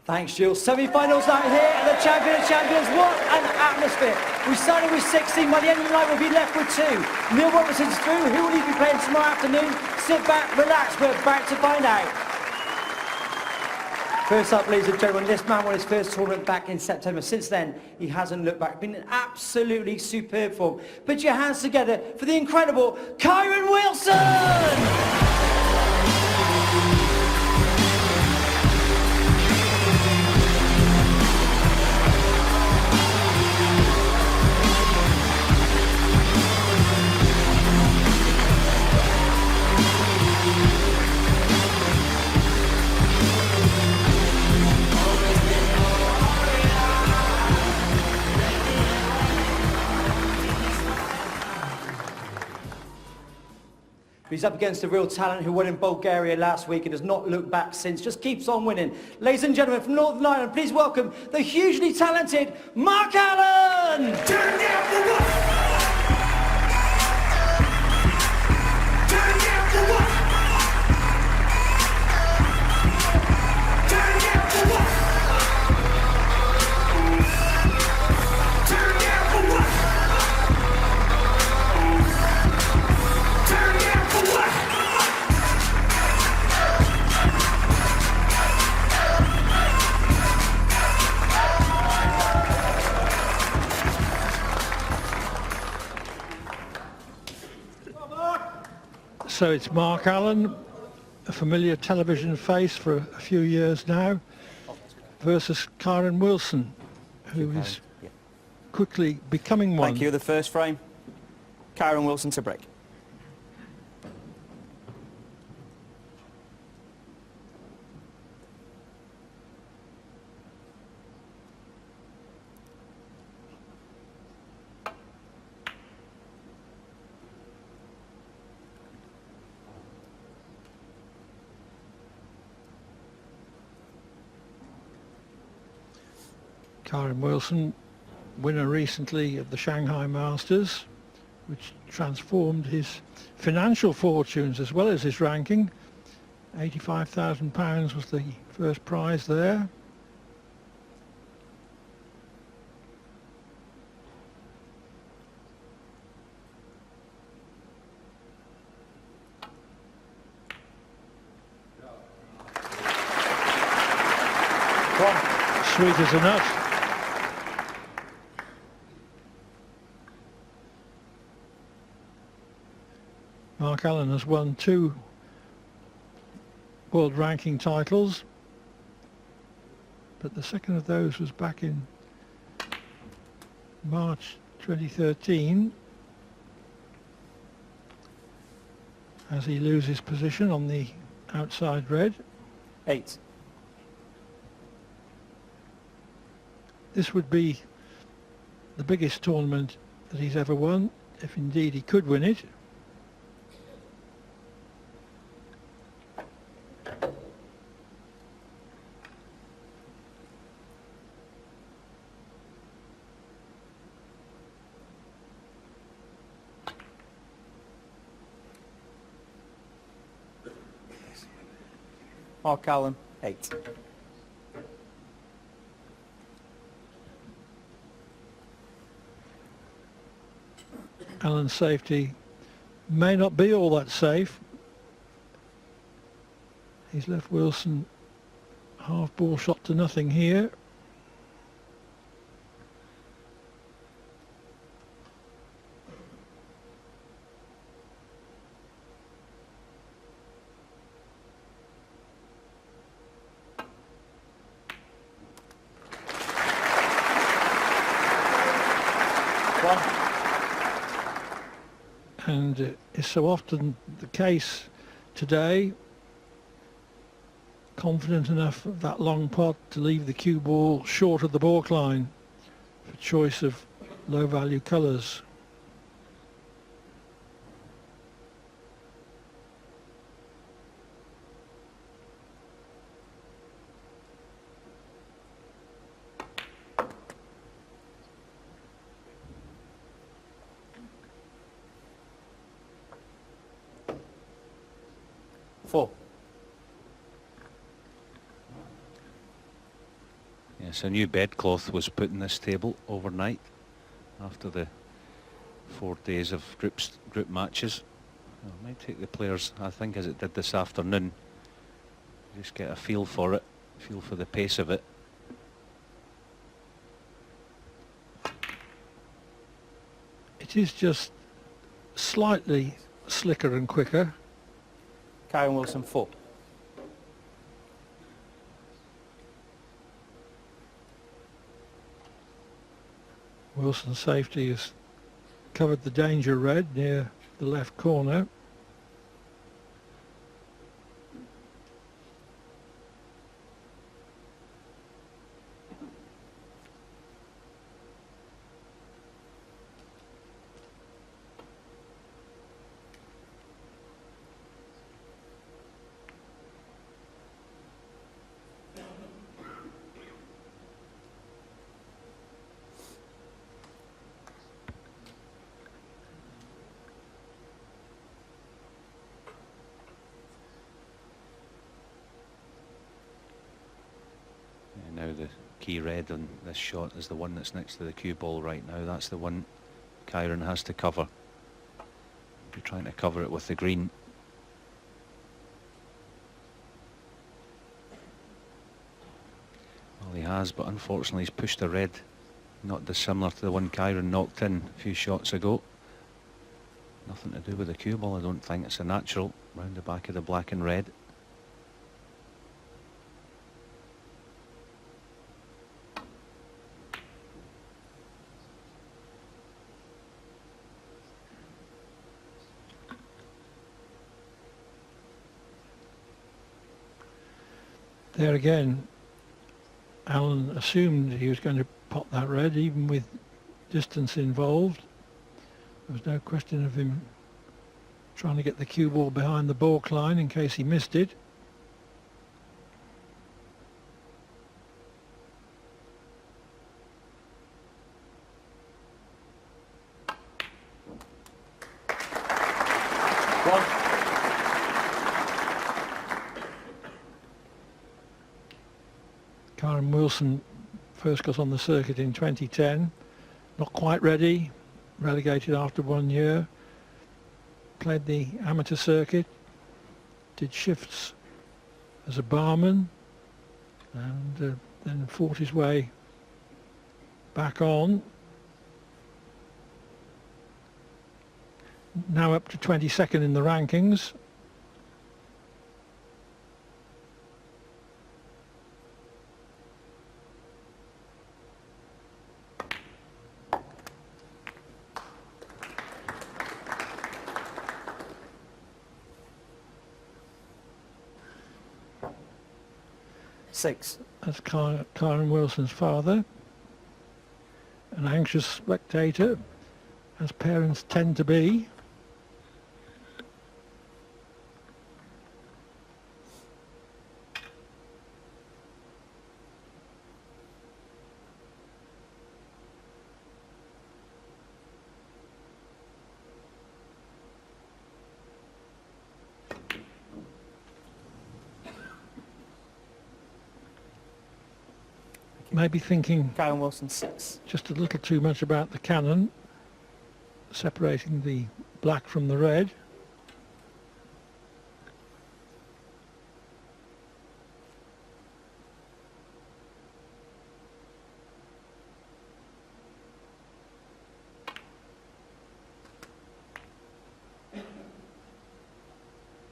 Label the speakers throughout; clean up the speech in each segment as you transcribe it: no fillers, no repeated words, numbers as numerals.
Speaker 1: Thanks, Jules. Semi-finals out here, and the champion of champions. What an atmosphere. We started with 16. By the end of the night, we'll be left with 2. Neil Robertson's through. Who will he be playing tomorrow afternoon? Sit back, relax. We're about to find out. First up, ladies and gentlemen, this man won his first tournament back in September. Since then, he hasn't looked back. Been in absolutely superb form. Put your hands together for the incredible Kyren Wilson! He's up against a real talent who won in Bulgaria last week and has not looked back since, just keeps on winning. Ladies and gentlemen, from Northern Ireland, please welcome the hugely talented Mark Allen! Turn down for what? Turn down for what? Turn down for what? Turn down for what? Turn down for what?
Speaker 2: So it's Mark Allen, a familiar television face for a few years now, versus Kyren Wilson, who is quickly becoming one.
Speaker 3: Thank you. The first frame, Kyren Wilson to break.
Speaker 2: Kyren Wilson, winner recently of the Shanghai Masters, which transformed his financial fortunes as well as his ranking. £85,000 was the first prize there. Sweet as a nut. Mark Allen has won 2 world ranking titles, but the second of those was back in March 2013 as he loses position on the outside red.
Speaker 3: 8.
Speaker 2: This would be the biggest tournament that he's ever won, if indeed he could win it.
Speaker 3: Mark Allen, 8.
Speaker 2: Allen's safety may not be all that safe. He's left Wilson half ball shot to nothing here. And it's so often the case today, confident enough of that long pot to leave the cue ball short of the baulk line for choice of low value colours.
Speaker 4: Yes, a new bedcloth was put in this table overnight after the 4 days of group matches. Well, it might take the players, I think, as it did this afternoon, just get a feel for it, feel for the pace of it.
Speaker 2: It is just slightly slicker and quicker.
Speaker 3: Kyren Wilson 4.
Speaker 2: Wilson's safety has covered the danger red near the left corner.
Speaker 4: Now the key red on this shot is the one that's next to the cue ball right now. That's the one Kyren has to cover. Be trying to cover it with the green. Well, he has, but unfortunately he's pushed the red, not dissimilar to the one Kyren knocked in a few shots ago. Nothing to do with the cue ball, I don't think. It's a natural round the back of the black and red.
Speaker 2: There again, Alan assumed he was going to pot that red, even with distance involved. There was no question of him trying to get the cue ball behind the baulk line in case he missed it. Kyren Wilson first got on the circuit in 2010, not quite ready, relegated after 1 year, played the amateur circuit, did shifts as a barman, and then fought his way back on. Now up to 22nd in the rankings.
Speaker 3: Six.
Speaker 2: That's Kyren Wilson's father, an anxious spectator, as parents tend to be. Maybe thinking
Speaker 3: Kyren Wilson 6.
Speaker 2: just a little too much about the cannon, separating the black from the red.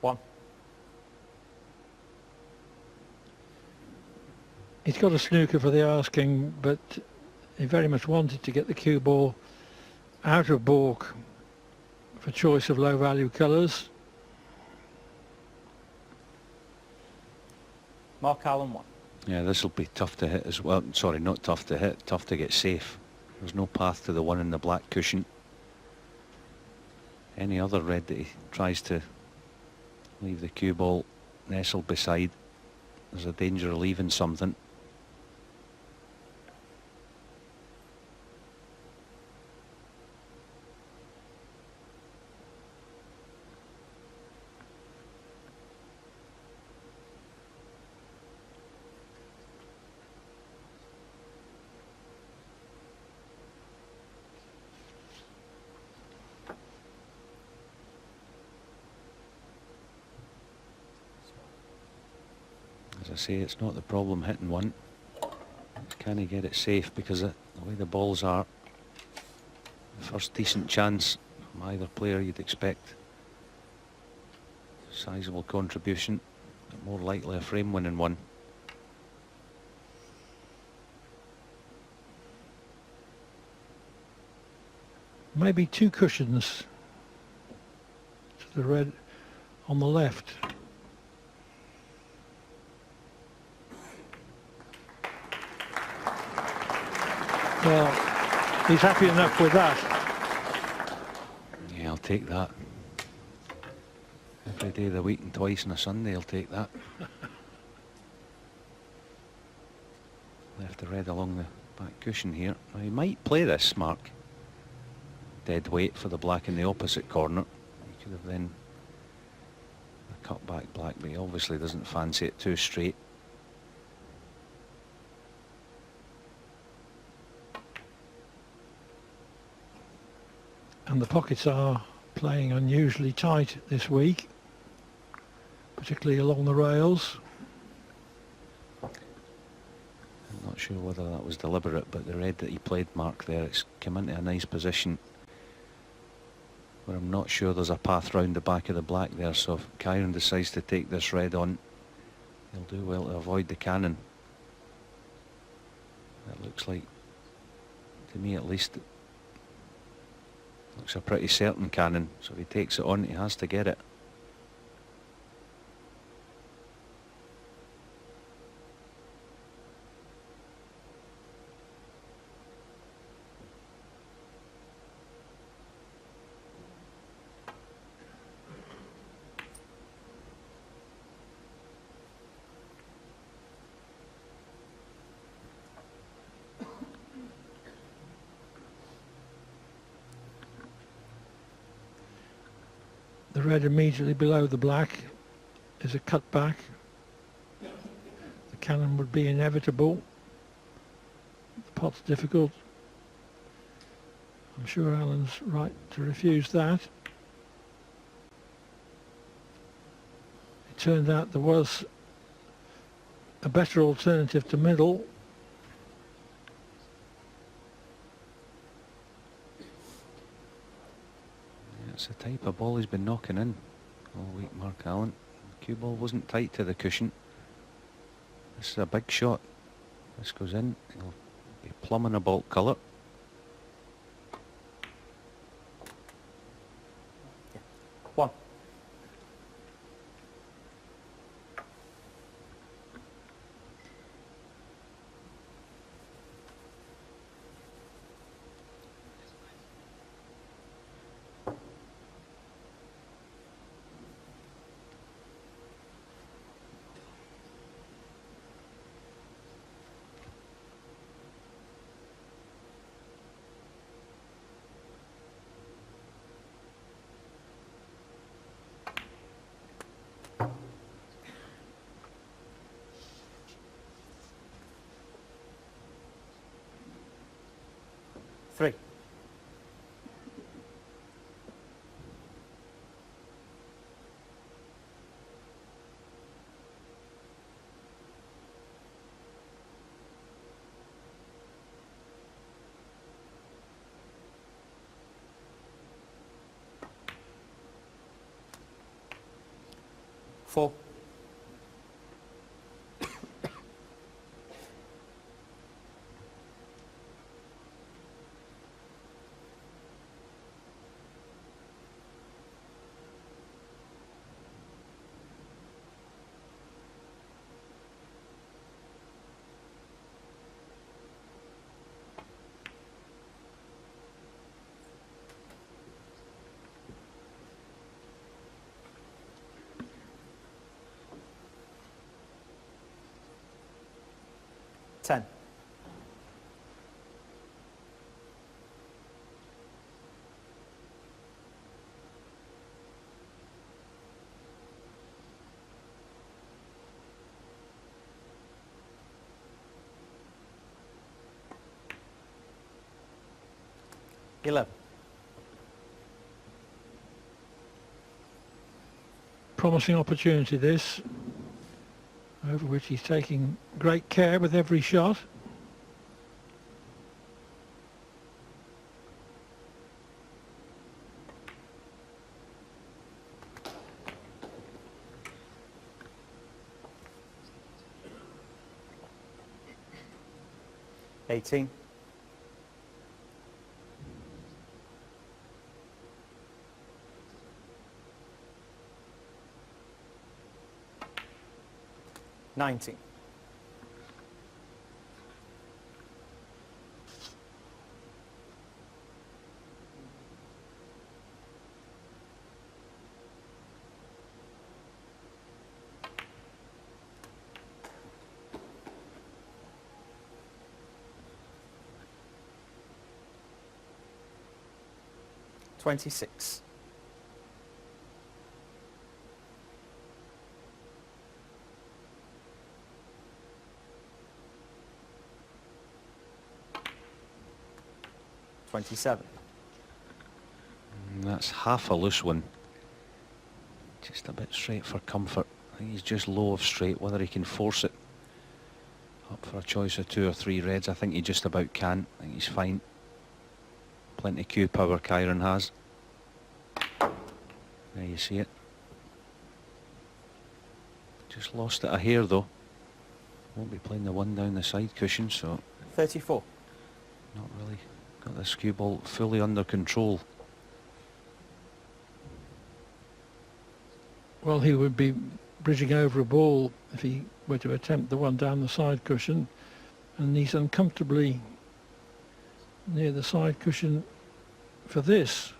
Speaker 3: One.
Speaker 2: He's got a snooker for the asking, but he very much wanted to get the cue ball out of baulk for choice of low value colours.
Speaker 3: Mark Allen 1.
Speaker 4: Yeah, this will be tough to hit as well. Sorry, not tough to hit, tough to get safe. There's no path to the one in the black cushion. Any other red that he tries to leave the cue ball nestled beside, there's a danger of leaving something. As I say, it's not the problem hitting one. Can he get it safe? Because the way the balls are, the first decent chance from either player, you'd expect sizable contribution, but more likely a frame winning one.
Speaker 2: Maybe 2 cushions to the red on the left. Well, he's happy enough with that.
Speaker 4: Yeah, I'll take that. Every day of the week and twice on a Sunday, I'll take that. Left the red along the back cushion here. Now, he might play this, Mark. Dead weight for the black in the opposite corner. He could have then cut back black, but he obviously doesn't fancy it too straight.
Speaker 2: And the pockets are playing unusually tight this week, particularly along the rails.
Speaker 4: I'm not sure whether that was deliberate, but the red that he played, Mark, there, it's come into a nice position where I'm not sure there's a path round the back of the black there, so if Kyren decides to take this red on, he'll do well to avoid the cannon. That looks like, to me at least, looks a pretty certain cannon, so if he takes it on, he has to get it.
Speaker 2: The red immediately below the black is a cutback. The cannon would be inevitable. The pot's difficult. I'm sure Alan's right to refuse that. It turned out there was a better alternative to middle.
Speaker 4: It's the type of ball he's been knocking in all week, Mark Allen. The cue ball wasn't tight to the cushion. This is a big shot. This goes in, he'll be plumbing a baulk colour.
Speaker 3: One. Three. Four. Ten. Eleven.
Speaker 2: Promising opportunity this. over which he's taking great care with every shot.
Speaker 3: Eighteen. $19. $26. $27.
Speaker 4: That's half a loose one. Just a bit straight for comfort. I think he's just low of straight. Whether he can force it up for a choice of 2 or 3 reds, I think he just about can. I think he's fine. Plenty cue power Kyren has. There you see it. Just lost it a hair though. Won't be playing the one down the side cushion, so
Speaker 3: 34.
Speaker 4: not really got this cue ball fully under control.
Speaker 2: Well, he would be bridging over a ball if he were to attempt the one down the side cushion, and he's uncomfortably near the side cushion for this.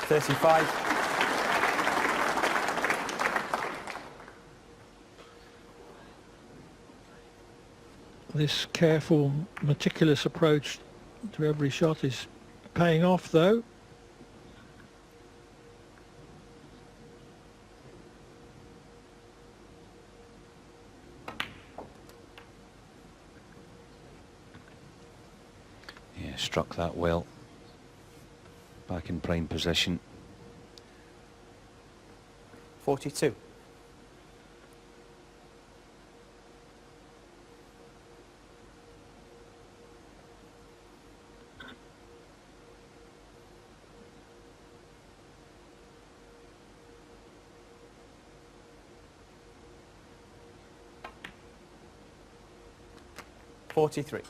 Speaker 3: $35.
Speaker 2: This careful, meticulous approach to every shot is paying off though.
Speaker 4: Yeah, struck that well. Back in prime position.
Speaker 3: 42. $43.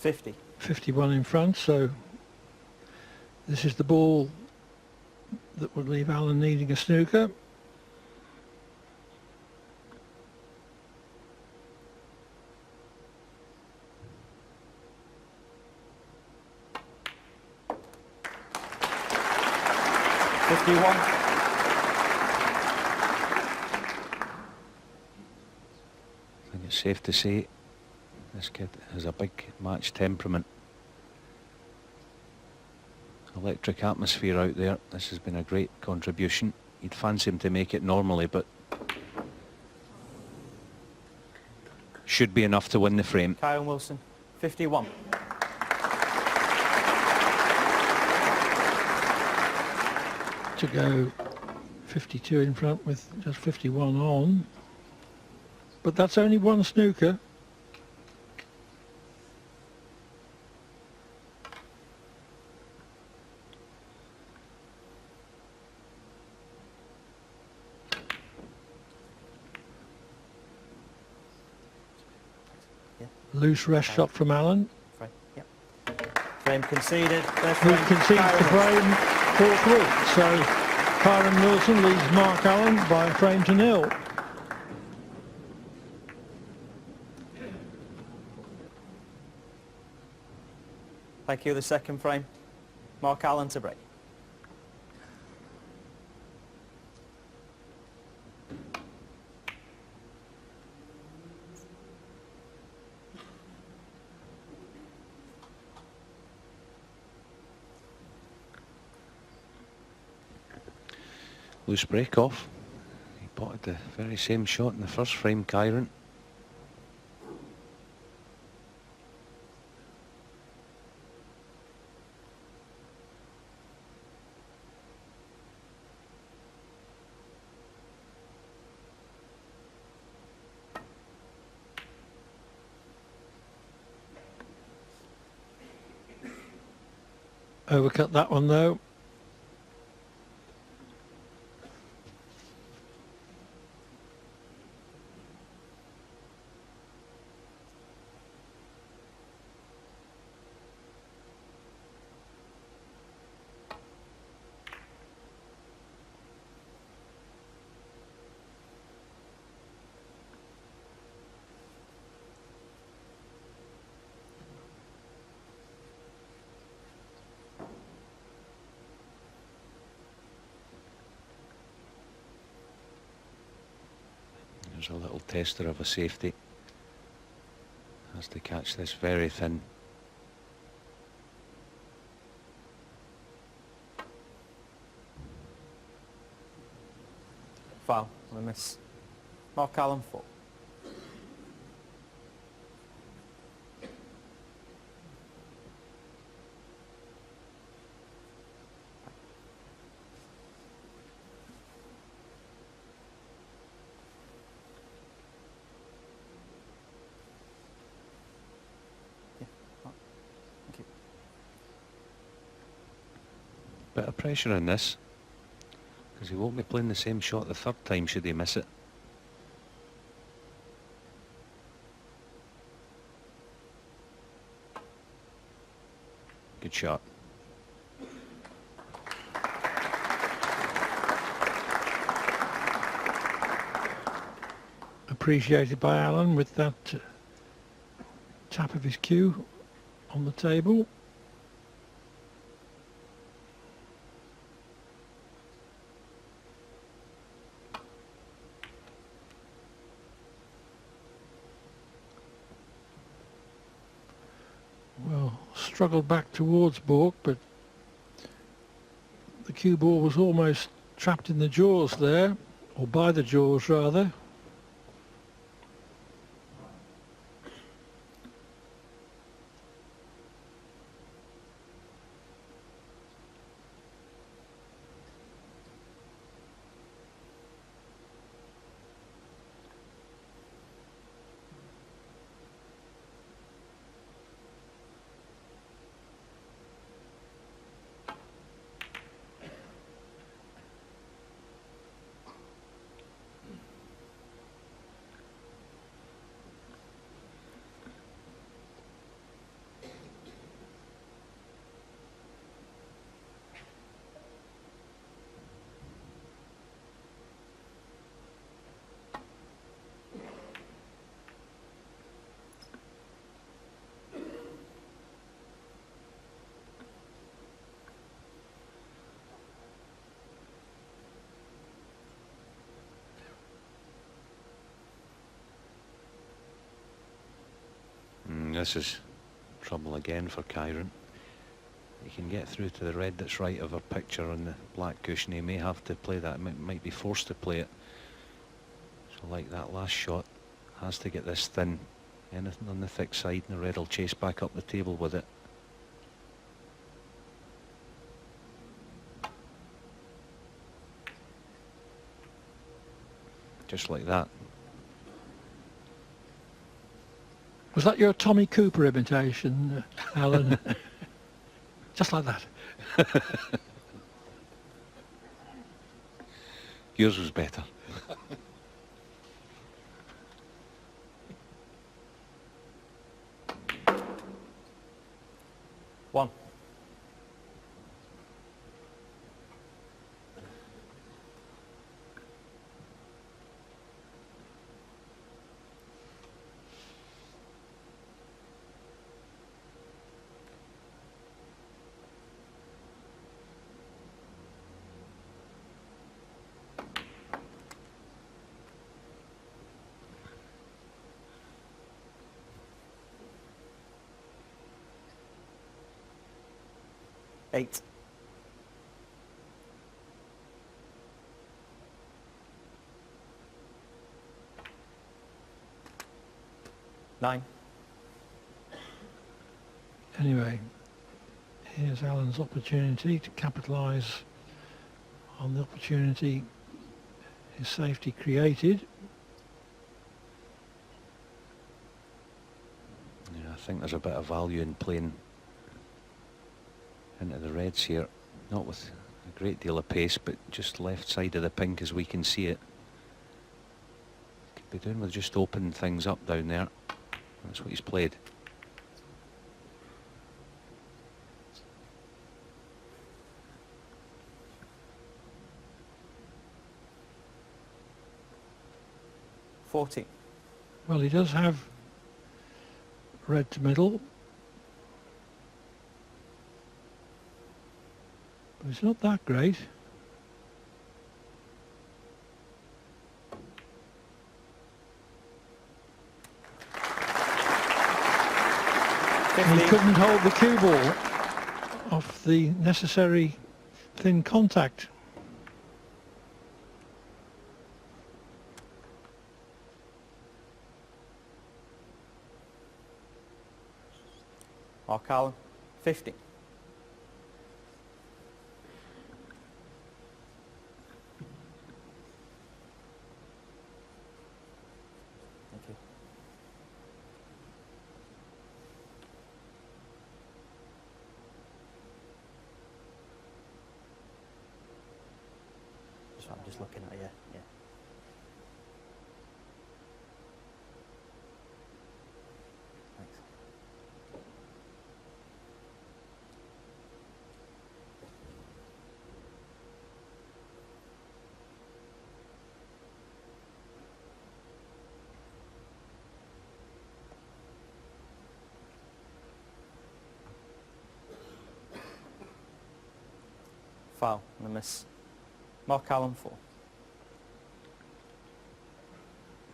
Speaker 3: $50.
Speaker 2: 51 in front, so this is the ball that would leave Alan needing a snooker.
Speaker 3: $51.
Speaker 4: I think it's safe to say this kid has a big match temperament. Electric atmosphere out there. This has been a great contribution. You'd fancy him to make it normally, but should be enough to win the frame.
Speaker 3: Kyren Wilson, 51.
Speaker 2: To go 52 in front with just 51 on. But that's only one snooker. Loose rest shot from Alan.
Speaker 3: Frame, yep. Frame conceded.
Speaker 2: Who concedes the frame forthwith. So Kyren Wilson leads Mark Allen by a frame to nil.
Speaker 3: Thank you. The second frame. Mark Allen to break.
Speaker 4: Loose break off. He potted the very same shot in the first frame, Kyren.
Speaker 2: Overcut that one though.
Speaker 4: There's a little tester of a safety. Has to catch this very thin.
Speaker 3: Foul. We miss. Mark Allen 4.
Speaker 4: Bit of pressure in this, because he won't be playing the same shot the third time should he miss it. Good shot.
Speaker 2: Appreciated by Alan with that tap of his cue on the table. Well, struggled back towards Bork, but the cue ball was almost trapped in the jaws there, or by the jaws rather.
Speaker 4: This is trouble again for Kyren. He can get through to the red that's right of a picture on the black cushion. He may have to play that, might be forced to play it. So like that last shot, has to get this thin. Anything on the thick side and the red will chase back up the table with it. Just like that.
Speaker 2: Was that your Tommy Cooper imitation, Alan? Just like that.
Speaker 4: Yours was better.
Speaker 3: One. Eight. 9.
Speaker 2: Anyway, here's Alan's opportunity to capitalise on the opportunity his safety created.
Speaker 4: Yeah, I think there's a bit of value in playing into the reds here. Not with a great deal of pace, but just left side of the pink as we can see it. Could be doing with just opening things up down there. That's what he's played.
Speaker 2: Well, he does have red to middle, but it's not that great. And he couldn't hold the cue ball off the necessary thin contact.
Speaker 3: Mark Allen, 50. Thank you. So I'm just looking at you. Yeah. Thanks. Foul and a miss. Mark Allen, 4.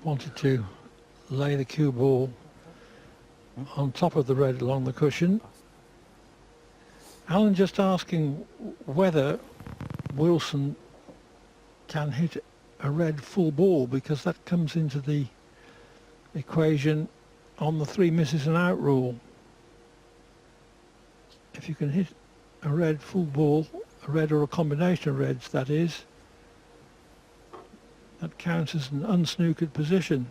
Speaker 2: Wanted to lay the cue ball on top of the red along the cushion. Alan just asking whether Wilson can hit a red full ball, because that comes into the equation on the 3 misses and out rule. If you can hit a red full ball, a red or a combination of reds, that is, that counts as an unsnookered position.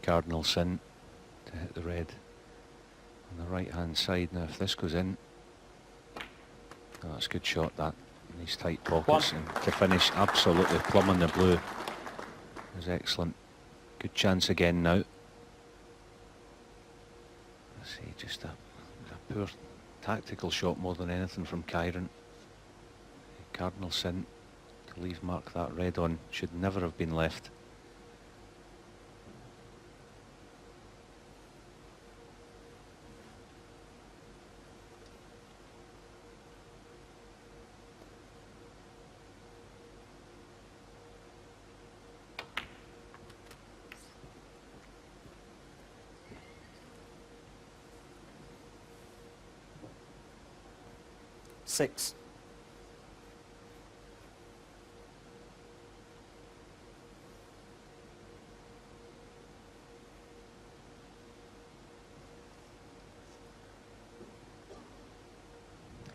Speaker 4: Cardinal sin to hit the red on the right hand side. Now if this goes in, oh, that's a good shot, that, in these tight pockets. And to finish absolutely plumbing the blue is excellent. Good chance again now. Let's see, just a poor tactical shot more than anything from Kyren. Cardinal sin to leave Mark that red on, should never have been left.
Speaker 3: Six.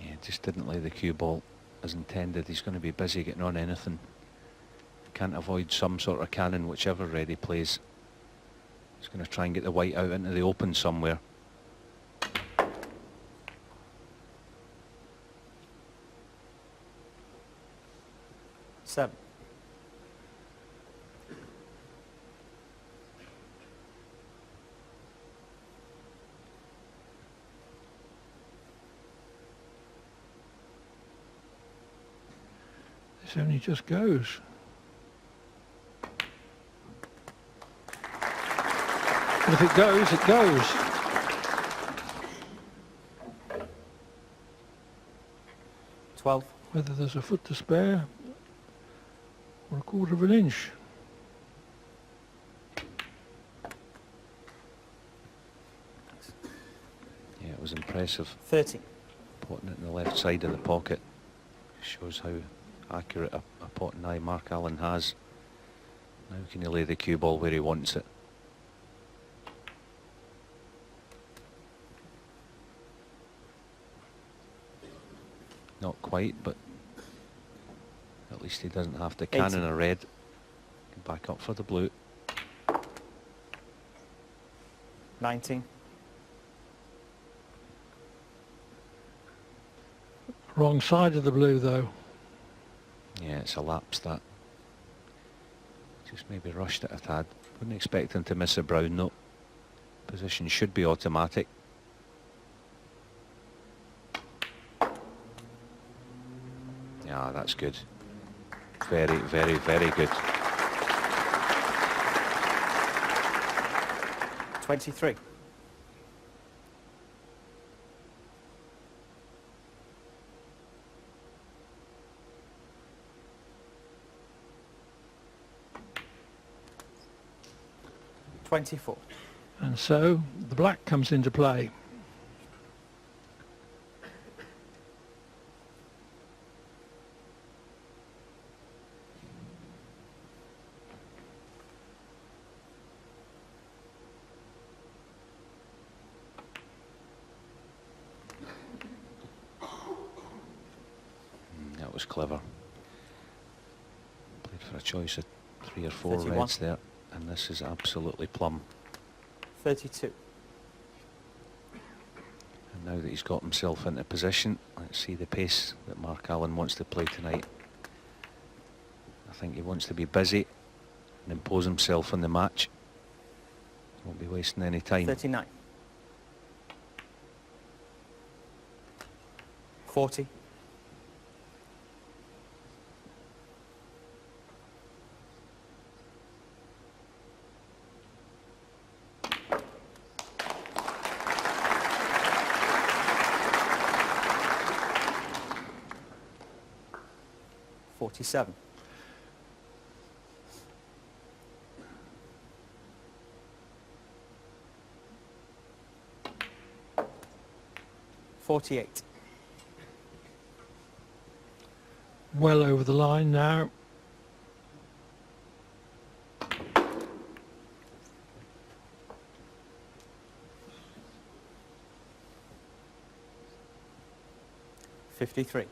Speaker 4: Yeah, just didn't lay the cue ball as intended. He's going to be busy getting on anything. Can't avoid some sort of cannon, whichever red he plays. He's going to try and get the white out into the open somewhere.
Speaker 3: Seven.
Speaker 2: This only just goes. But if it goes, it goes.
Speaker 3: $12.
Speaker 2: Whether there's a foot to spare or a quarter of an inch.
Speaker 4: was impressive.
Speaker 3: 30.
Speaker 4: Potting it in the left side of the pocket. Shows how accurate a potting eye Mark Allen has. Now can he lay the cue ball where he wants it? Not quite, but at least he doesn't have to cannon a red. Back up for the blue.
Speaker 3: 19.
Speaker 2: Wrong side of the blue though.
Speaker 4: Yeah, it's a lapse that. Just maybe rushed it a tad. Wouldn't expect him to miss a brown though. Position should be automatic. Yeah, that's good. Very, very, very good.
Speaker 3: 23. $24.
Speaker 2: And so the black comes into play.
Speaker 4: That was clever. Played for a choice of 3 or 4
Speaker 3: 31.
Speaker 4: reds there, and this is absolutely plumb.
Speaker 3: 32.
Speaker 4: And now that he's got himself into position, let's see the pace that Mark Allen wants to play tonight. I think he wants to be busy and impose himself on the match. Won't be wasting any time.
Speaker 3: 39. 40. 47. 48.
Speaker 2: Well over the line now.
Speaker 3: $53.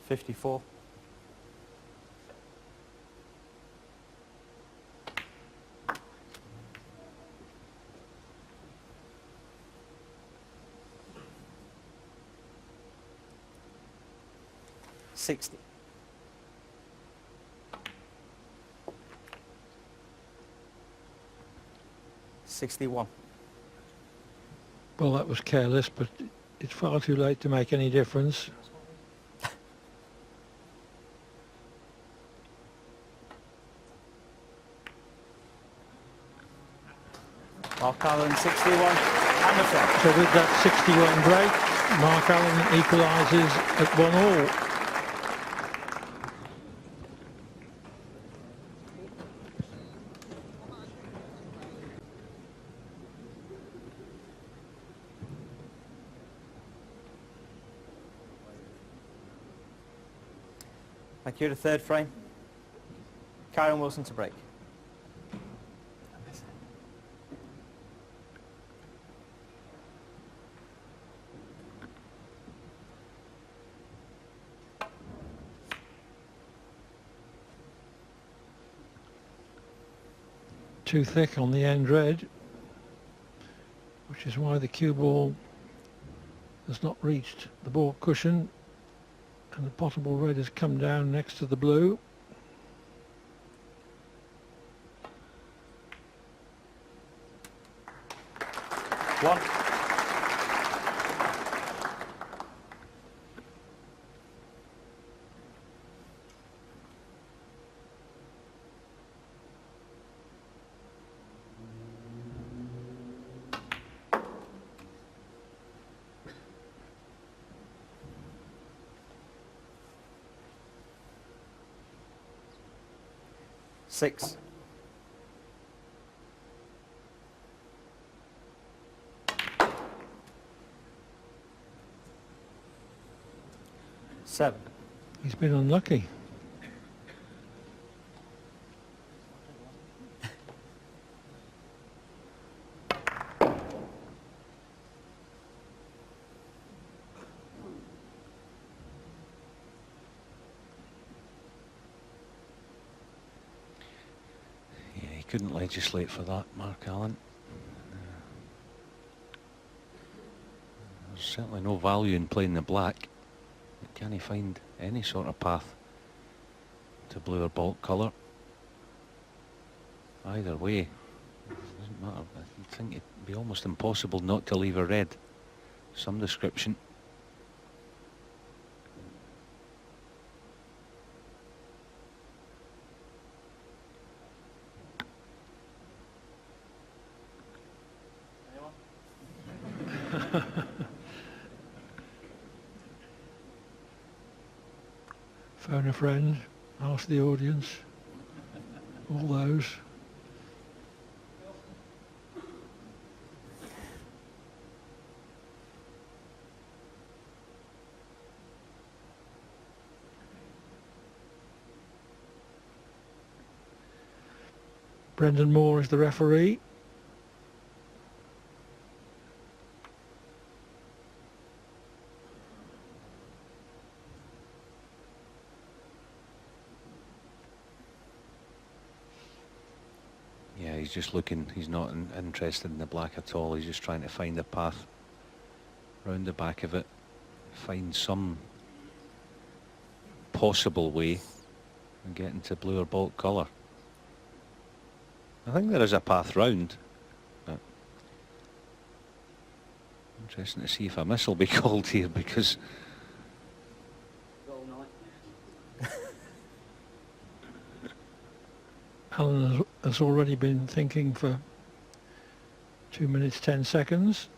Speaker 3: 54. 60. 61.
Speaker 2: Well, that was careless, but it's far too late to make any difference.
Speaker 3: Mark Allen 61 and the front.
Speaker 2: So with that 61 break, Mark Allen equalises at 1-1.
Speaker 3: Thank you. The third frame. Kyren Wilson to break.
Speaker 2: Too thick on the end red, which is why the cue ball has not reached the ball cushion, and the potable red has come down next to the blue.
Speaker 3: One. 6. Seven.
Speaker 2: He's been unlucky.
Speaker 4: Yeah, he couldn't legislate for that, Mark Allen. There's certainly no value in playing the black. Can he find any sort of path to blue or bulk colour? Either way, it doesn't matter. I think it'd be almost impossible not to leave a red. Some description.
Speaker 2: Phone a friend, ask the audience, all those. Brendan Moore is the referee.
Speaker 4: Yeah, he's just looking, he's not interested in the black at all. He's just trying to find a path round the back of it, find some possible way and get into blue or bulk colour. I think there is a path round, but interesting to see if a miss will be called here, because
Speaker 2: Alan has already been thinking for 2 minutes 10 seconds.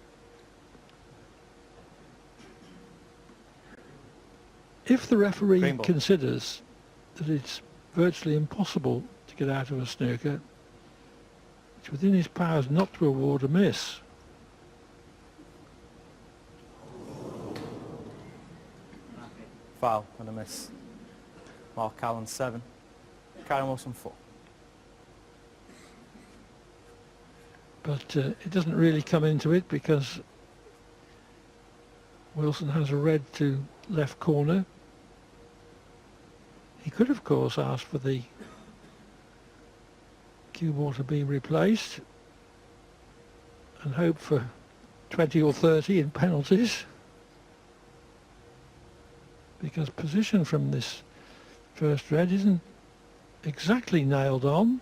Speaker 2: If the referee considers that it's virtually impossible to get out of a snooker, it's within his powers not to award a miss.
Speaker 3: Foul and a miss. Mark Allen 7. Kyren Wilson 4.
Speaker 2: But it doesn't really come into it because Wilson has a red to left corner. He could, of course, ask for the cue ball to be replaced and hope for 20 or 30 in penalties, because position from this first red isn't exactly nailed on.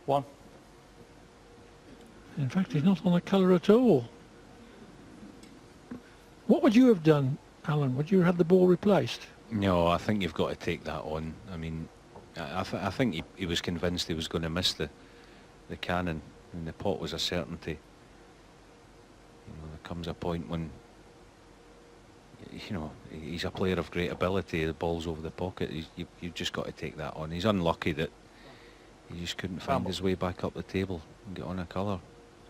Speaker 3: One.
Speaker 2: In fact, he's not on the colour at all. What would you have done, Alan? Would you have had the ball replaced?
Speaker 4: no, I think you've got to take that on. I mean, I think he was convinced he was going to miss the cannon, and the pot was a certainty. You know, there comes a point when, you know, he's a player of great ability. The ball's over the pocket. You've just got to take that on. He's unlucky that he just couldn't find his way back up the table and get on a colour.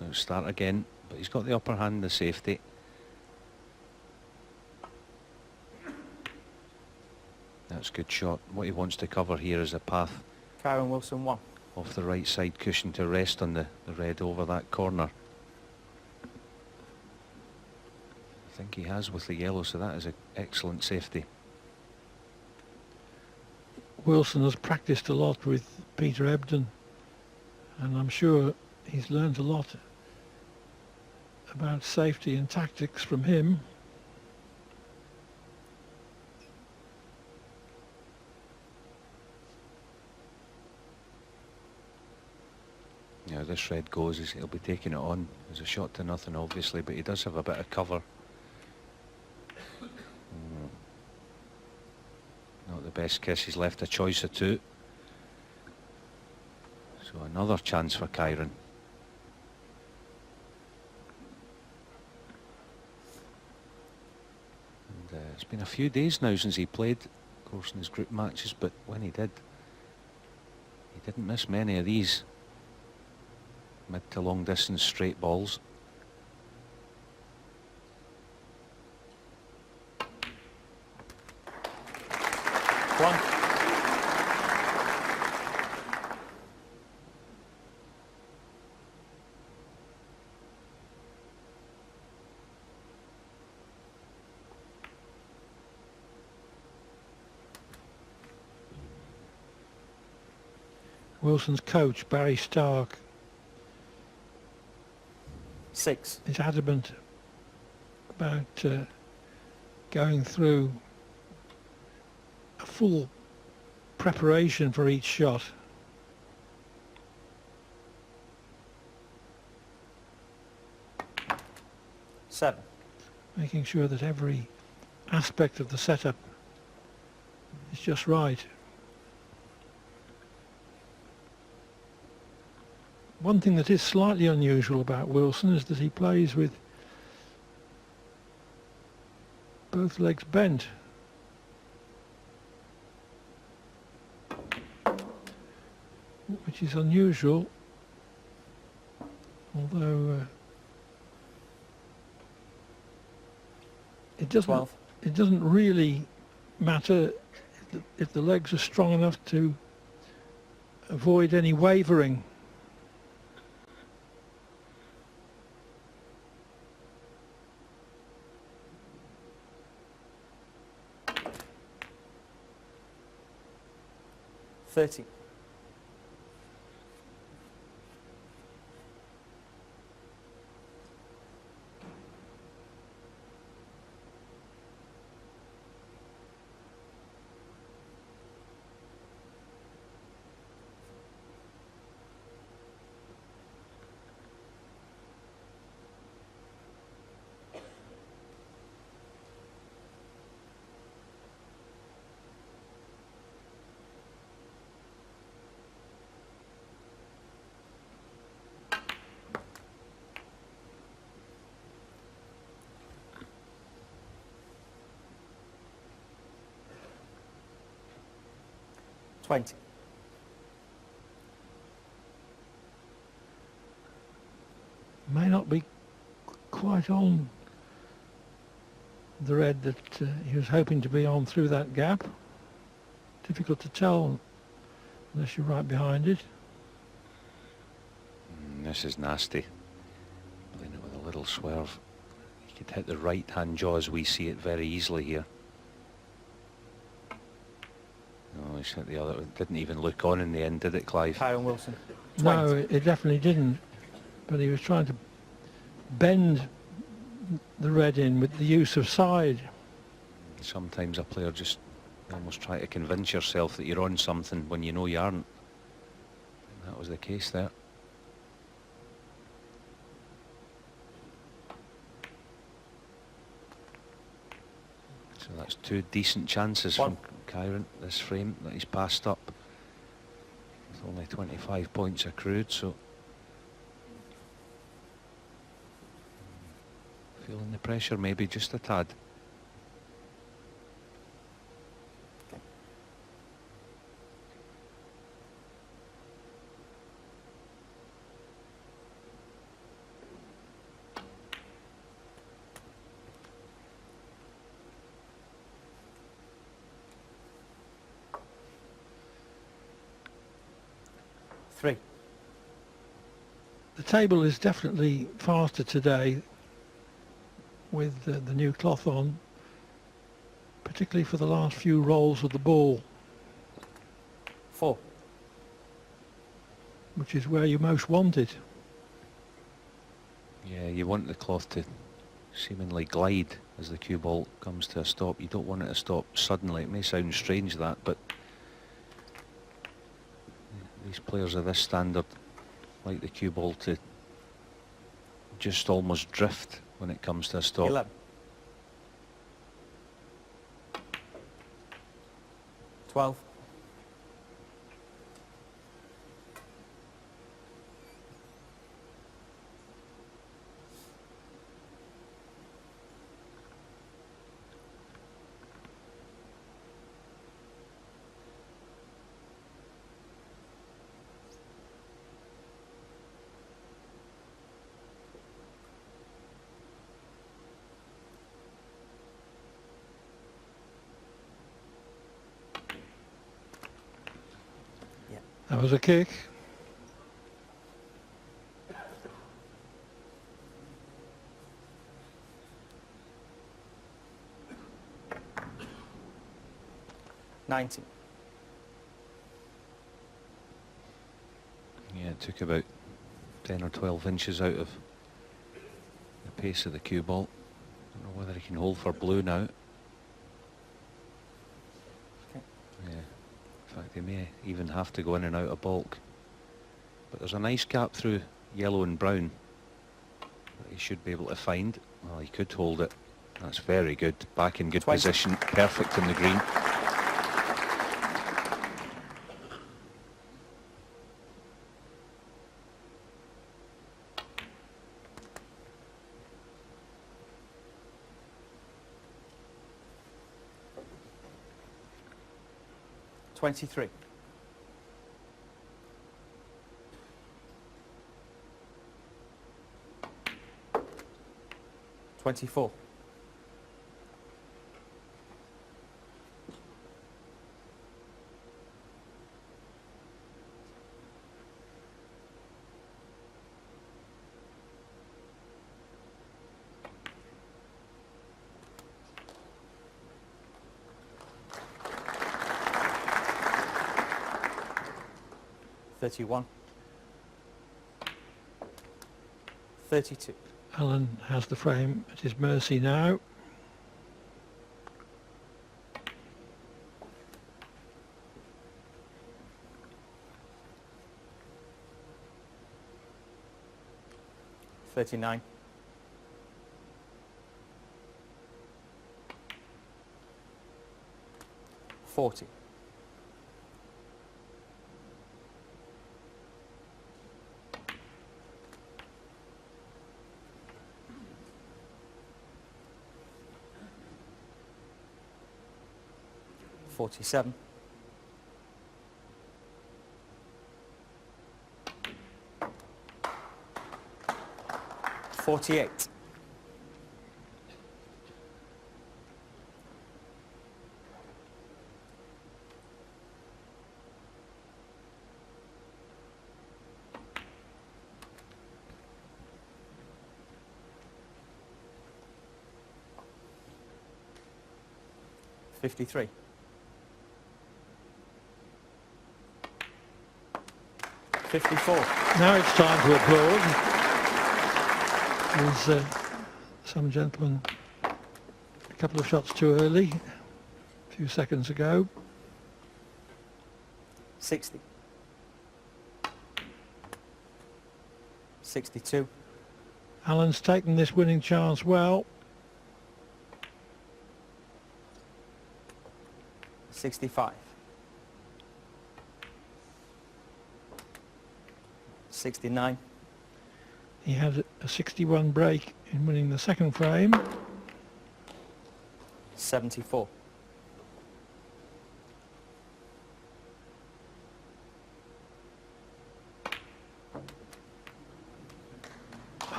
Speaker 4: So start again, but he's got the upper hand, the safety. That's a good shot. What he wants to cover here is a path
Speaker 3: Kyren Wilson 1.
Speaker 4: off the right side cushion to rest on the red over that corner. I think he has with the yellow, so that is an excellent safety.
Speaker 2: Wilson has practiced a lot with Peter Ebden, and I'm sure he's learned a lot about safety and tactics from him.
Speaker 4: Yeah, this red goes, he'll be taking it on. There's a shot to nothing, obviously, but he does have a bit of cover. Not the best kiss. He's left a choice of two. So another chance for Kyren. And it's been a few days now since he played, of course, in his group matches, but when he did, he didn't miss many of these mid to long distance straight balls.
Speaker 3: One.
Speaker 2: Wilson's coach, Barry Stark,
Speaker 3: 6.
Speaker 2: is adamant about going through a full preparation for each shot.
Speaker 3: Seven.
Speaker 2: Making sure that every aspect of the setup is just right. One thing that is slightly unusual about Wilson is that he plays with both legs bent. Which is unusual, although it doesn't really matter if the legs are strong enough to avoid any wavering.
Speaker 3: $30. $20.
Speaker 2: May not be quite on the red that he was hoping to be on through that gap. Difficult to tell unless you're right behind it.
Speaker 4: This is nasty. Playing it with a little swerve. He could hit the right hand jaw as we see it very easily here. No, he's hit the other. It didn't even look on in the end, did it, Clive?
Speaker 3: Kyren Wilson. 20.
Speaker 2: No, it definitely didn't. But he was trying to bend the red in with the use of side.
Speaker 4: Sometimes a player just almost try to convince yourself that you're on something when you know you aren't. And that was the case there. So that's two decent chances from Kyren, this frame that he's passed up. With only 25 points accrued, so feeling the pressure maybe just a tad.
Speaker 3: $3.
Speaker 2: The table is definitely faster today with the new cloth on, particularly for the last few rolls of the ball,
Speaker 3: 4.
Speaker 2: which is where you most want it.
Speaker 4: Yeah, you want the cloth to seemingly glide as the cue ball comes to a stop. You don't want it to stop suddenly. It may sound strange, that, but these players of this standard like the cue ball to just almost drift when it comes to a stop.
Speaker 3: 11. 12.
Speaker 2: That was a kick.
Speaker 3: Yeah,
Speaker 4: it took about 10 or 12 inches out of the pace of the cue ball. Don't know whether he can hold for blue now.
Speaker 3: Okay.
Speaker 4: Yeah. In fact, he may even have to go in and out of bulk. But there's a nice gap through yellow and brown that he should be able to find. Well, he could hold it. That's very good. Back in good
Speaker 3: 20.
Speaker 4: position. Perfect in the green.
Speaker 3: $23. 24. 31. 32.
Speaker 2: Alan has the frame at his mercy now.
Speaker 3: $39. 40. 47. 48. 53. 54.
Speaker 2: Now it's time to applaud. There's some gentleman a couple of shots too early, a few seconds ago.
Speaker 3: 60. 62.
Speaker 2: Alan's taken this winning chance well.
Speaker 3: 65. 69.
Speaker 2: He had a 61 break in winning the second frame.
Speaker 3: 74.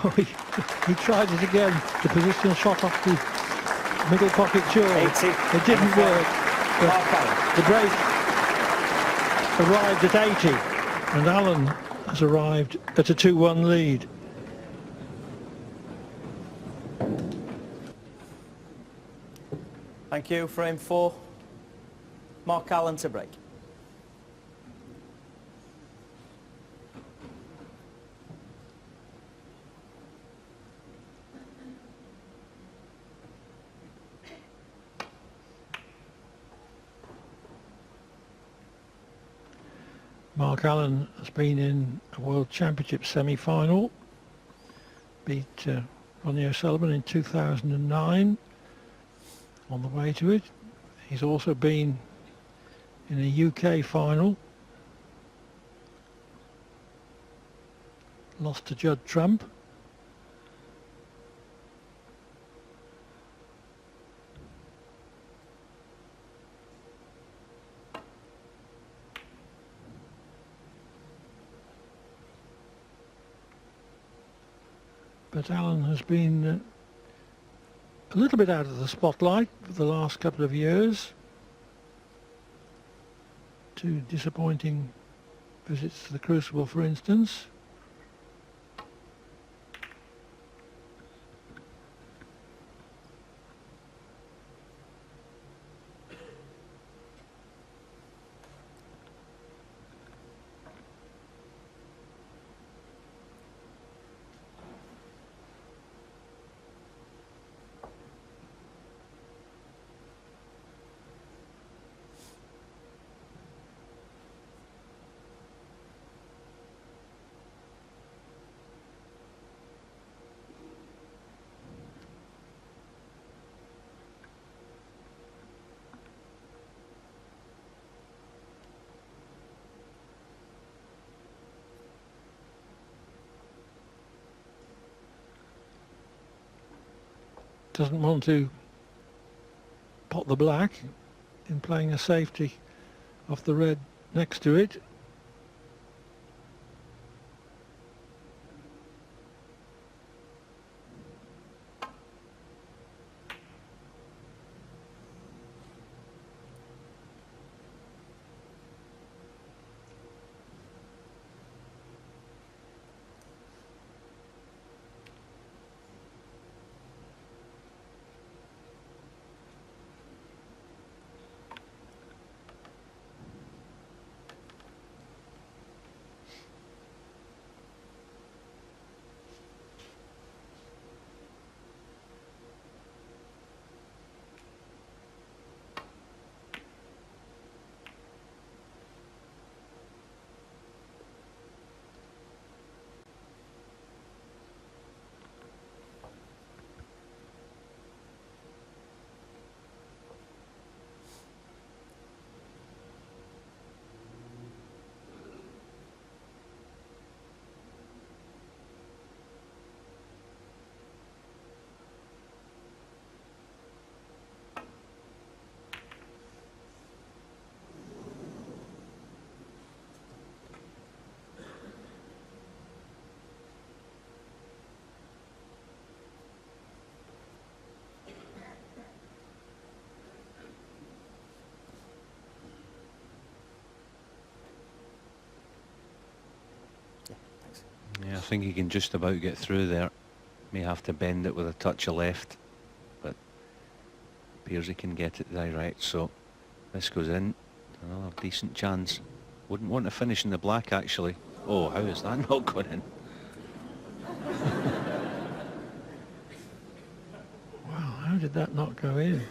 Speaker 2: Oh, he tried it again, the positional shot off the middle pocket jaw.
Speaker 3: 80.
Speaker 2: It didn't work, but the break arrived at 80, and Alan has arrived at a 2-1 lead.
Speaker 3: Thank you. Frame 4. Mark Allen to break.
Speaker 2: Mark Allen has been in a World Championship semi-final, beat Ronnie O'Sullivan in 2009 on the way to it. He's also been in a UK final. Lost to Judd Trump. But Alan has been a little bit out of the spotlight for the last couple of years. 2 disappointing visits to the Crucible, for instance. Doesn't want to pot the black in playing a safety off the red next to it.
Speaker 4: Yeah, I think he can just about get through there. May have to bend it with a touch of left, but appears he can get it direct. So this goes in. Another decent chance. Wouldn't want to finish in the black, actually. Oh, how is that not going in?
Speaker 2: Wow, how did that not go in?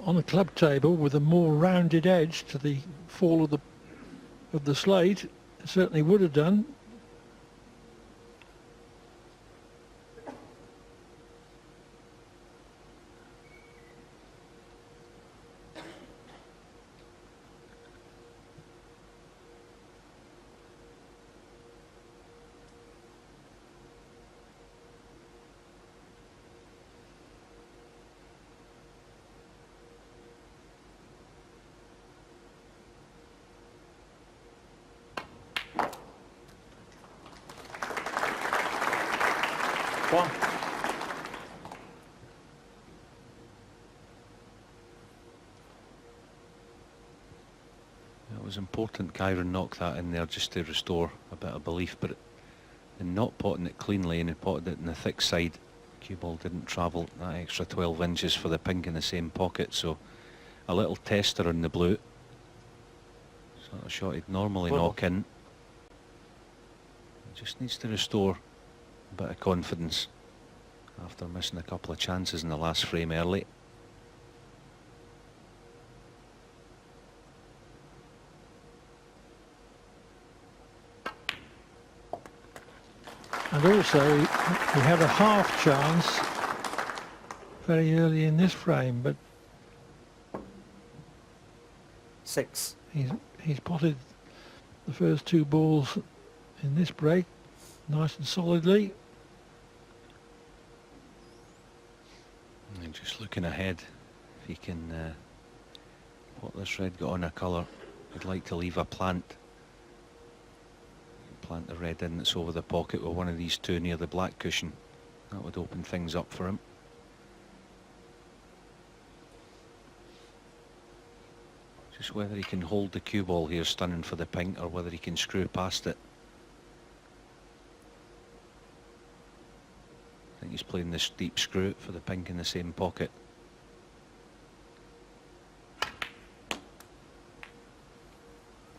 Speaker 2: On the club table with a more rounded edge to the fall of the slate, it certainly would have done.
Speaker 3: One.
Speaker 4: It was important Kyren knocked that in there just to restore a bit of belief, but in not potting it cleanly and he potted it in the thick side, cue ball didn't travel that extra 12 inches for the pink in the same pocket, so a little tester on the blue. Sort of shot he'd normally knock in. He just needs to restore a bit of confidence after missing a couple of chances in the last frame early.
Speaker 2: And also he had a half chance very early in this frame, but
Speaker 3: 6.
Speaker 2: He's potted the first 2 balls in this break nice and solidly.
Speaker 4: And just looking ahead, if he can what this red got on a colour, he'd like to leave a plant. Plant the red in that's over the pocket with one of these 2 near the black cushion. That would open things up for him. Just whether he can hold the cue ball here stunning for the pink, or whether he can screw past it. I think he's playing this deep screw for the pink in the same pocket.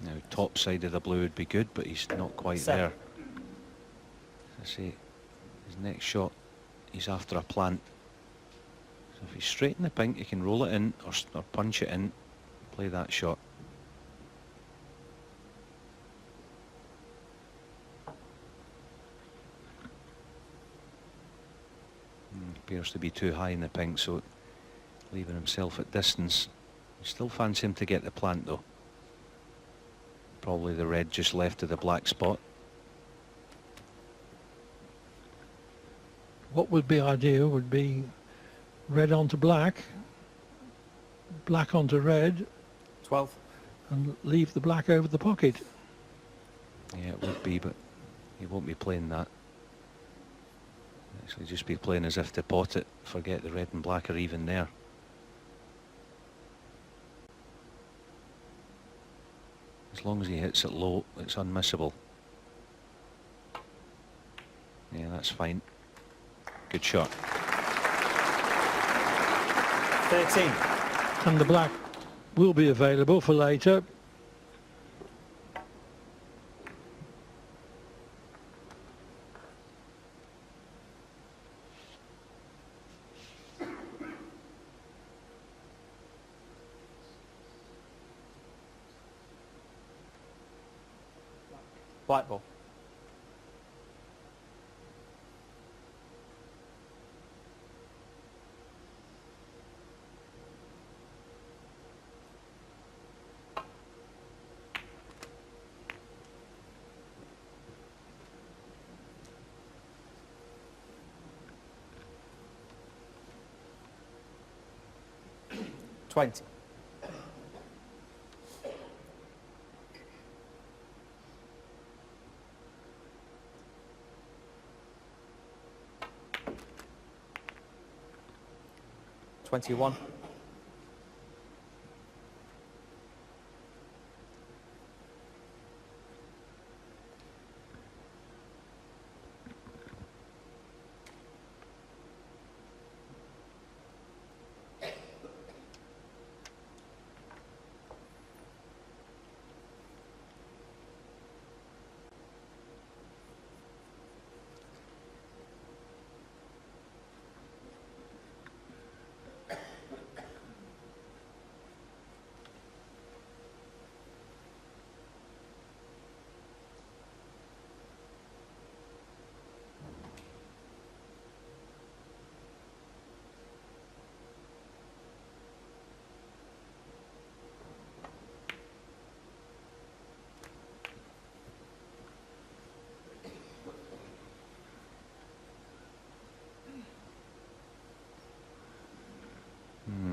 Speaker 4: Now top side of the blue would be good, but he's not quite
Speaker 3: 7.
Speaker 4: there. As I say, his next shot, he's after a plant. So if he's straight in the pink, he can roll it in or punch it in, play that shot. Appears to be too high in the pink, so leaving himself at distance. I still fancy him to get the plant though. Probably the red just left of the black spot.
Speaker 2: What would be ideal would be red onto black, black onto red,
Speaker 3: 12.
Speaker 2: and leave the black over the pocket.
Speaker 4: Yeah, it would be, but he won't be playing that. Actually just be playing as if to pot it, forget the red and black are even there. As long as he hits it low, it's unmissable. Yeah, that's fine. Good shot.
Speaker 3: 13.
Speaker 2: And the black will be available for later.
Speaker 3: Black ball. $20. $21.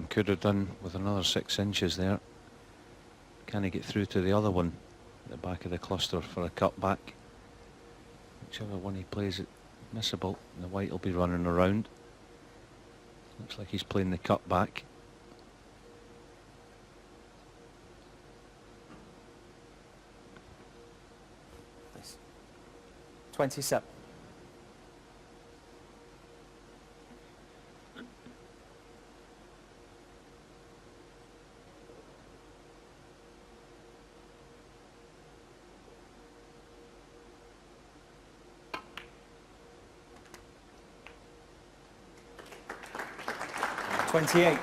Speaker 4: Could have done with another 6 inches there. Can he get through to the other one at the back of the cluster for a cut back? Whichever one he plays it missable, the white will be running around. Looks like he's playing the cut back.
Speaker 3: Nice. 27. $28.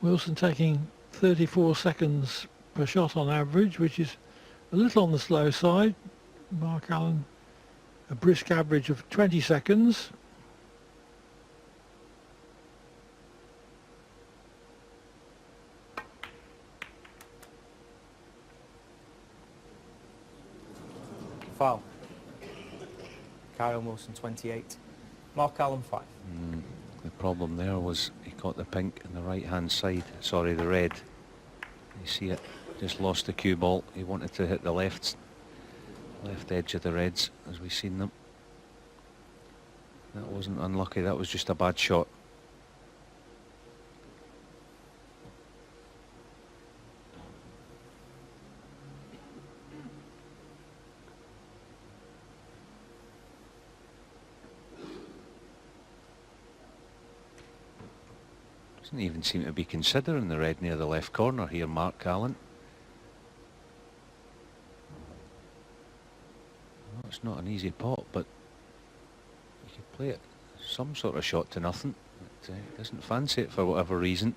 Speaker 2: Wilson taking 34 seconds per shot on average, which is a little on the slow side. Mark Allen, a brisk average of 20 seconds.
Speaker 3: Foul. Kyren Wilson 28. Mark Allen 5.
Speaker 4: The problem there was he caught the pink in the right hand side, sorry, the red. You see it, just lost the cue ball. He wanted to hit the left edge of the reds as we've seen them. That wasn't unlucky, that was just a bad shot. Doesn't even seem to be considering the red near the left corner here, Mark Allen. Well, it's not an easy pot, but you could play it some sort of shot to nothing. But he doesn't fancy it for whatever reason.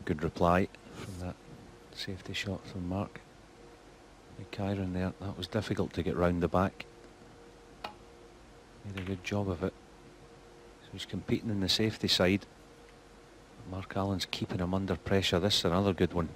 Speaker 4: Good reply from that safety shot from Mark. Kyren there, that was difficult to get round the back. Made a good job of it. So he's competing in the safety side. Mark Allen's keeping him under pressure. This is another good one.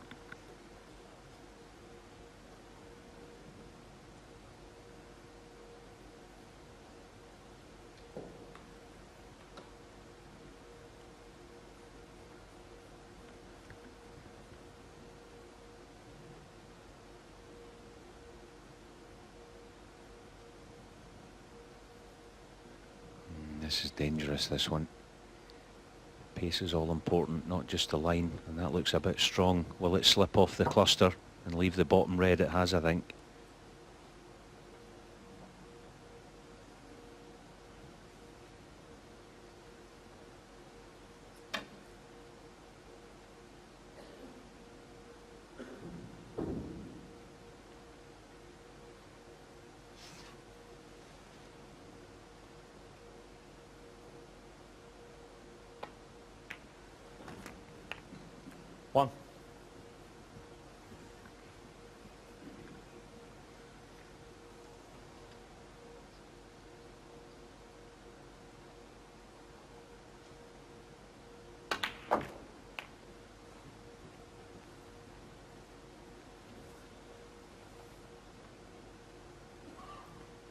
Speaker 4: This is dangerous, this one. Pace is all important, not just the line, and that looks a bit strong. Will it slip off the cluster and leave the bottom red? It has, I think.
Speaker 3: One.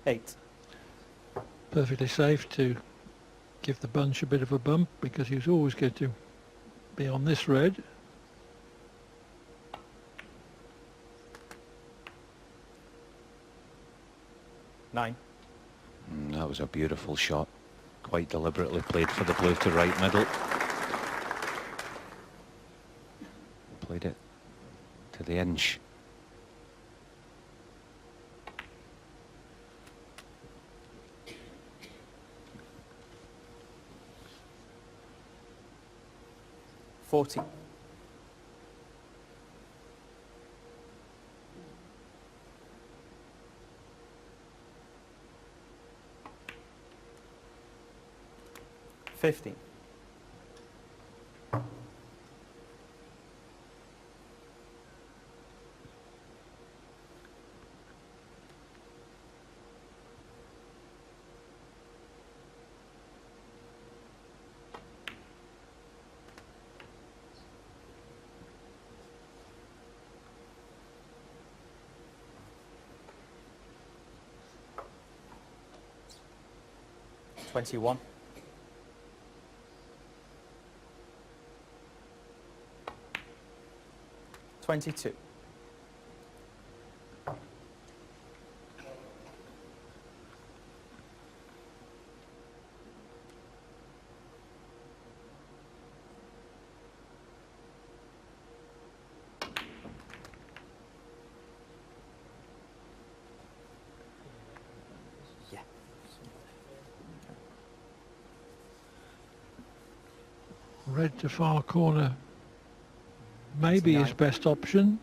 Speaker 3: Eight.
Speaker 2: Perfectly safe to give the bunch a bit of a bump because he was always going to be on this red.
Speaker 3: 9.
Speaker 4: That was a beautiful shot. Quite deliberately played for the blue to right middle. Played it to the inch.
Speaker 3: $40. $50. 21. 22.
Speaker 2: 'Red to far corner may be his best option.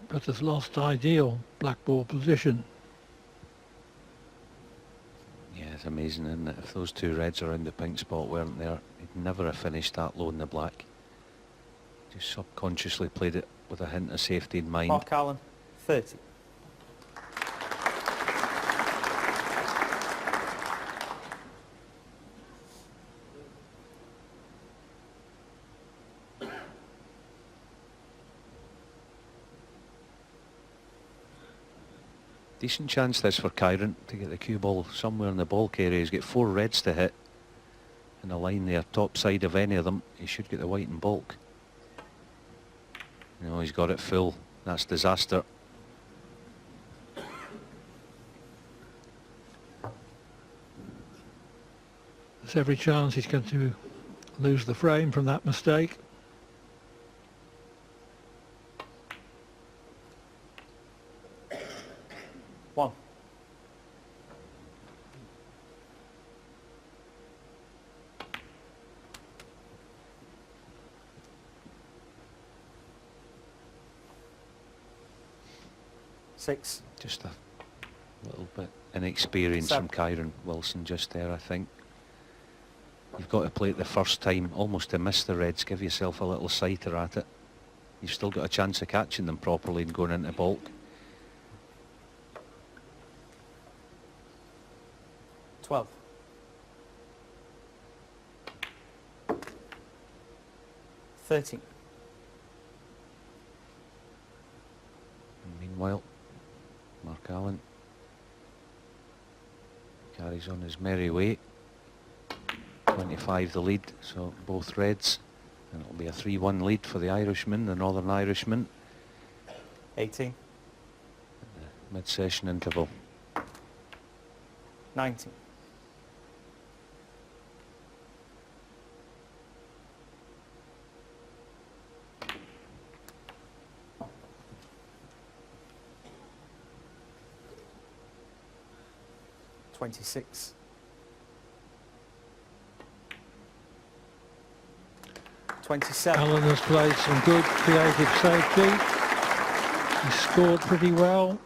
Speaker 2: But has lost ideal black ball position.
Speaker 4: Yeah, it's amazing, isn't it? If those two reds around the pink spot weren't there, he'd never have finished that low in the black. Just subconsciously played it with a hint of safety in mind.
Speaker 3: Mark Allen, 30.
Speaker 4: Decent chance this for Kyren to get the cue ball somewhere in the bulk area. He's got 4 reds to hit in a line there, top side of any of them. He should get the white in bulk. No, he's got it full. That's disaster.
Speaker 2: There's every chance he's going to lose the frame from that mistake.
Speaker 3: One. Six.
Speaker 4: Just a little bit inexperience from Kyren Wilson just there, I think. You've got to play it the first time, almost to miss the reds, give yourself a little sighter at it. You've still got a chance of catching them properly and going into bulk.
Speaker 3: 12. 13.
Speaker 4: Meanwhile, Mark Allen carries on his merry way. 25 the lead, so both reds, and it'll be a 3-1 lead for the Irishman, the Northern Irishman.
Speaker 3: 18.
Speaker 4: The mid-session interval.
Speaker 3: 19. 26. 27.
Speaker 2: Allen has played some good creative safety. He scored pretty well.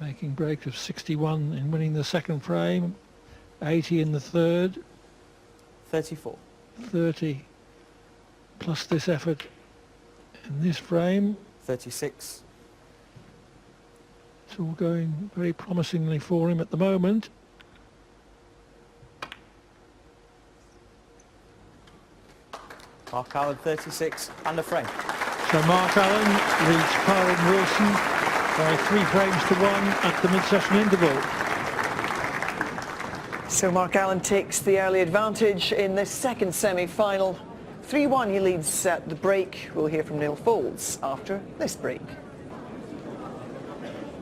Speaker 2: Making breaks of 61 in winning the second frame, 80 in the third.
Speaker 3: 34.
Speaker 2: 30 plus this effort in this frame.
Speaker 3: 36.
Speaker 2: It's all going very promisingly for him at the moment.
Speaker 3: Mark Allen, 36 and a frame.
Speaker 2: So Mark Allen leads Kyren Wilson by 3 frames to 1 at the mid-session interval.
Speaker 5: So Mark Allen takes the early advantage in this second semi-final. 3-1 he leads at the break. We'll hear from Neil Foulds after this break.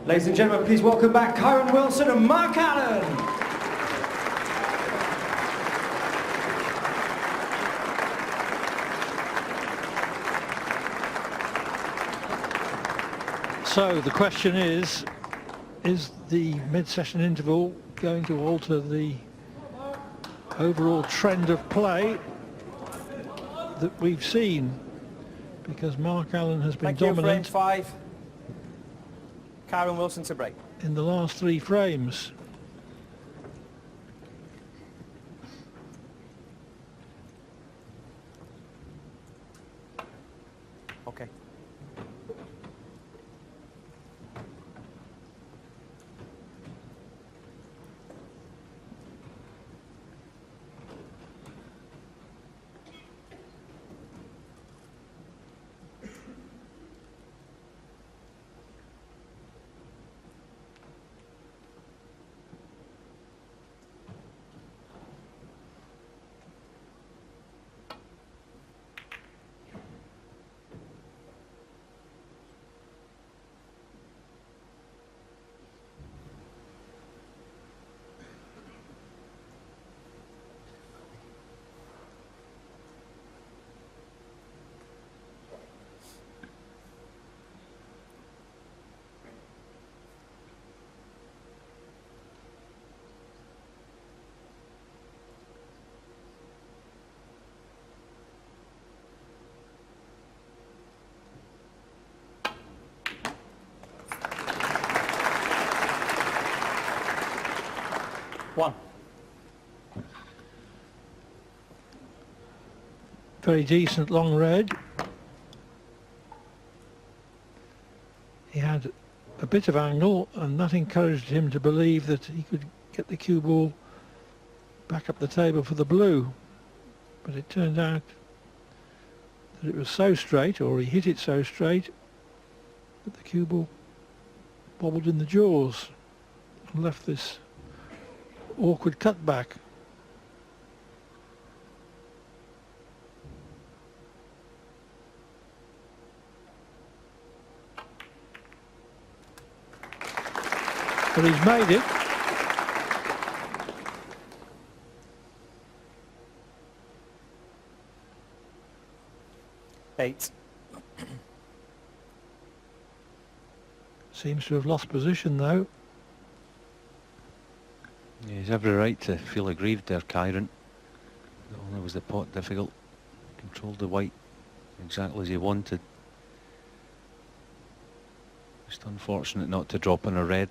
Speaker 1: Ladies and gentlemen, please welcome back Kyren Wilson and Mark Allen.
Speaker 2: So the question is the mid-session interval going to alter the overall trend of play that we've seen? Because Mark Allen has been
Speaker 3: Thank you, frame
Speaker 2: dominant.
Speaker 3: 5. Kyren Wilson to break.
Speaker 2: in the last 3 frames.
Speaker 3: Okay. One.
Speaker 2: Very decent long red. He had a bit of angle, and that encouraged him to believe that he could get the cue ball back up the table for the blue. But it turned out that it was so straight, or he hit it so straight, that the cue ball bobbled in the jaws and left this awkward cutback. But he's made it.
Speaker 3: Eight.
Speaker 2: Seems to have lost position though.
Speaker 4: Yeah, he's every right to feel aggrieved there, Kyren. Not only was the pot difficult, controlled the white exactly as he wanted. Just unfortunate not to drop on a red.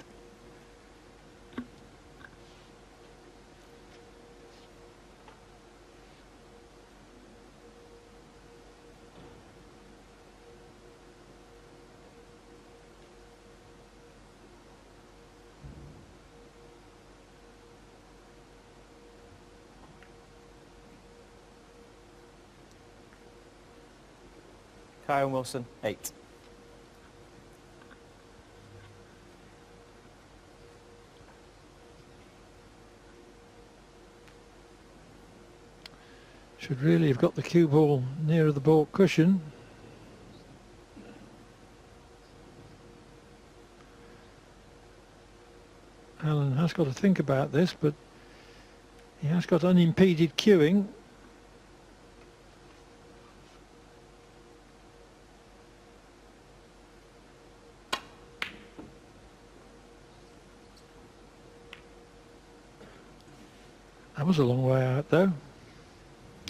Speaker 3: Kyren Wilson, 8.
Speaker 2: Should really have got the cue ball nearer the baulk cushion. Alan has got to think about this, but he has got unimpeded cueing. That was a long way out though.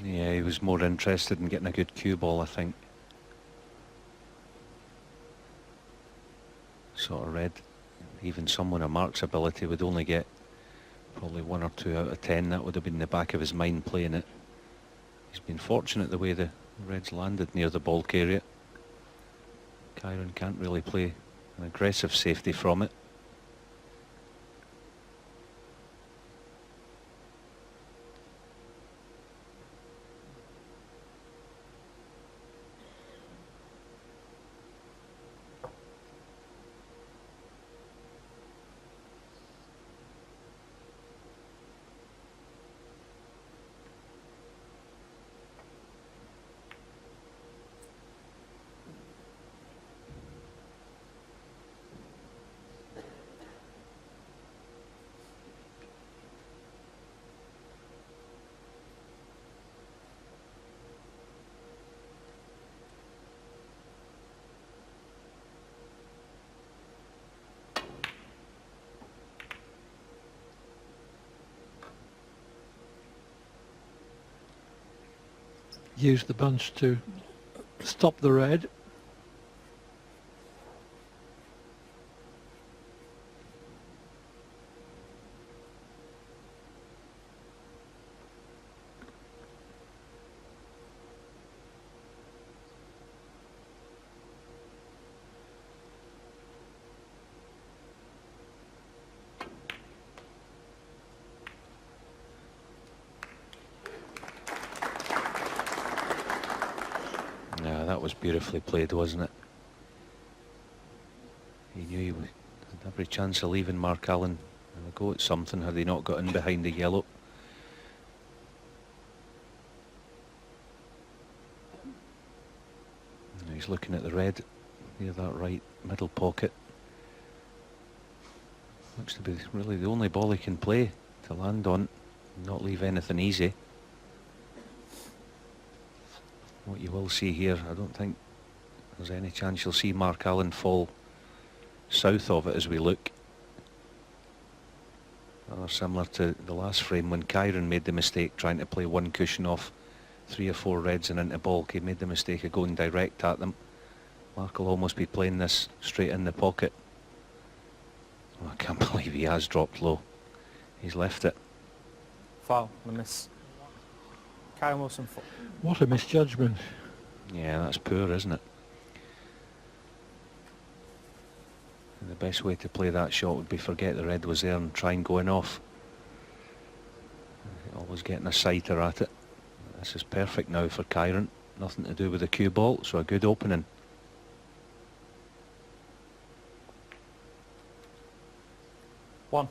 Speaker 4: Yeah, he was more interested in getting a good cue ball, I think. Sort of red. Even someone of Mark's ability would only get probably 1 or 2 out of 10. That would have been in the back of his mind playing it. He's been fortunate the way the reds landed near the baulk area. Kyren can't really play an aggressive safety from it.
Speaker 2: Used the bunch to stop the red.
Speaker 4: that was beautifully played, wasn't it? He knew he had every chance of leaving Mark Allen and a go at something had he not got in behind the yellow. And he's looking at the red near that right middle pocket. Looks to be really the only ball he can play to land on, not leave anything easy. What you will see here, I don't think there's any chance you'll see Mark Allen fall south of it as we look. Rather similar to the last frame when Kyren made the mistake trying to play one cushion off 3 or 4 reds and into baulk. He made the mistake of going direct at them. Mark will almost be playing this straight in the pocket. Oh, I can't believe he has dropped low. He's left it.
Speaker 3: Foul, the miss. Kyren Wilson.
Speaker 2: What a misjudgment.
Speaker 4: Yeah, that's poor, isn't it? And the best way to play that shot would be forget the red was there and try and go in off. Always getting a sighter at it. This is perfect now for Kyren. Nothing to do with the cue ball, so a good opening.
Speaker 3: One.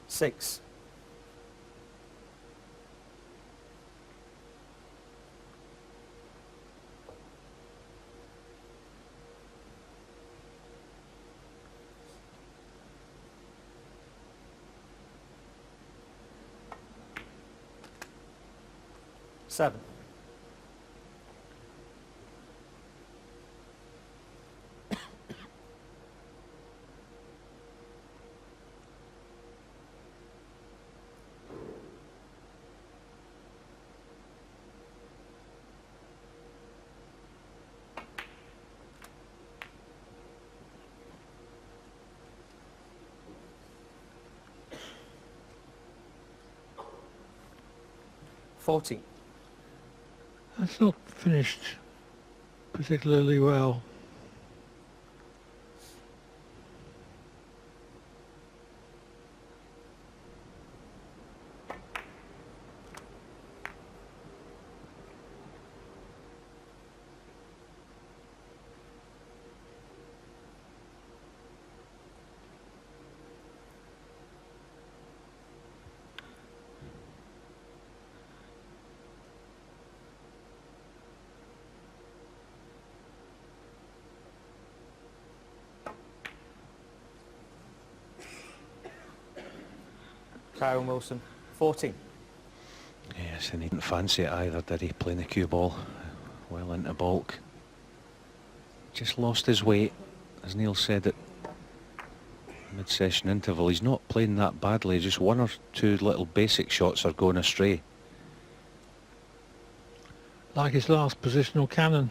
Speaker 3: Six. Seven. $40.
Speaker 2: That's not finished particularly well.
Speaker 3: Kyren Wilson, 14.
Speaker 4: Yes, and he didn't fancy it either, did he? Playing the cue ball well into baulk. Just lost his weight, as Neil said at mid-session interval. He's not playing that badly, just one or two little basic shots are going astray.
Speaker 2: Like his last positional cannon.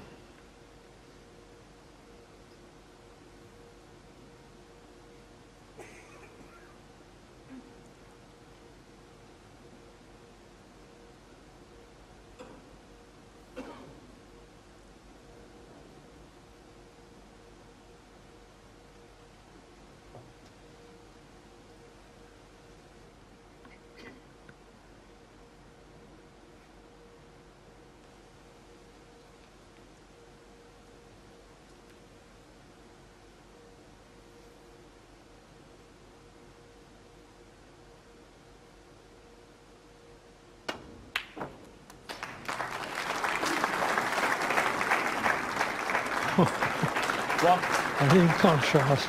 Speaker 3: One.
Speaker 2: And in contrast,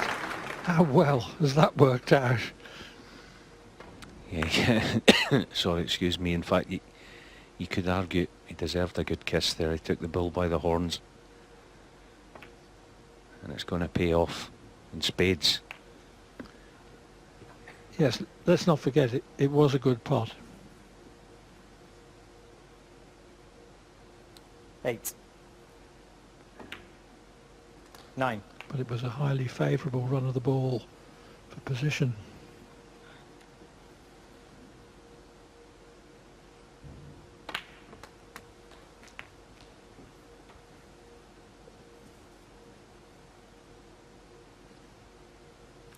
Speaker 2: how well has that worked out?
Speaker 4: Yeah, sorry, excuse me. In fact, you could argue he deserved a good kiss there. He took the bull by the horns. And it's going to pay off in spades.
Speaker 2: Yes, let's not forget it. It was a good pot.
Speaker 3: 8. 9.
Speaker 2: But it was a highly favourable run of the ball for position.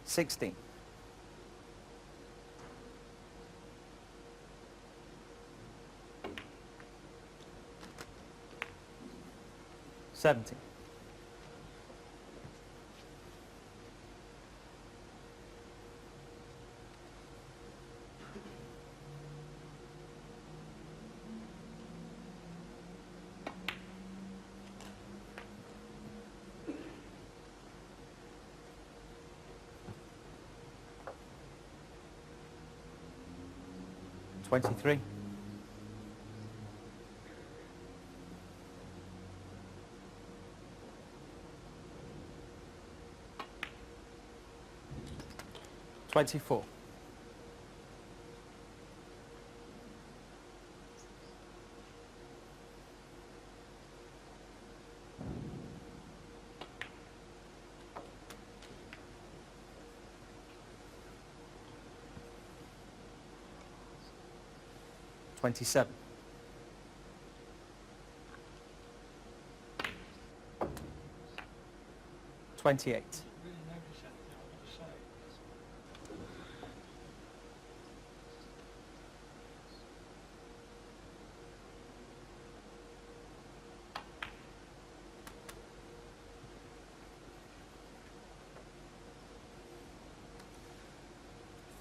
Speaker 3: $16. $17. $23. $24. $27. $28.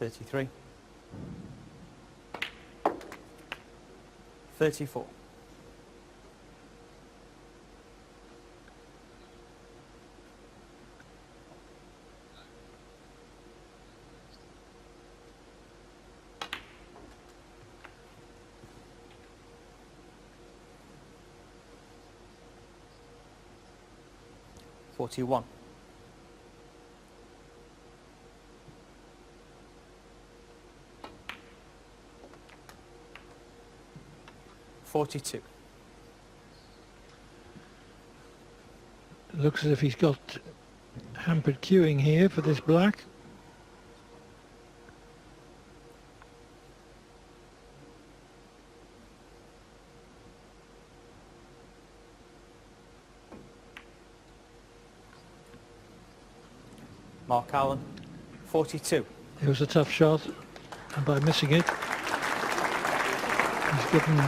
Speaker 3: $33. $34. $41. $42.
Speaker 2: Looks as if he's got hampered queuing here for this black.
Speaker 3: Mark Allen, 42.
Speaker 2: It was a tough shot, and by missing it, he's given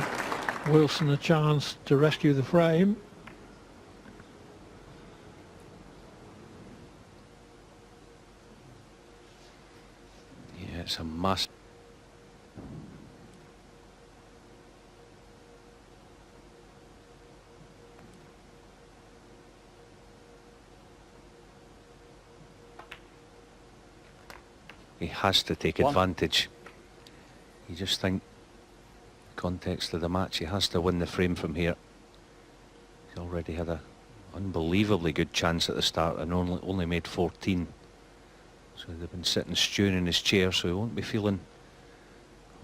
Speaker 2: Wilson a chance to rescue the frame.
Speaker 4: Yeah, it's a must. He has to take advantage. You just think, context of the match, he has to win the frame from here. He's already had an unbelievably good chance at the start and only made 14. So they've been sitting stewing in his chair, so he won't be feeling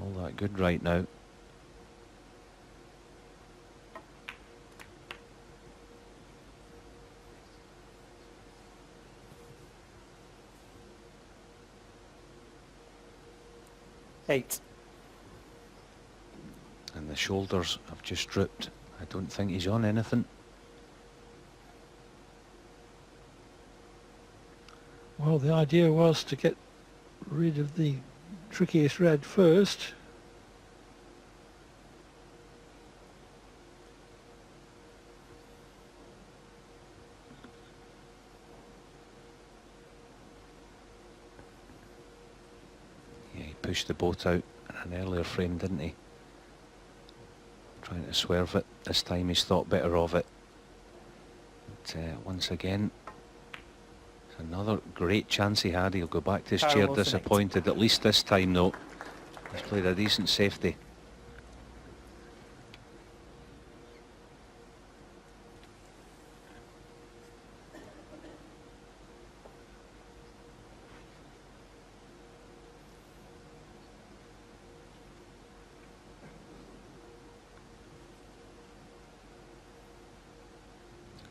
Speaker 4: all that good right now.
Speaker 3: $8.
Speaker 4: And the shoulders have just drooped. I don't think he's on anything.
Speaker 2: Well, the idea was to get rid of the trickiest red first.
Speaker 4: Yeah, he pushed the boat out in an earlier frame, didn't he? Trying to swerve it. This time he's thought better of it. But once again, it's another great chance he had. He'll go back to his chair disappointed. At least this time, though, he's played a decent safety.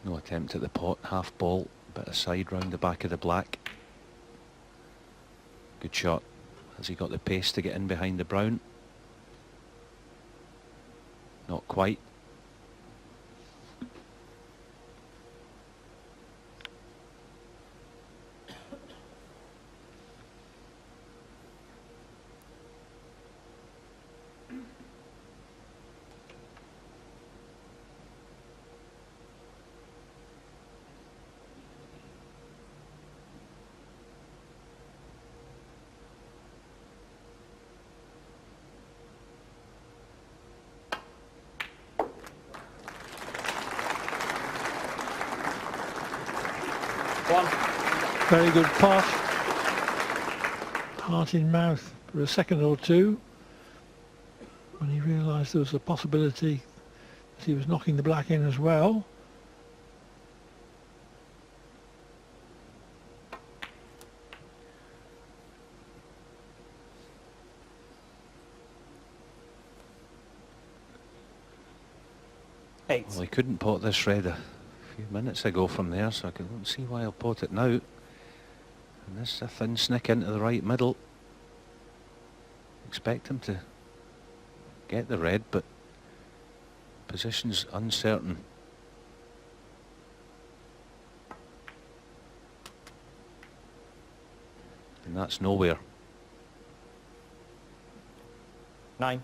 Speaker 4: No attempt at the pot, half ball, bit of side round the back of the black. Good shot. Has he got the pace to get in behind the brown? Not quite.
Speaker 2: Very good pot. Heart in mouth for a second or two when he realised there was a possibility that he was knocking the black in as well.
Speaker 3: Eight.
Speaker 4: Well, he couldn't pot this red a few minutes ago from there, so I can see why he'll pot it now. And this is a thin snick into the right middle. Expect him to get the red, but position's uncertain. And that's nowhere.
Speaker 3: 9.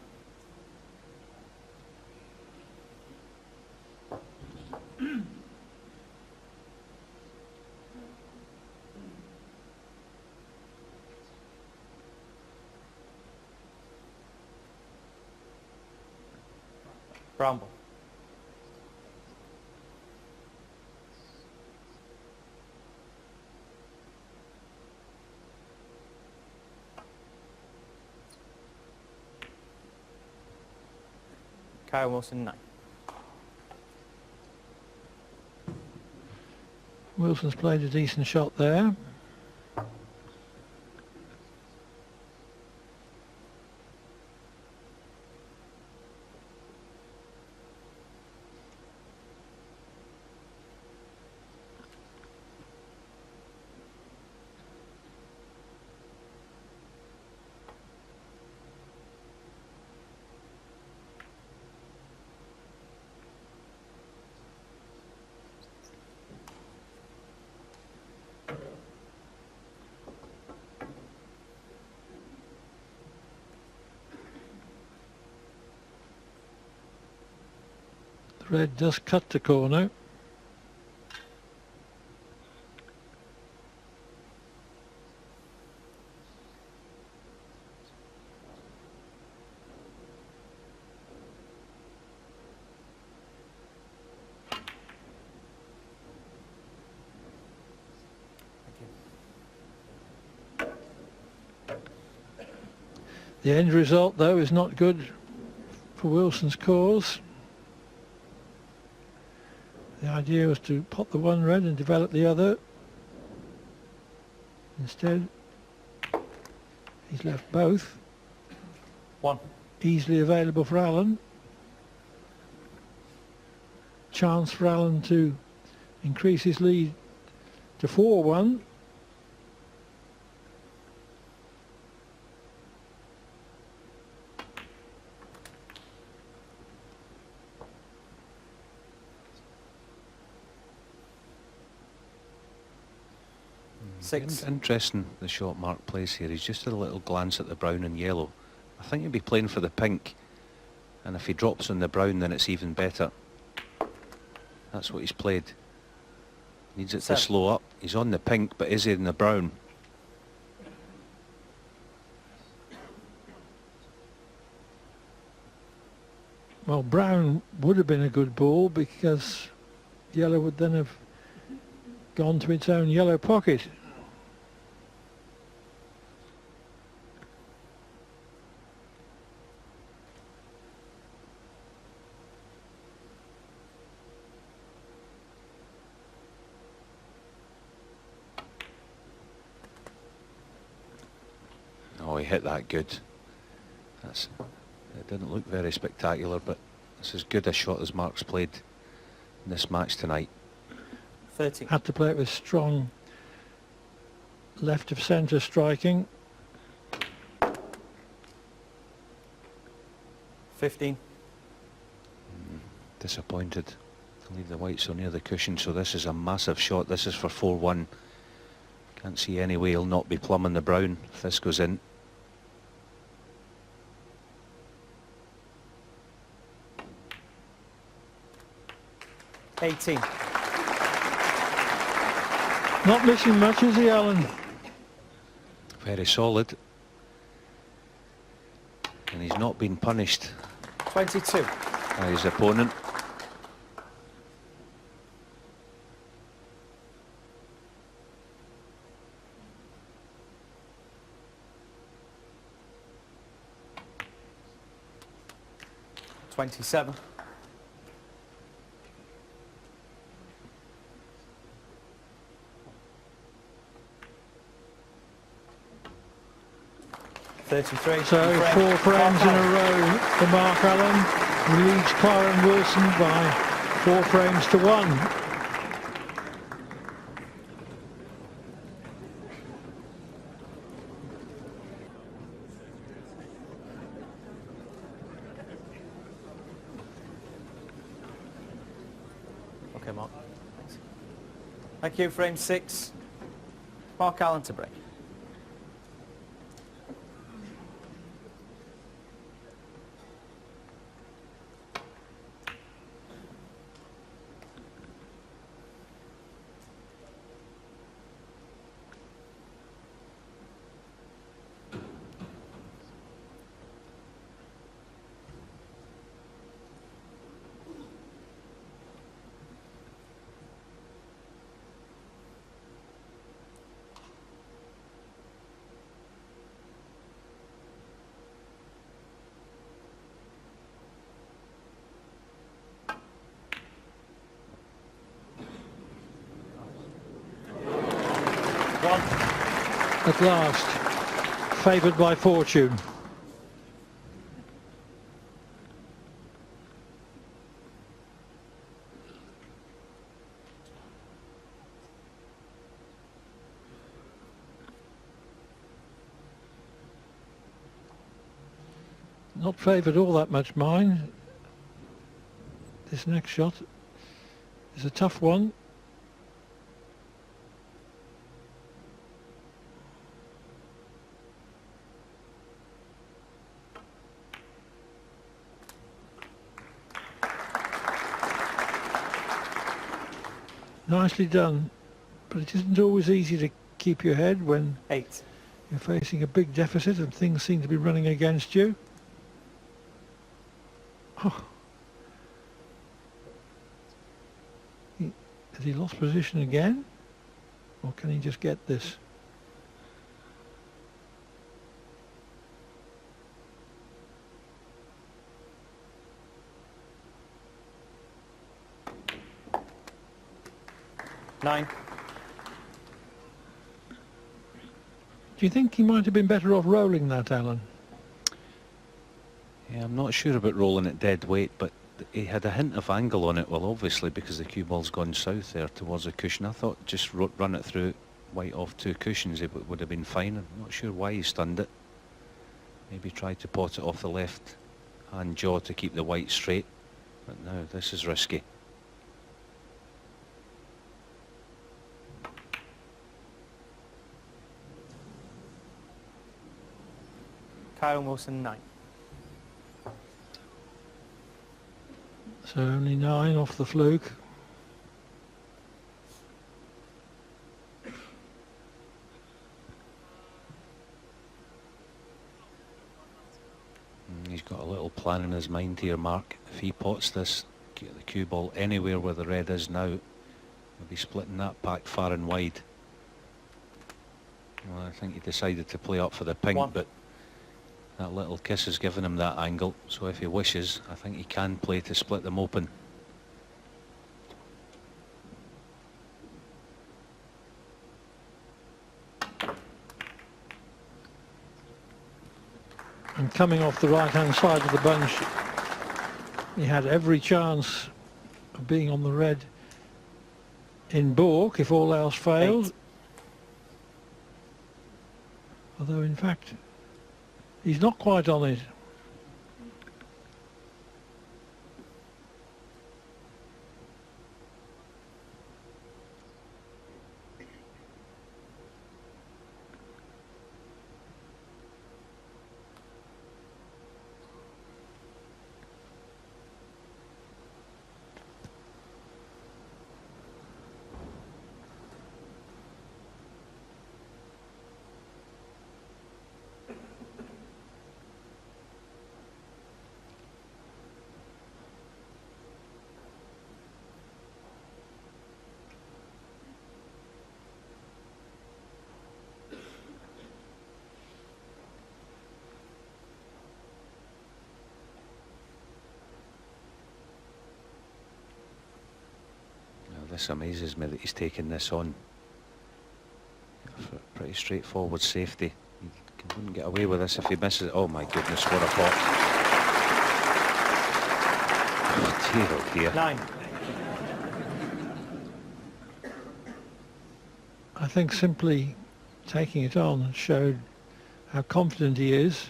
Speaker 3: Bramble. Kyren Wilson 9.
Speaker 2: Wilson's played a decent shot there. Red does cut the corner. The end result, though, is not good for Wilson's cause. The idea was to pot the one red and develop the other. Instead, he's left both.
Speaker 3: 1.
Speaker 2: Easily available for Allen. Chance for Allen to increase his lead to 4-1.
Speaker 3: Six.
Speaker 4: Interesting the shot Mark plays here. He's just had a little glance at the brown and yellow. I think he'll be playing for the pink, and if he drops on the brown then it's even better. That's what he's played. Needs it
Speaker 3: 7.
Speaker 4: to slow up. He's on the pink, but is he in the brown?
Speaker 2: Well, brown would have been a good ball because yellow would then have gone to its own yellow pocket.
Speaker 4: Oh, he hit that good. It didn't look very spectacular, but it's as good a shot as Mark's played in this match tonight.
Speaker 3: 13.
Speaker 2: Had to play it with strong left of centre striking.
Speaker 3: 15.
Speaker 4: Disappointed to leave the white so near the cushion, so this is a massive shot. This is for 4-1. Can't see any way he'll not be plumbing the brown if this goes in.
Speaker 3: $18.
Speaker 2: Not missing much, is he, Alan?
Speaker 4: Very solid. And he's not been punished
Speaker 3: 22.
Speaker 4: by his opponent.
Speaker 3: $27. $33.
Speaker 2: So 4 frames in a row for Mark Allen, who leads Kyren Wilson by 4 frames to 1.
Speaker 3: Okay, Mark. Thanks. Thank you. Frame 6. Mark Allen to break.
Speaker 2: At last, favoured by fortune. Not favoured all that much, mine. This next shot is a tough one. Nicely done, but it isn't always easy to keep your head when
Speaker 3: 8.
Speaker 2: you're facing a big deficit and things seem to be running against you. Oh. Has he lost position again? Or can he just get this?
Speaker 3: $9.
Speaker 2: Do you think he might have been better off rolling that, Alan?
Speaker 4: Yeah, I'm not sure about rolling it dead weight, but he had a hint of angle on it. Well, obviously because the cue ball's gone south there towards the cushion. I thought just run it through white off 2 cushions, it would have been fine. I'm not sure why he stunned it. Maybe tried to pot it off the left hand jaw to keep the white straight. But no, this is risky.
Speaker 3: Kyren Wilson 9.
Speaker 2: So only 9 off the fluke.
Speaker 4: He's got a little plan in his mind here, Mark. If he pots this, get the cue ball anywhere where the red is now, he'll be splitting that pack far and wide. Well, I think he decided to play up for the pink,
Speaker 3: 1.
Speaker 4: but that little kiss has given him that angle, so if he wishes, I think he can play to split them open.
Speaker 2: And coming off the right hand side of the bunch, he had every chance of being on the red in baulk if all else failed.
Speaker 3: 8.
Speaker 2: Although in fact he's not quite on it.
Speaker 4: this amazes me that he's taken this on. For a pretty straightforward safety. He wouldn't get away with this if he misses it. Oh my goodness, what a pot. Oh dear, oh dear.
Speaker 3: 9.
Speaker 2: I think simply taking it on showed how confident he is,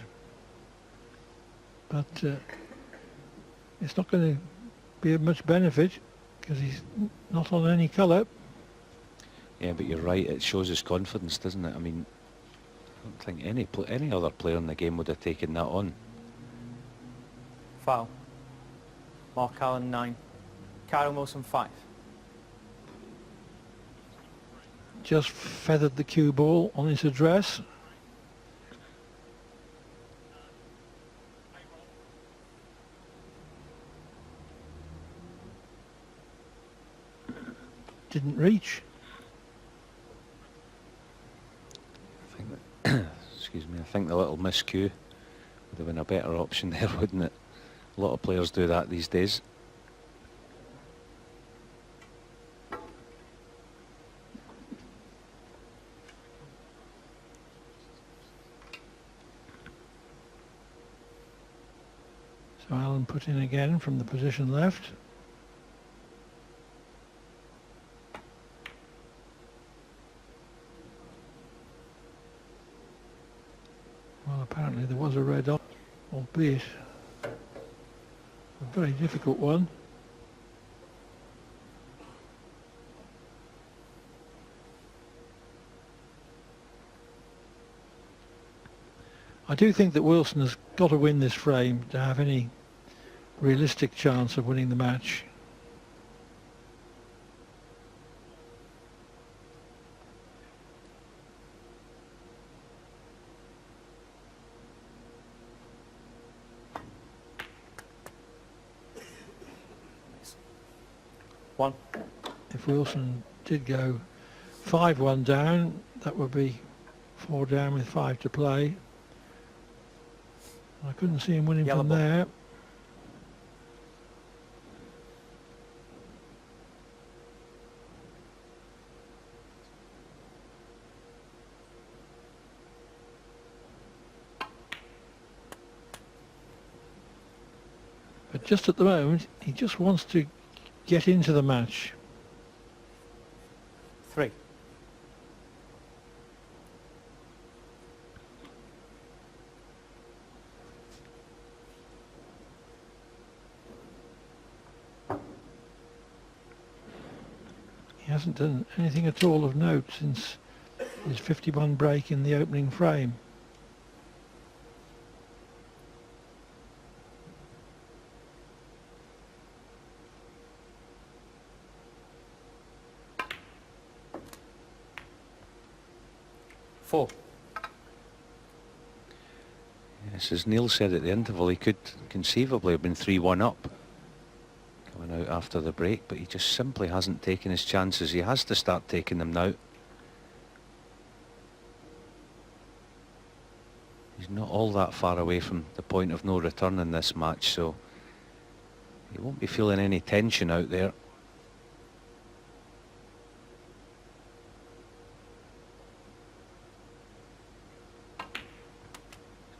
Speaker 2: but it's not going to be of much benefit because he's not on any colour.
Speaker 4: Yeah, but you're right, it shows his confidence, doesn't it? I mean, I don't think any other player in the game would have taken that on.
Speaker 3: Foul. Mark Allen 9. Kyren Wilson 5.
Speaker 2: Just feathered the cue ball on his address. Didn't reach.
Speaker 4: I think that excuse me, I think the little miscue would have been a better option there, wouldn't it? A lot of players do that these days.
Speaker 2: So Allen put in again from the position left. Well, apparently there was a red on, albeit a very difficult one. I do think that Wilson has got to win this frame to have any realistic chance of winning the match.
Speaker 3: One.
Speaker 2: If Wilson did go 5-1 down, that would be 4 down with 5 to play. I couldn't see him winning
Speaker 3: Yellow
Speaker 2: from
Speaker 3: ball.
Speaker 2: there. But just at the moment, he just wants to get into the match.
Speaker 3: 3.
Speaker 2: He hasn't done anything at all of note since his 51 break in the opening frame.
Speaker 3: Four.
Speaker 4: Yes, as Neil said at the interval, he could conceivably have been 3-1 up coming out after the break, but he just simply hasn't taken his chances. He has to start taking them now. He's not all that far away from the point of no return in this match, so he won't be feeling any tension out there.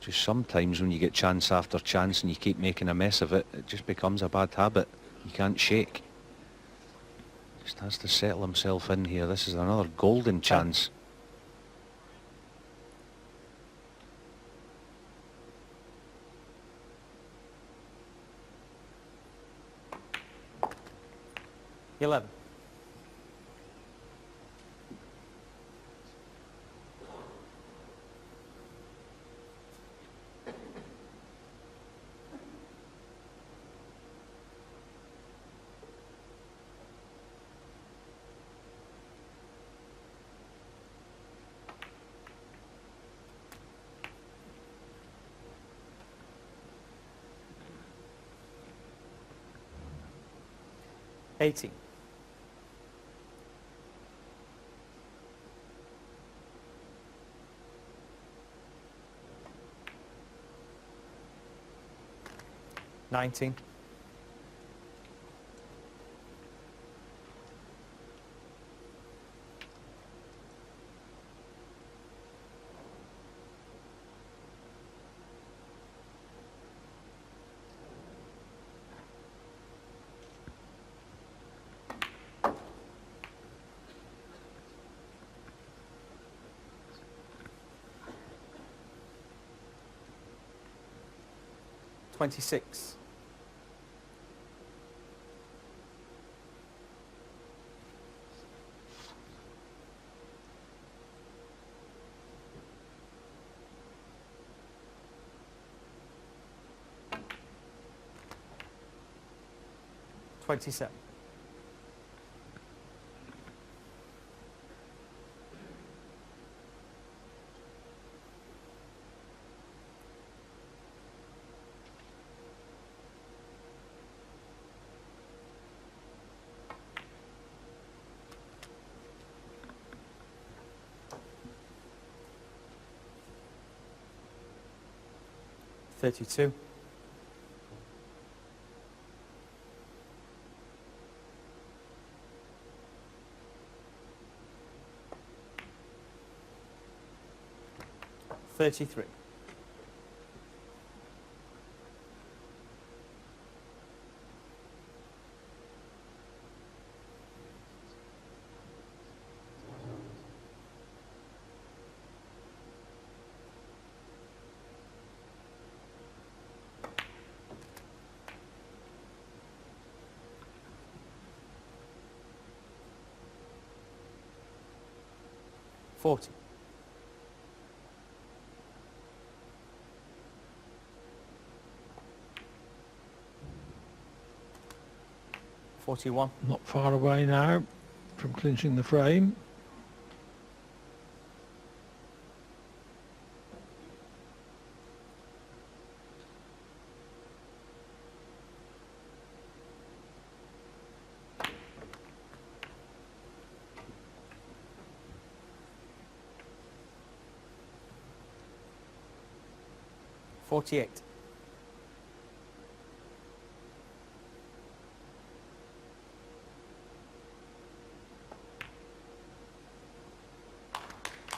Speaker 4: Just sometimes when you get chance after chance and you keep making a mess of it, it just becomes a bad habit. You can't shake. Just has to settle himself in here. This is another golden chance.
Speaker 3: Eleven. Eighteen. $19. 26. $27. 32. 33. 40. 41.
Speaker 2: Not far away now from clinching the frame.
Speaker 3: $48.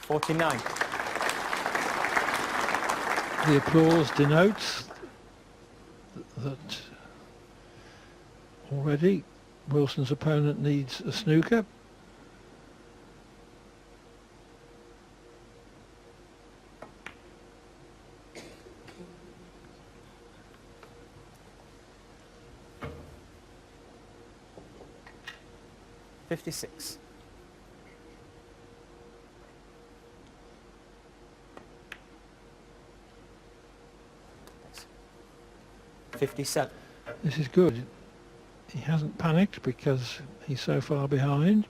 Speaker 3: 49.
Speaker 2: The applause denotes that already Wilson's opponent needs a snooker.
Speaker 3: $56. 57.
Speaker 2: This is good. He hasn't panicked because he's so far behind.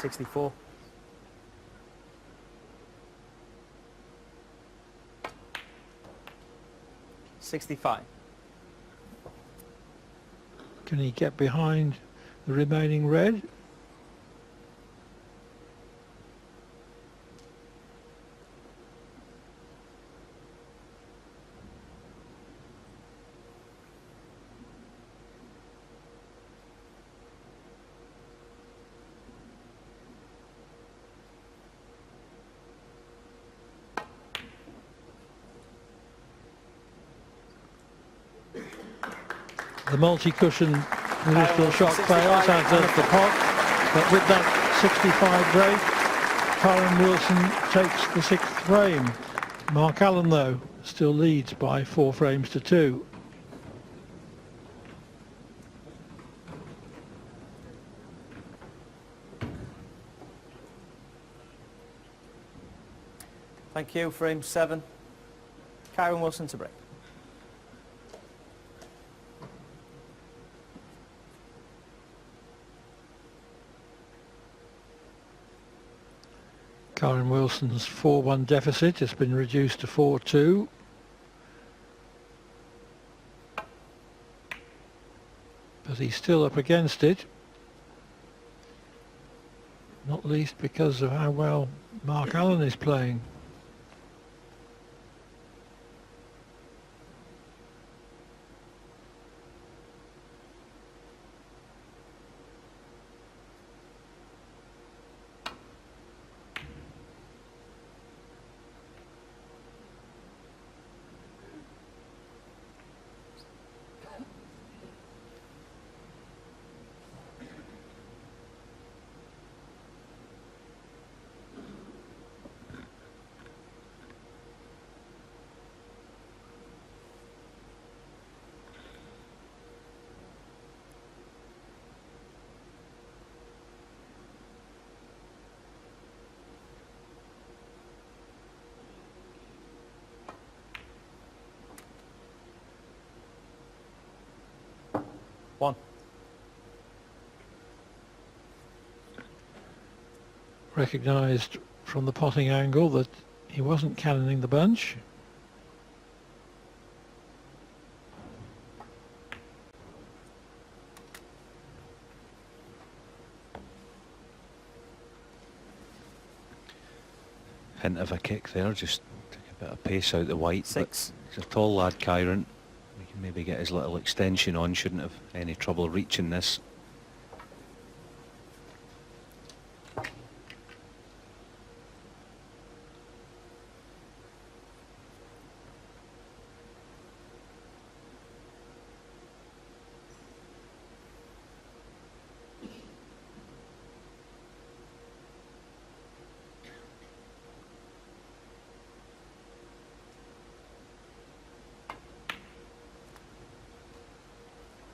Speaker 3: $64. 65.
Speaker 2: Can he get behind the remaining red? The multi-cushion municipal shot fails out of the pot, but with that 65 break, Kyren Wilson takes the 6th frame. Mark Allen, though, still leads by 4 frames to 2.
Speaker 3: Thank you. Frame 7. Kyren Wilson to break.
Speaker 2: Kyren Wilson's 4-1 deficit has been reduced to 4-2. But he's still up against it. Not least because of how well Mark Allen is playing.
Speaker 3: 1.
Speaker 2: Recognised from the potting angle that he wasn't cannoning the bunch.
Speaker 4: Hint of a kick there, just took a bit of pace out the white.
Speaker 3: 6.
Speaker 4: But he's a tall lad, Kyren. He can maybe get his little extension on, shouldn't have any trouble reaching this.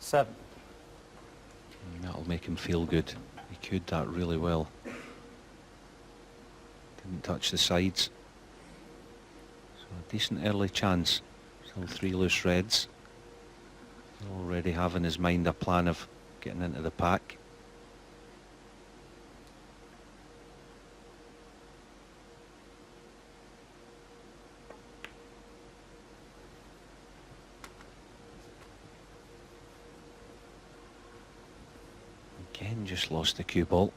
Speaker 3: Seven.
Speaker 4: And that'll make him feel good. He cued that really well. Didn't touch the sides. So a decent early chance. Still 3 loose reds. Already having his mind a plan of getting into the pack. Again, just lost the cue ball.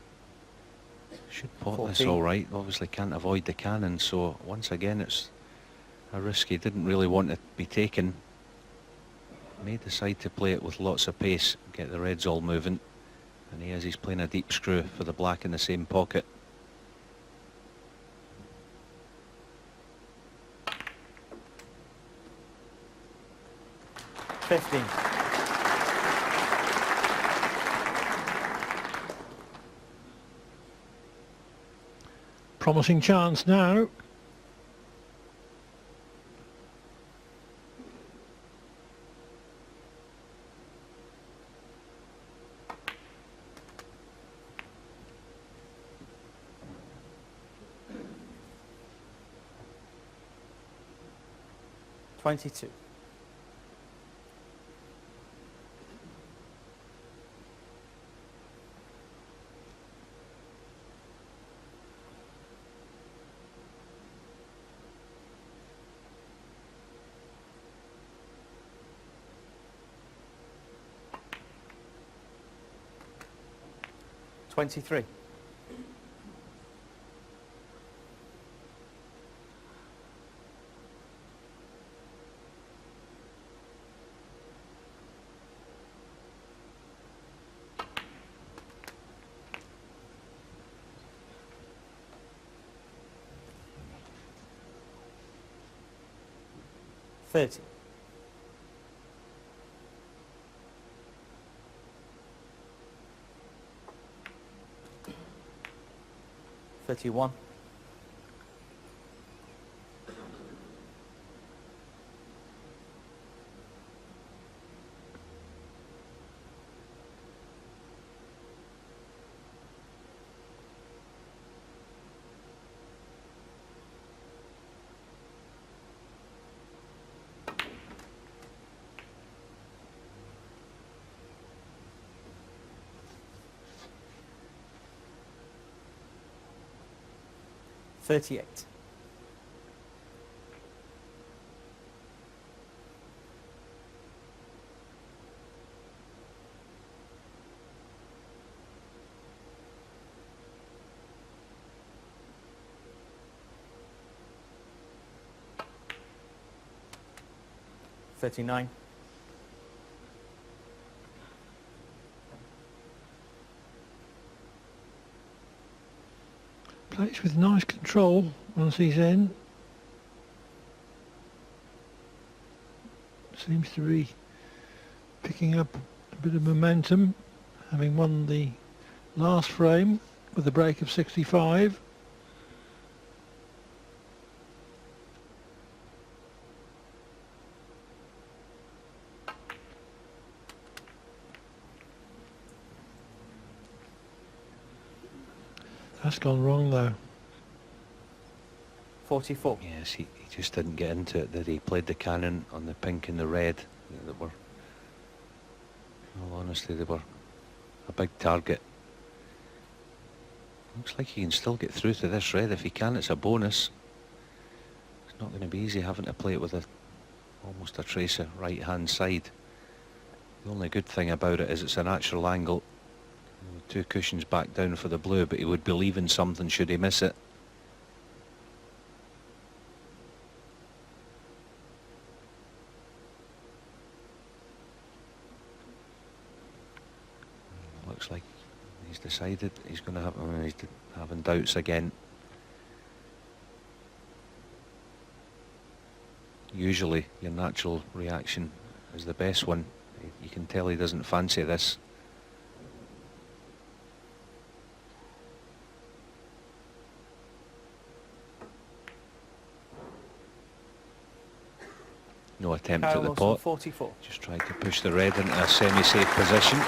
Speaker 4: Should pot
Speaker 3: 14.
Speaker 4: this all right. Obviously can't avoid the cannon, so once again it's a risk he didn't really want to be taken. May decide to play it with lots of pace, get the reds all moving, and he's playing a deep screw for the black in the same pocket.
Speaker 3: Fifteen.
Speaker 2: Promising chance now.
Speaker 3: $22. $23. $30. $31. $38. $39.
Speaker 2: Plays with nice control once he's in. Seems to be picking up a bit of momentum, having won the last frame with a break of 65. That's gone wrong though.
Speaker 3: 44.
Speaker 4: Yes, he just didn't get into it, did he? Played the cannon on the pink and the red that were Well, honestly, they were a big target. Looks like he can still get through to this red. If he can, it's a bonus. It's not going to be easy having to play it with almost a tracer right hand side. The only good thing about it is it's a natural angle. Two cushions back down for the blue, but he would be leaving something should he miss it. Looks like he's decided he's going to have. I mean, he's having doubts again. Usually your natural reaction is the best one. You can tell he doesn't fancy this. No attempt
Speaker 3: Kyren
Speaker 4: at the
Speaker 3: Wilson,
Speaker 4: pot.
Speaker 3: 44.
Speaker 4: Just tried to push the red into a semi-safe position.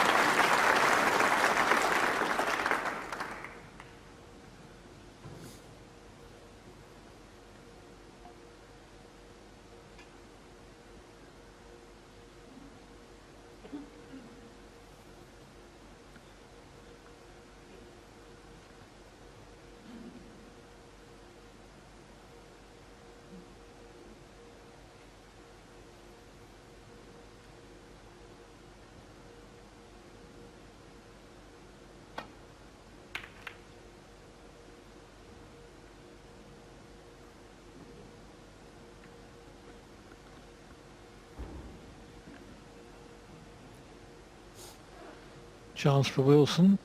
Speaker 2: Chance for Wilson.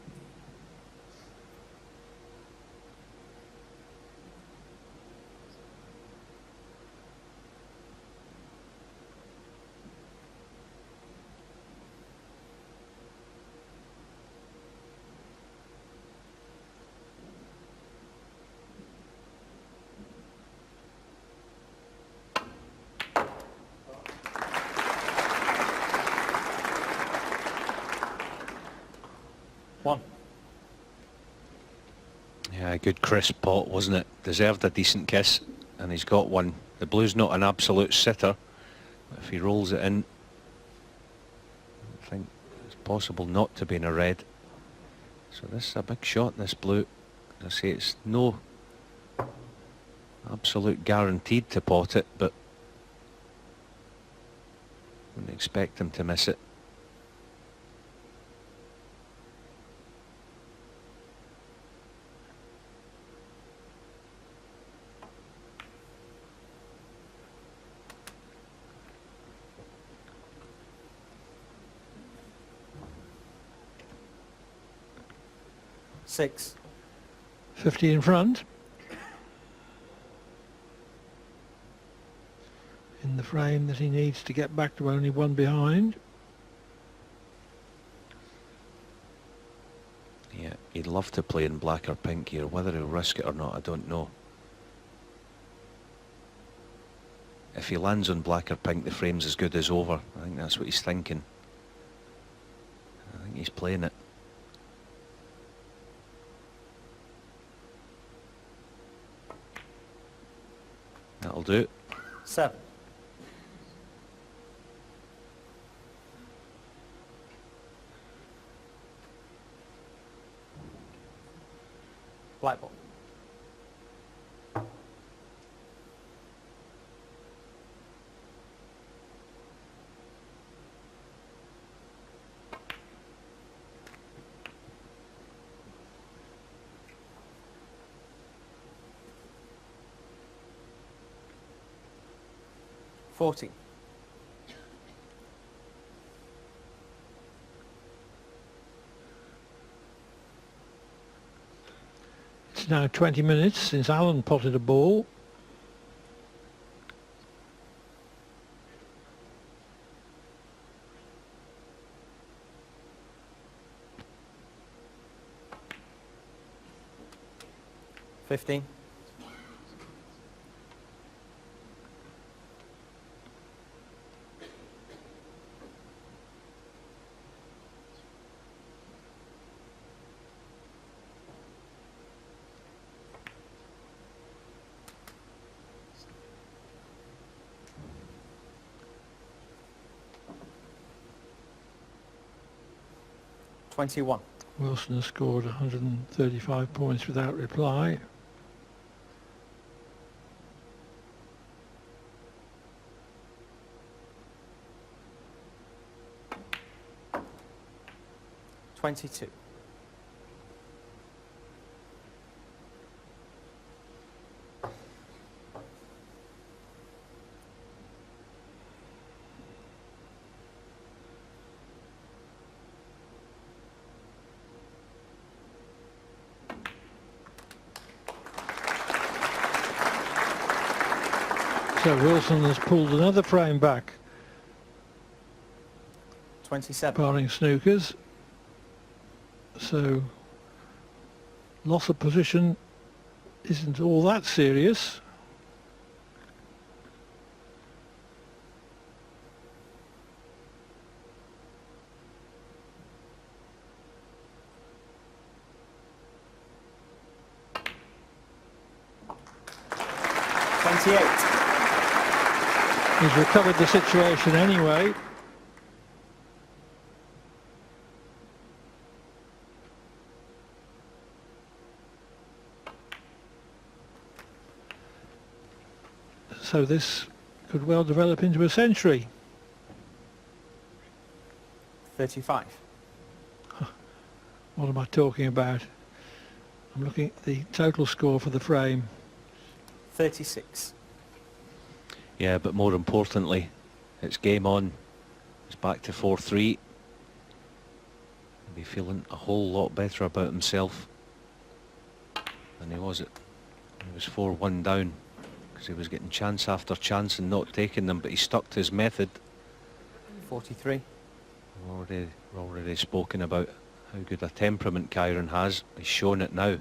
Speaker 3: One.
Speaker 4: Yeah, a good crisp pot, wasn't it? Deserved a decent kiss, and he's got one. The blue's not an absolute sitter. If he rolls it in, I think it's possible not to be in a red. So this is a big shot, this blue. As I say, it's no absolute guaranteed to pot it, but wouldn't expect him to miss it.
Speaker 3: Six.
Speaker 2: 50 in front. In the frame that he needs to get back to only one behind.
Speaker 4: Yeah, he'd love to play in black or pink here. Whether he'll risk it or not, I don't know. If he lands on black or pink, the frame's as good as over. I think that's what he's thinking. I think he's playing it. That'll do it.
Speaker 3: Seven. Black ball. 14.
Speaker 2: It's now 20 minutes since Alan potted a ball.
Speaker 3: $15. 21.
Speaker 2: Wilson has scored 135 points without reply.
Speaker 3: $22.
Speaker 2: So Wilson has pulled another frame back,
Speaker 3: 27.
Speaker 2: barring snookers. So loss of position isn't all that serious. He's recovered the situation anyway. So this could well develop into a century.
Speaker 3: 35.
Speaker 2: What am I talking about? I'm looking at the total score for the frame.
Speaker 3: 36.
Speaker 4: Yeah, but more importantly, it's game on. It's back to 4-3. He'll be feeling a whole lot better about himself than he was. He was 4-1 down because he was getting chance after chance and not taking them, but he stuck to his method.
Speaker 3: 43.
Speaker 4: We've already spoken about how good a temperament Kyren has. He's shown it now.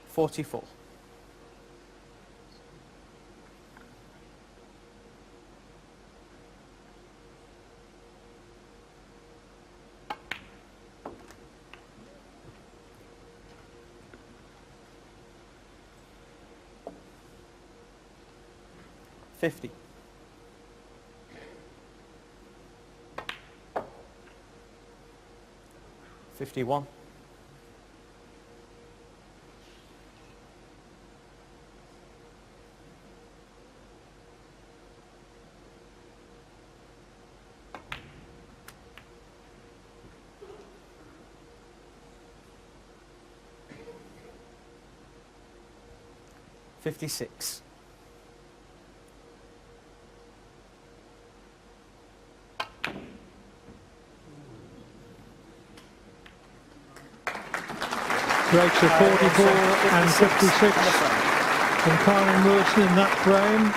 Speaker 3: 44. $50. 51. 56.
Speaker 2: Breaks of 44 and 56 from Kyren Wilson in that frame.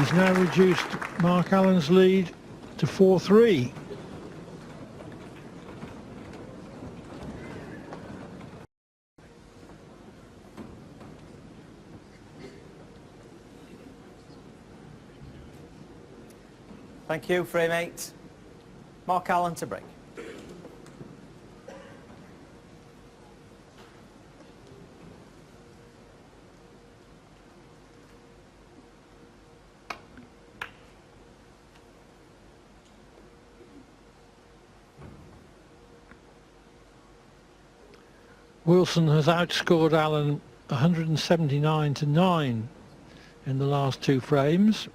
Speaker 2: He's now reduced Mark Allen's lead to 4-3.
Speaker 3: Thank you, frame 8. Mark Allen to break.
Speaker 2: Wilson has outscored Allen 179-9 in the last two frames,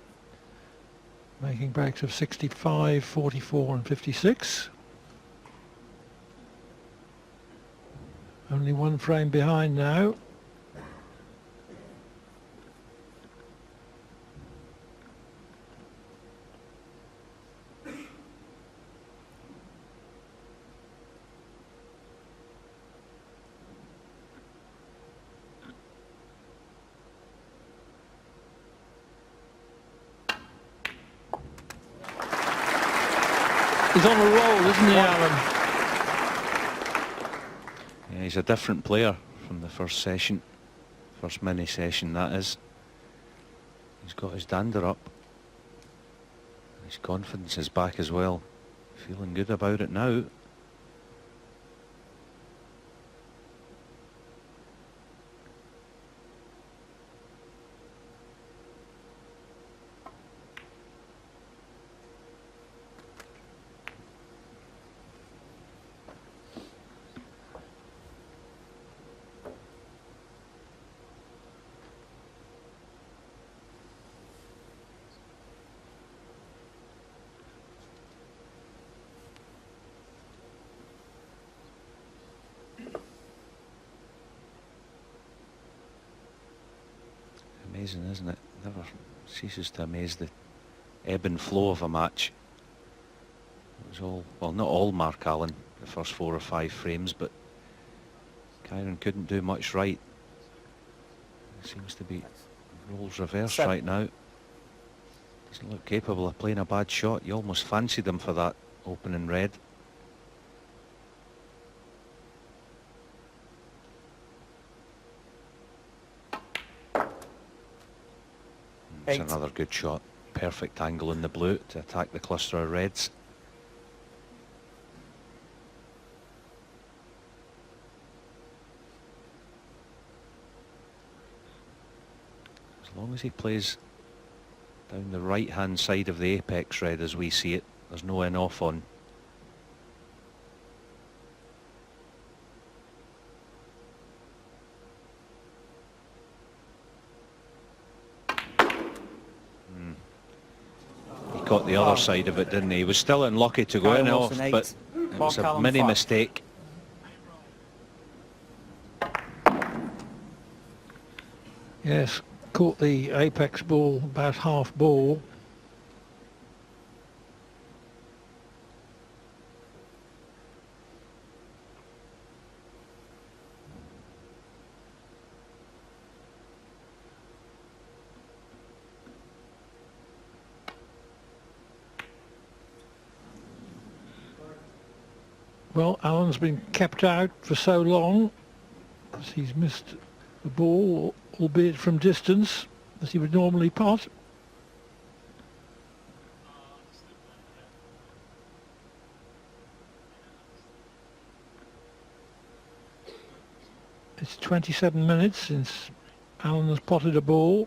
Speaker 2: making breaks of 65, 44 and 56. Only one frame behind now. He's on a roll, isn't he, Alan?
Speaker 4: Yeah, he's a different player from the first session, first mini session that is. He's got his dander up. His confidence is back as well. Feeling good about it now. Amazing, isn't it? Never ceases to amaze the ebb and flow of a match. It was all, well, not all Mark Allen, the first 4 or 5 frames, but Kyren couldn't do much right. It seems to be roles reversed right now. Doesn't look capable of playing a bad shot. You almost fancied him for that opening red. It's another good shot. Perfect angle in the blue to attack the cluster of reds. As long as he plays down the right hand side of the apex red as we see it, there's no in off on. He caught the other side of it, didn't he? He was still unlucky to go in off, but it was a mini mistake.
Speaker 2: Yes, caught the apex ball about half ball. Well, Allen's been kept out for so long as he's missed the ball, albeit from distance, that he would normally pot. It's 27 minutes since Allen has potted a ball.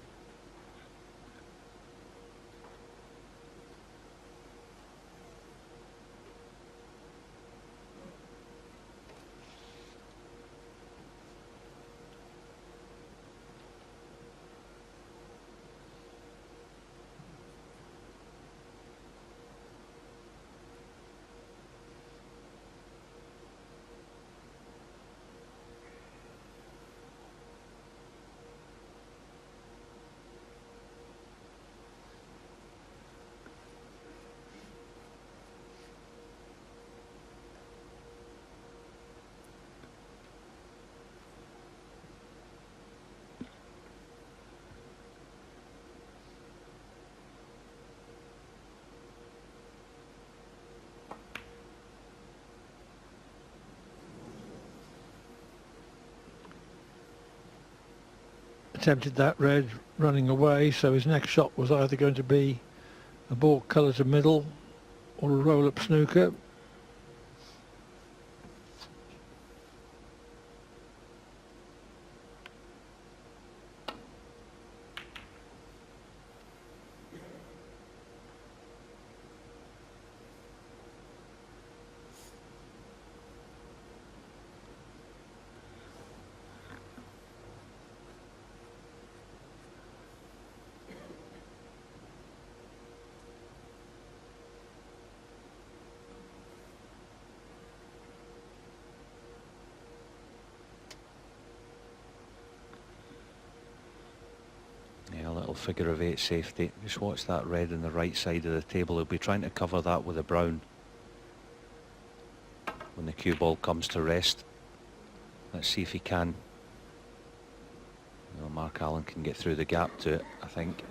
Speaker 2: Attempted that red running away, so his next shot was either going to be a ball colour to middle or a roll-up snooker.
Speaker 4: Figure of 8 safety. Just watch that red on the right side of the table. He'll be trying to cover that with a brown when the cue ball comes to rest. Let's see if he can. Well, Mark Allen can get through the gap to it, I think.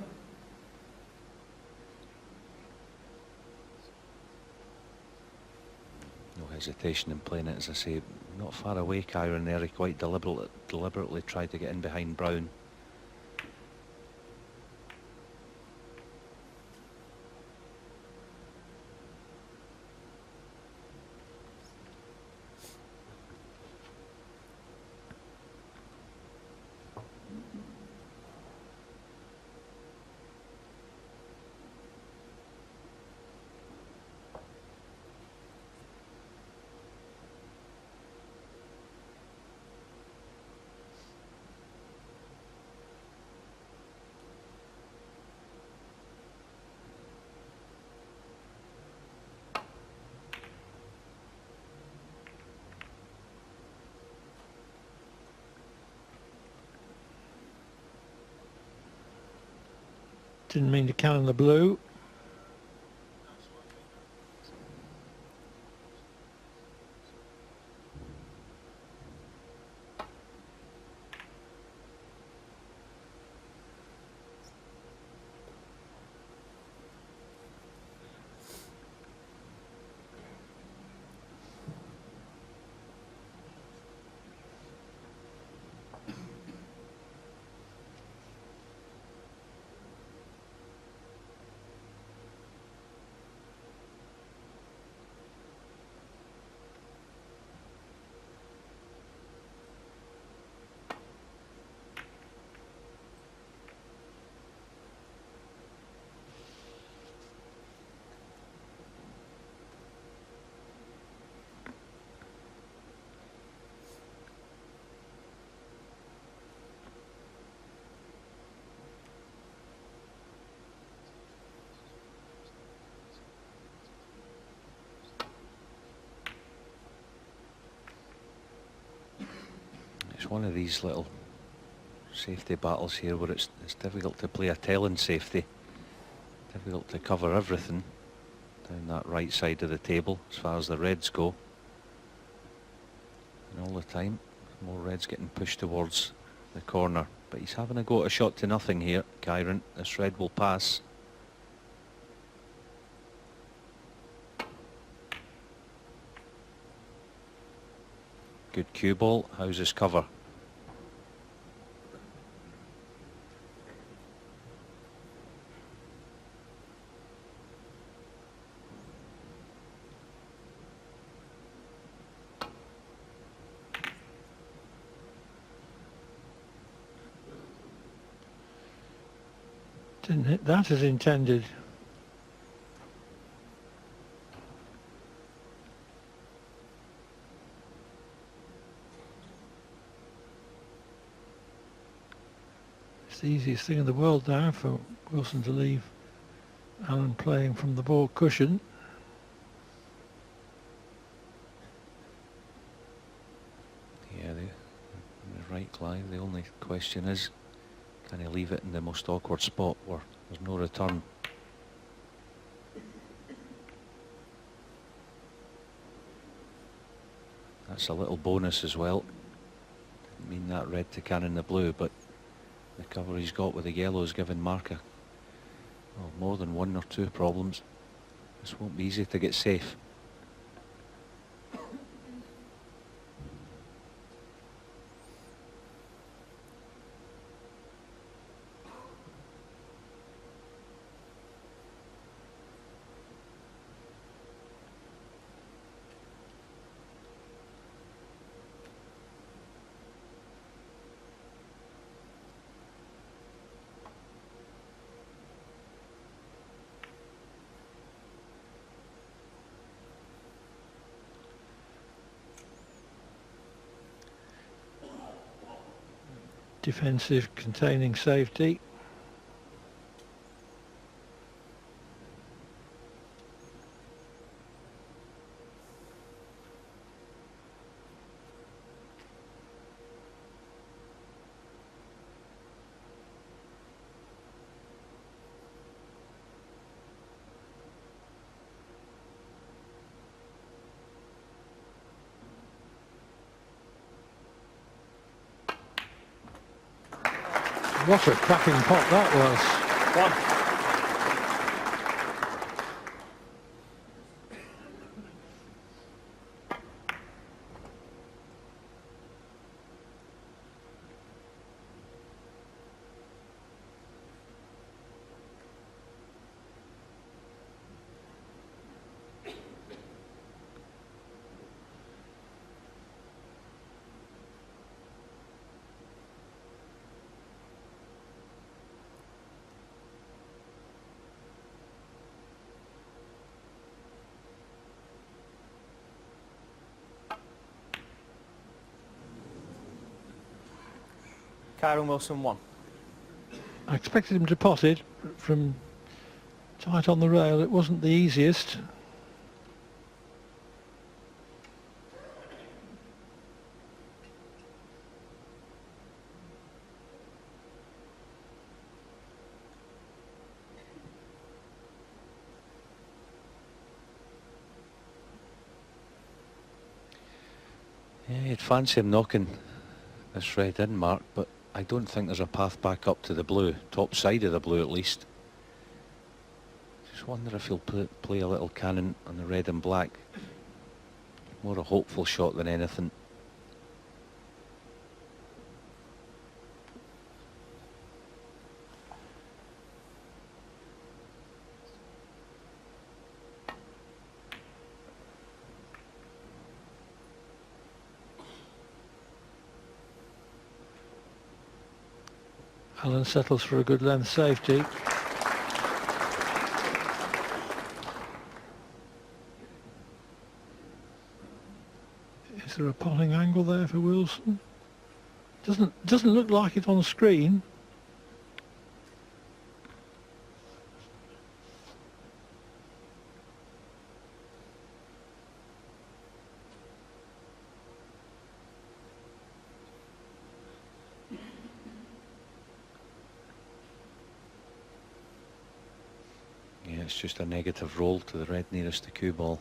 Speaker 4: No hesitation in playing it, as I say. Not far away, Kyren there. He quite deliberately tried to get in behind brown.
Speaker 2: Didn't mean to cannon the blue.
Speaker 4: It's one of these little safety battles here where it's difficult to play a telling safety, difficult to cover everything down that right side of the table as far as the reds go, and all the time more reds getting pushed towards the corner. But he's having a go at a shot to nothing here, Kyren. This red will pass. Good cue ball. How's his cover?
Speaker 2: Didn't hit that as intended. It's the easiest thing in the world now for Wilson to leave Allen playing from the ball cushion.
Speaker 4: Yeah, the right, Clive. The only question is, can he leave it in the most awkward spot where there's no return? That's a little bonus as well. Didn't mean that red to cannon the blue, but the cover he's got with the yellow has given Mark more than one or two problems. This won't be easy to get safe.
Speaker 2: Defensive containing safety. What a cracking pot that was.
Speaker 3: One. Kyren Wilson 1.
Speaker 2: I expected him to pot it from tight on the rail. It wasn't the easiest.
Speaker 4: Yeah, you'd fancy him knocking this red in, Mark, but I don't think there's a path back up to the blue, top side of the blue at least. Just wonder if he'll play a little cannon on the red and black. More a hopeful shot than anything.
Speaker 2: Allen settles for a good length safety. Is there a potting angle there for Wilson? Doesn't look like it on the screen.
Speaker 4: Yeah, it's just a negative roll to the red nearest the cue ball.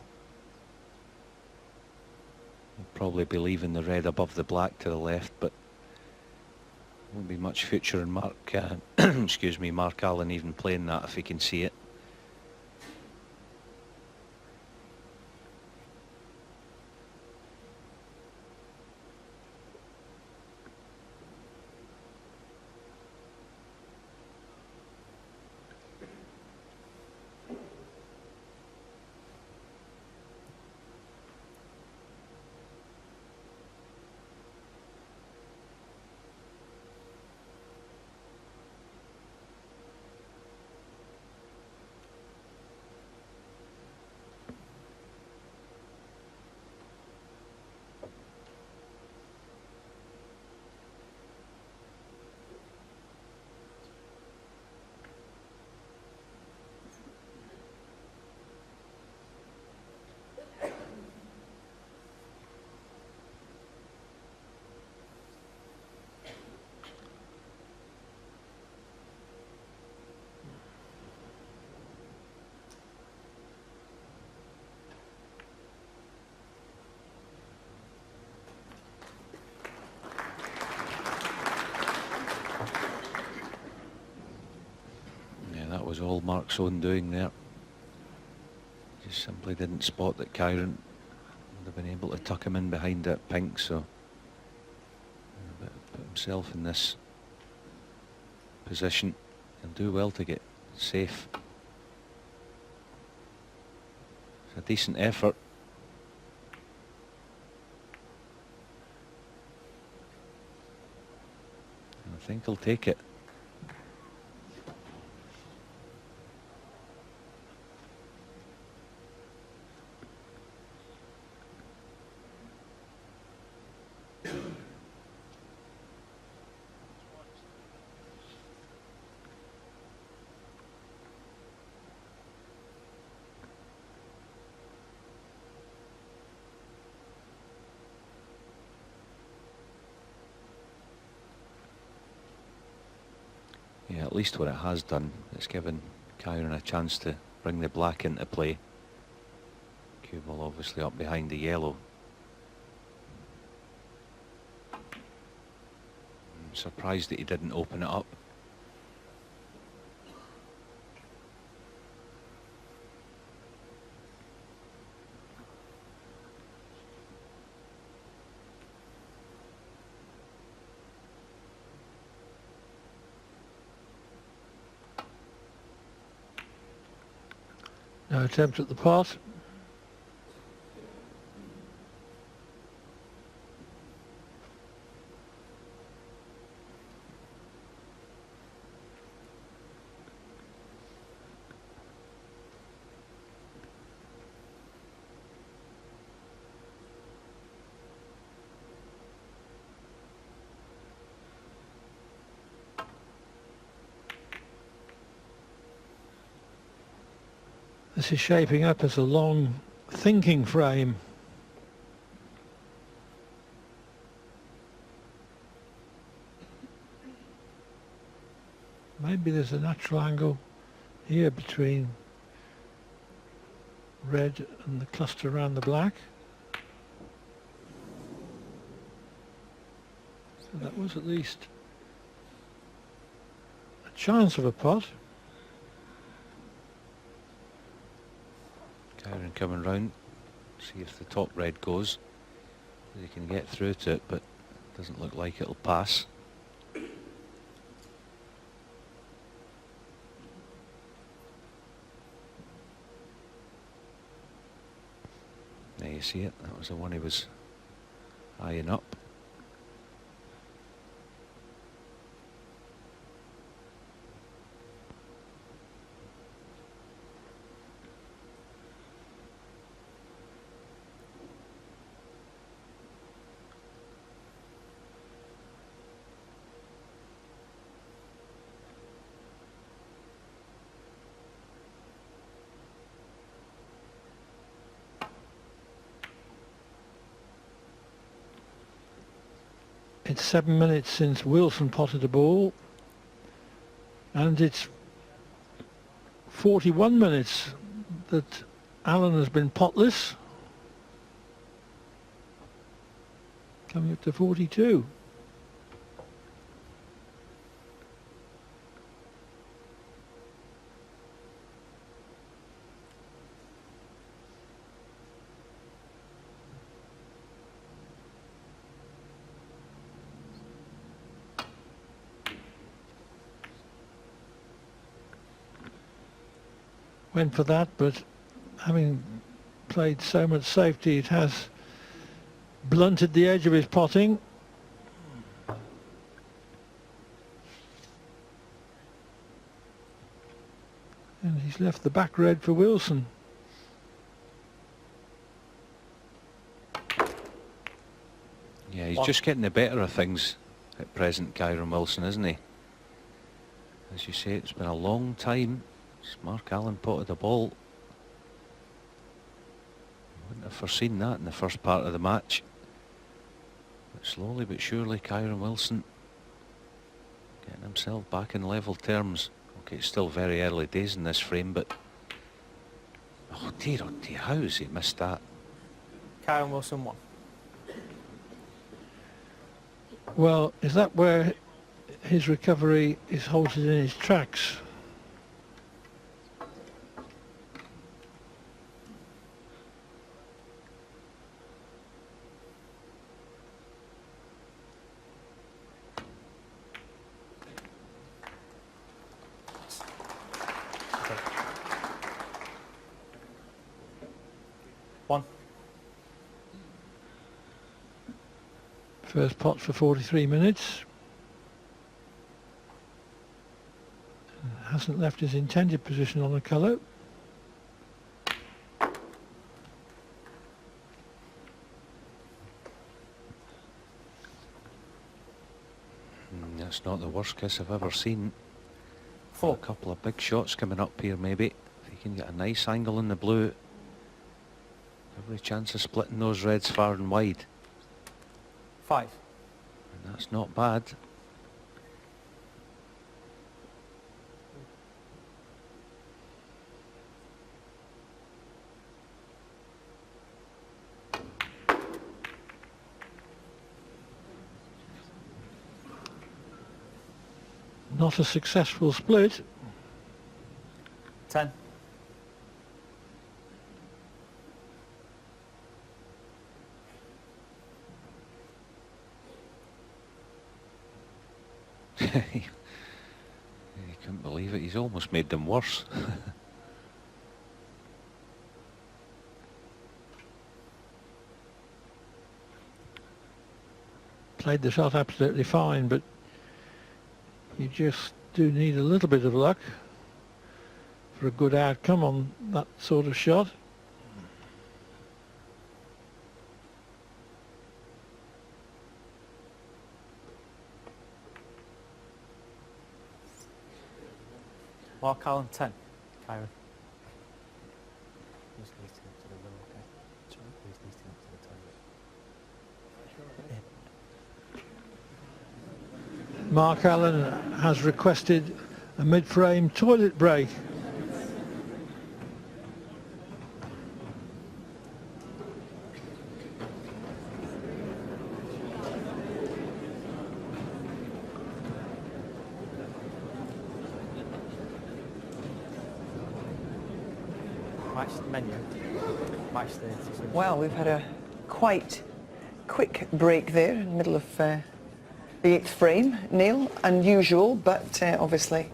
Speaker 4: We'll probably be leaving the red above the black to the left, but won't be much future in Mark, excuse me, Mark Allen even playing that if he can see it. That was all Mark's own doing there. Just simply didn't spot that Kyren would have been able to tuck him in behind that pink, so put himself in this position. He'll do well to get safe. It's a decent effort. I think he'll take it. Yeah, at least what it has done, it's given Kyren a chance to bring the black into play. Cue ball obviously up behind the yellow. I'm surprised that he didn't open it up.
Speaker 2: No attempt at the pot. This is shaping up as a long thinking frame. Maybe there's a natural angle here between red and the cluster around the black. So that was at least a chance of a pot.
Speaker 4: Kyren coming round, see if the top red goes. He can get through to it, but doesn't look like it'll pass. There you see it, that was the one he was eyeing up.
Speaker 2: It's 7 minutes since Wilson potted a ball, and it's 41 minutes that Allen has been potless, coming up to 42. Went for that, but having played so much safety, it has blunted the edge of his potting. And he's left the back red for Wilson.
Speaker 4: Yeah, he's just getting the better of things at present, Kyren Wilson, isn't he? As you say, it's been a long time since Mark Allen potted a ball. Wouldn't have foreseen that in the first part of the match. But slowly but surely, Kyren Wilson getting himself back in level terms. Okay, it's still very early days in this frame, but oh dear, how has he missed that?
Speaker 3: Kyren Wilson won.
Speaker 2: Well, is that where his recovery is halted in his tracks?
Speaker 3: One.
Speaker 2: First pot for 43 minutes. Hasn't left his intended position on the colour.
Speaker 4: That's not the worst kiss I've ever seen.
Speaker 3: Four.
Speaker 4: A couple of big shots coming up here maybe. If he can get a nice angle in the blue. Every chance of splitting those reds far and wide.
Speaker 3: Five.
Speaker 4: And that's not bad.
Speaker 2: Not a successful split.
Speaker 3: 10.
Speaker 4: You couldn't believe it. He's almost made them worse.
Speaker 2: Played the shot absolutely fine, but you just do need a little bit of luck for a good outcome on that sort of shot.
Speaker 3: Mark Allen 10. Kyren.
Speaker 2: Mark Allen has requested a mid-frame toilet break.
Speaker 3: match menu. Match status.
Speaker 5: Well, we've had a quite quick break there in the middle of the 8th frame. Neil, unusual, but obviously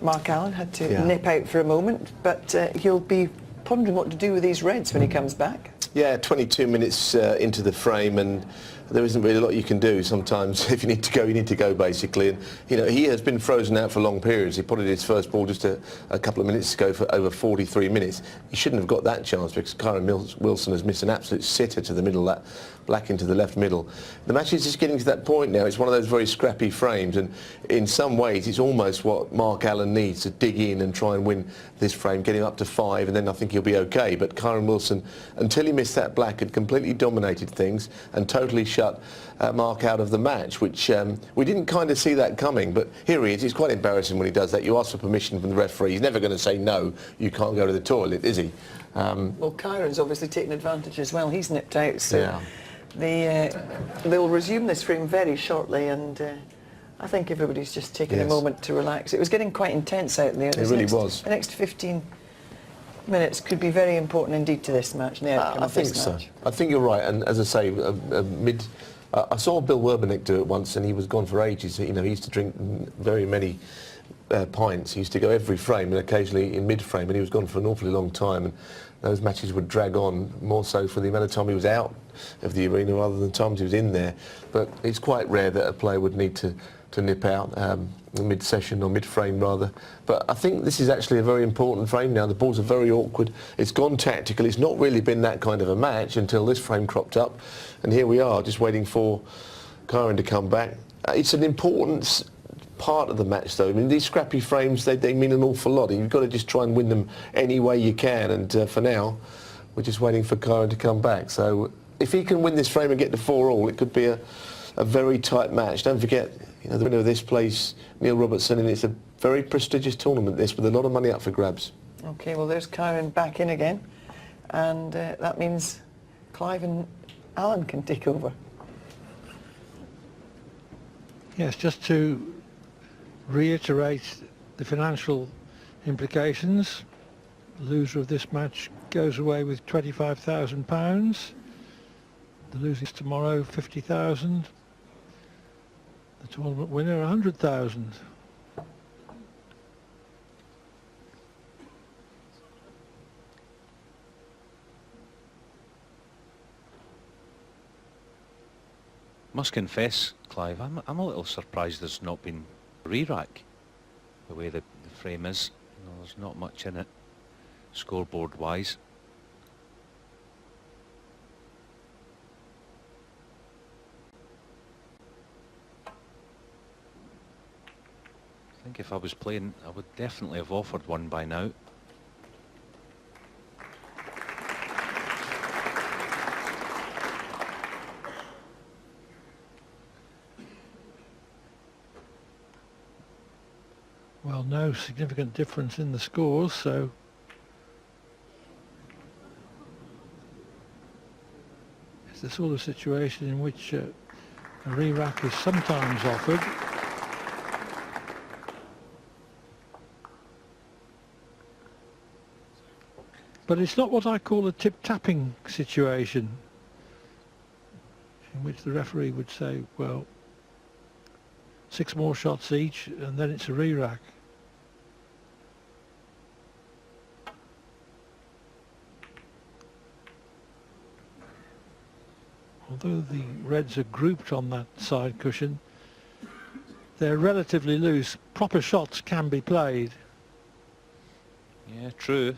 Speaker 5: Mark Allen had to nip out for a moment, but he'll be pondering what to do with these reds when he comes back.
Speaker 6: Yeah, 22 minutes into the frame, and there isn't really a lot you can do. Sometimes if you need to go, you need to go, basically. And, you know, he has been frozen out for long periods. He potted his first ball just a couple of minutes ago for over 43 minutes. He shouldn't have got that chance because Kyren Wilson has missed an absolute sitter to the middle, that black into the left middle. The match is just getting to that point now. It's one of those very scrappy frames, and in some ways it's almost what Mark Allen needs to dig in and try and win this frame, get him up to 5, and then I think he'll be okay. But Kyren Wilson, until he missed that black, had completely dominated things and totally shut Mark out of the match, which we didn't kind of see that coming. But here he is. It's quite embarrassing when he does that. You ask for permission from the referee. He's never going to say no, you can't go to the toilet, is he?
Speaker 5: Well, Kyren's obviously taken advantage as well. He's nipped out, so they'll resume this frame very shortly, and I think everybody's just taking a moment to relax. It was getting quite intense out there.
Speaker 6: It really was.
Speaker 5: The next 15 minutes could be very important indeed to this match and the outcome of this match. I think so.
Speaker 6: I think you're right, and as I say, I saw Bill Werbenek do it once, and he was gone for ages. You know, he used to drink very many pints. He used to go every frame, and occasionally in mid-frame, and he was gone for an awfully long time. And those matches would drag on, more so for the amount of time he was out of the arena rather than times he was in there. But it's quite rare that a player would need to nip out mid-session or mid-frame rather. But I think this is actually a very important frame now. The balls are very awkward. It's gone tactical. It's not really been that kind of a match until this frame cropped up. And here we are, just waiting for Kyren to come back. It's an important part of the match, though. I mean, these scrappy frames, they mean an awful lot. You've got to just try and win them any way you can. And for now, we're just waiting for Kyren to come back. So if he can win this frame and get to 4-all, it could be a very tight match. Don't forget, you know, the winner of this plays Neil Robertson, and it's a very prestigious tournament, this, with a lot of money up for grabs.
Speaker 5: OK, well, there's Kyren back in again, and that means Clive and Allen can take over.
Speaker 2: Yes, just to reiterate the financial implications, the loser of this match goes away with £25,000. The loser tomorrow, 50,000. The tournament winner, 100,000.
Speaker 4: Must confess, Clive, I'm a little surprised there's not been a re-rack the way the frame is. You know, there's not much in it scoreboard wise. I think if I was playing, I would definitely have offered one by now.
Speaker 2: Well, no significant difference in the scores, so it's the sort of situation in which a re-rack is sometimes offered. But it's not what I call a tip-tapping situation, in which the referee would say, well, 6 more shots each, and then it's a re-rack. Although the reds are grouped on that side cushion, they're relatively loose. Proper shots can be played.
Speaker 4: Yeah, true.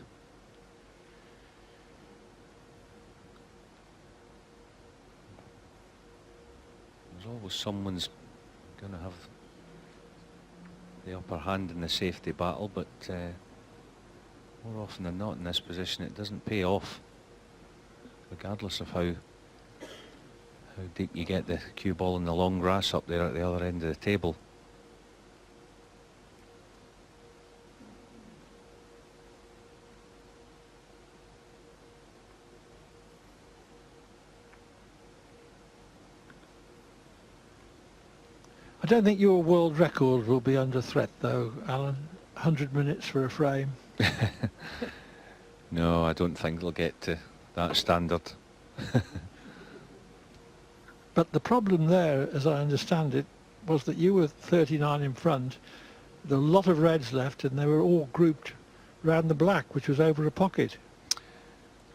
Speaker 4: There's always someone's going to have the upper hand in the safety battle, but more often than not in this position it doesn't pay off, regardless of how deep you get the cue ball in the long grass up there at the other end of the table.
Speaker 2: I don't think your world record will be under threat though, Alan. 100 minutes for a frame.
Speaker 4: No, I don't think they'll get to that standard.
Speaker 2: But the problem there, as I understand it, was that you were 39 in front. There were a lot of reds left, and they were all grouped round the black, which was over a pocket.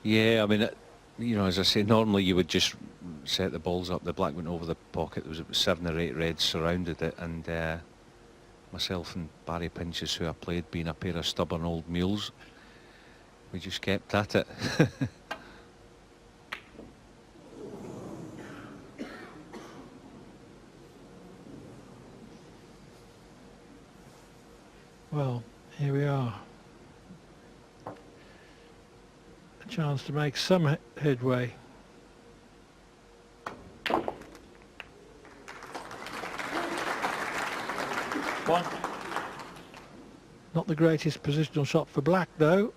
Speaker 4: Yeah, I mean, you know, as I say, normally you would just set the balls up. The black went over the pocket. There was about 7 or 8 reds surrounded it, and myself and Barry Pinches, who I played, being a pair of stubborn old mules, we just kept at it.
Speaker 2: Well, here we are. A chance to make some headway.
Speaker 3: One.
Speaker 2: Not the greatest positional shot for black, though.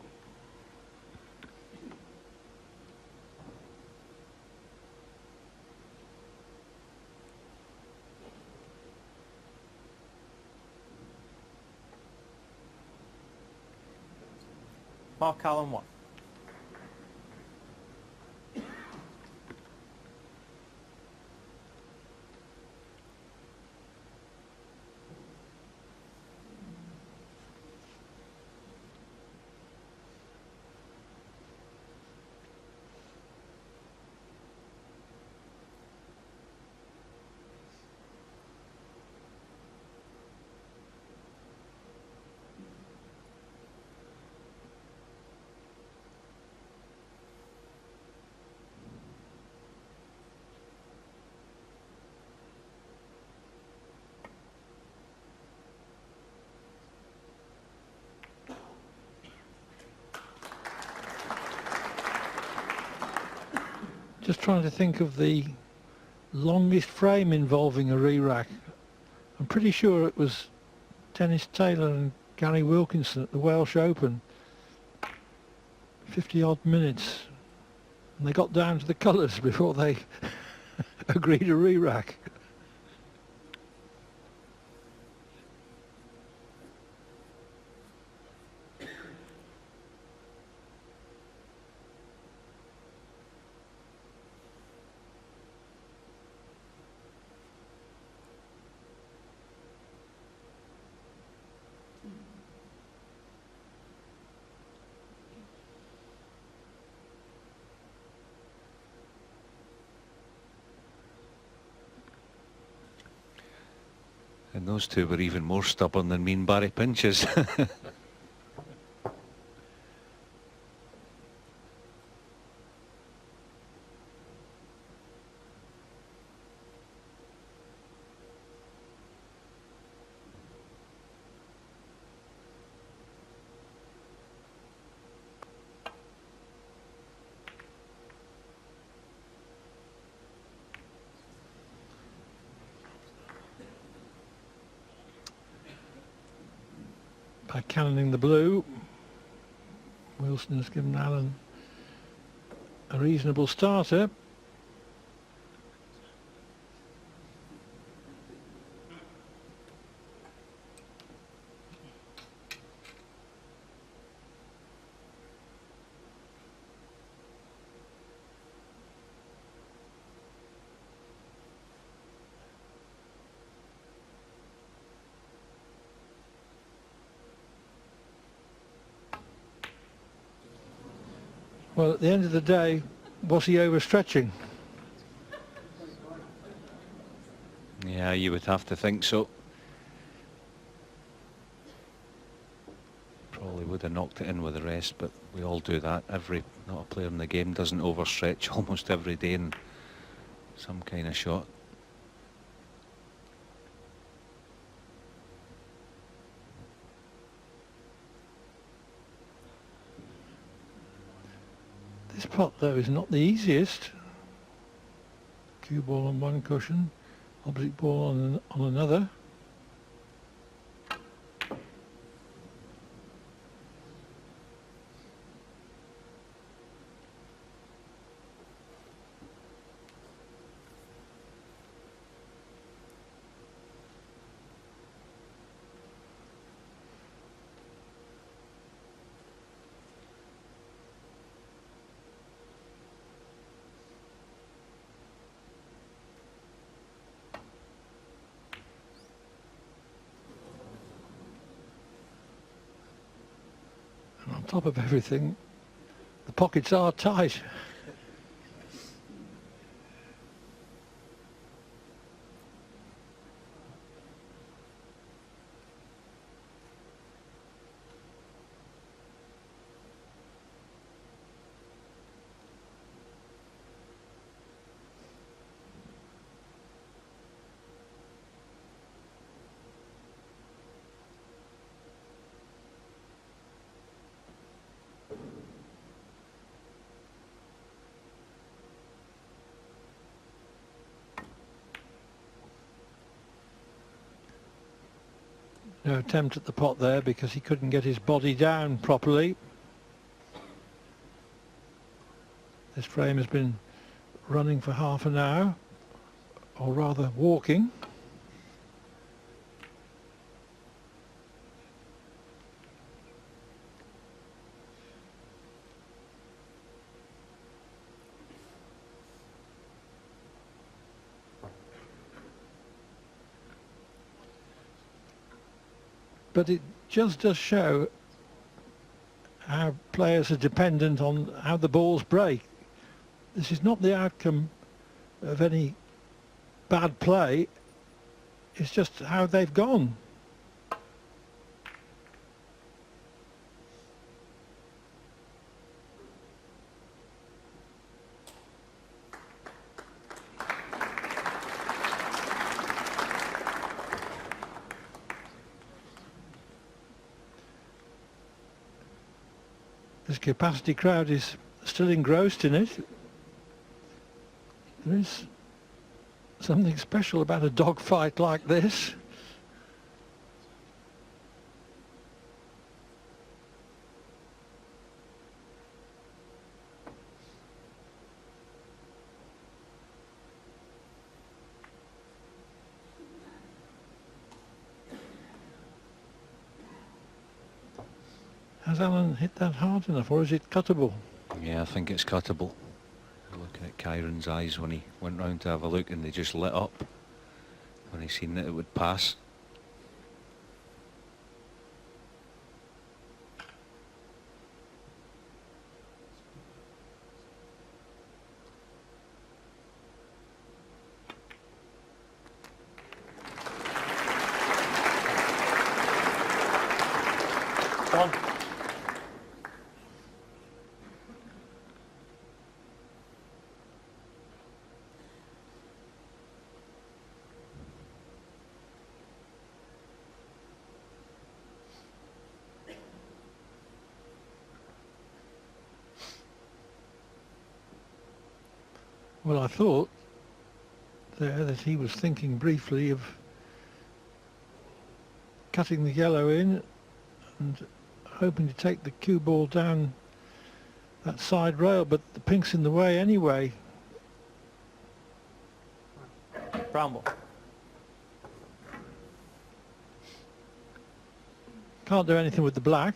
Speaker 3: Mark Allen, 1.
Speaker 2: Just trying to think of the longest frame involving a re-rack. I'm pretty sure it was Dennis Taylor and Gary Wilkinson at the Welsh Open. 50 odd minutes. And they got down to the colours before they agreed a re-rack.
Speaker 4: And those two were even more stubborn than me and Barry Pinches.
Speaker 2: By cannoning the blue, Wilson has given Allen a reasonable starter. Well, at the end of the day, was he overstretching?
Speaker 4: Yeah, you would have to think so. Probably would have knocked it in with the rest, but we all do that. Not a player in the game doesn't overstretch almost every day in some kind of shot.
Speaker 2: This pot, though, is not the easiest. Cue ball on one cushion, opposite ball on another. top of everything, the pockets are tight. No attempt at the pot there because he couldn't get his body down properly. This frame has been running for half an hour, or rather walking. But it just does show how players are dependent on how the balls break. This is not the outcome of any bad play, it's just how they've gone. This capacity crowd is still engrossed in it. There is something special about a dogfight like this. Has Alan hit that hard enough, or is it cuttable?
Speaker 4: Yeah, I think it's cuttable. Looking at Kyren's eyes when he went round to have a look, and they just lit up when he seen that it would pass.
Speaker 3: Come on.
Speaker 2: Well, I thought there that he was thinking briefly of cutting the yellow in and hoping to take the cue ball down that side rail, but the pink's in the way anyway.
Speaker 3: Brown ball.
Speaker 2: Can't do anything with the black.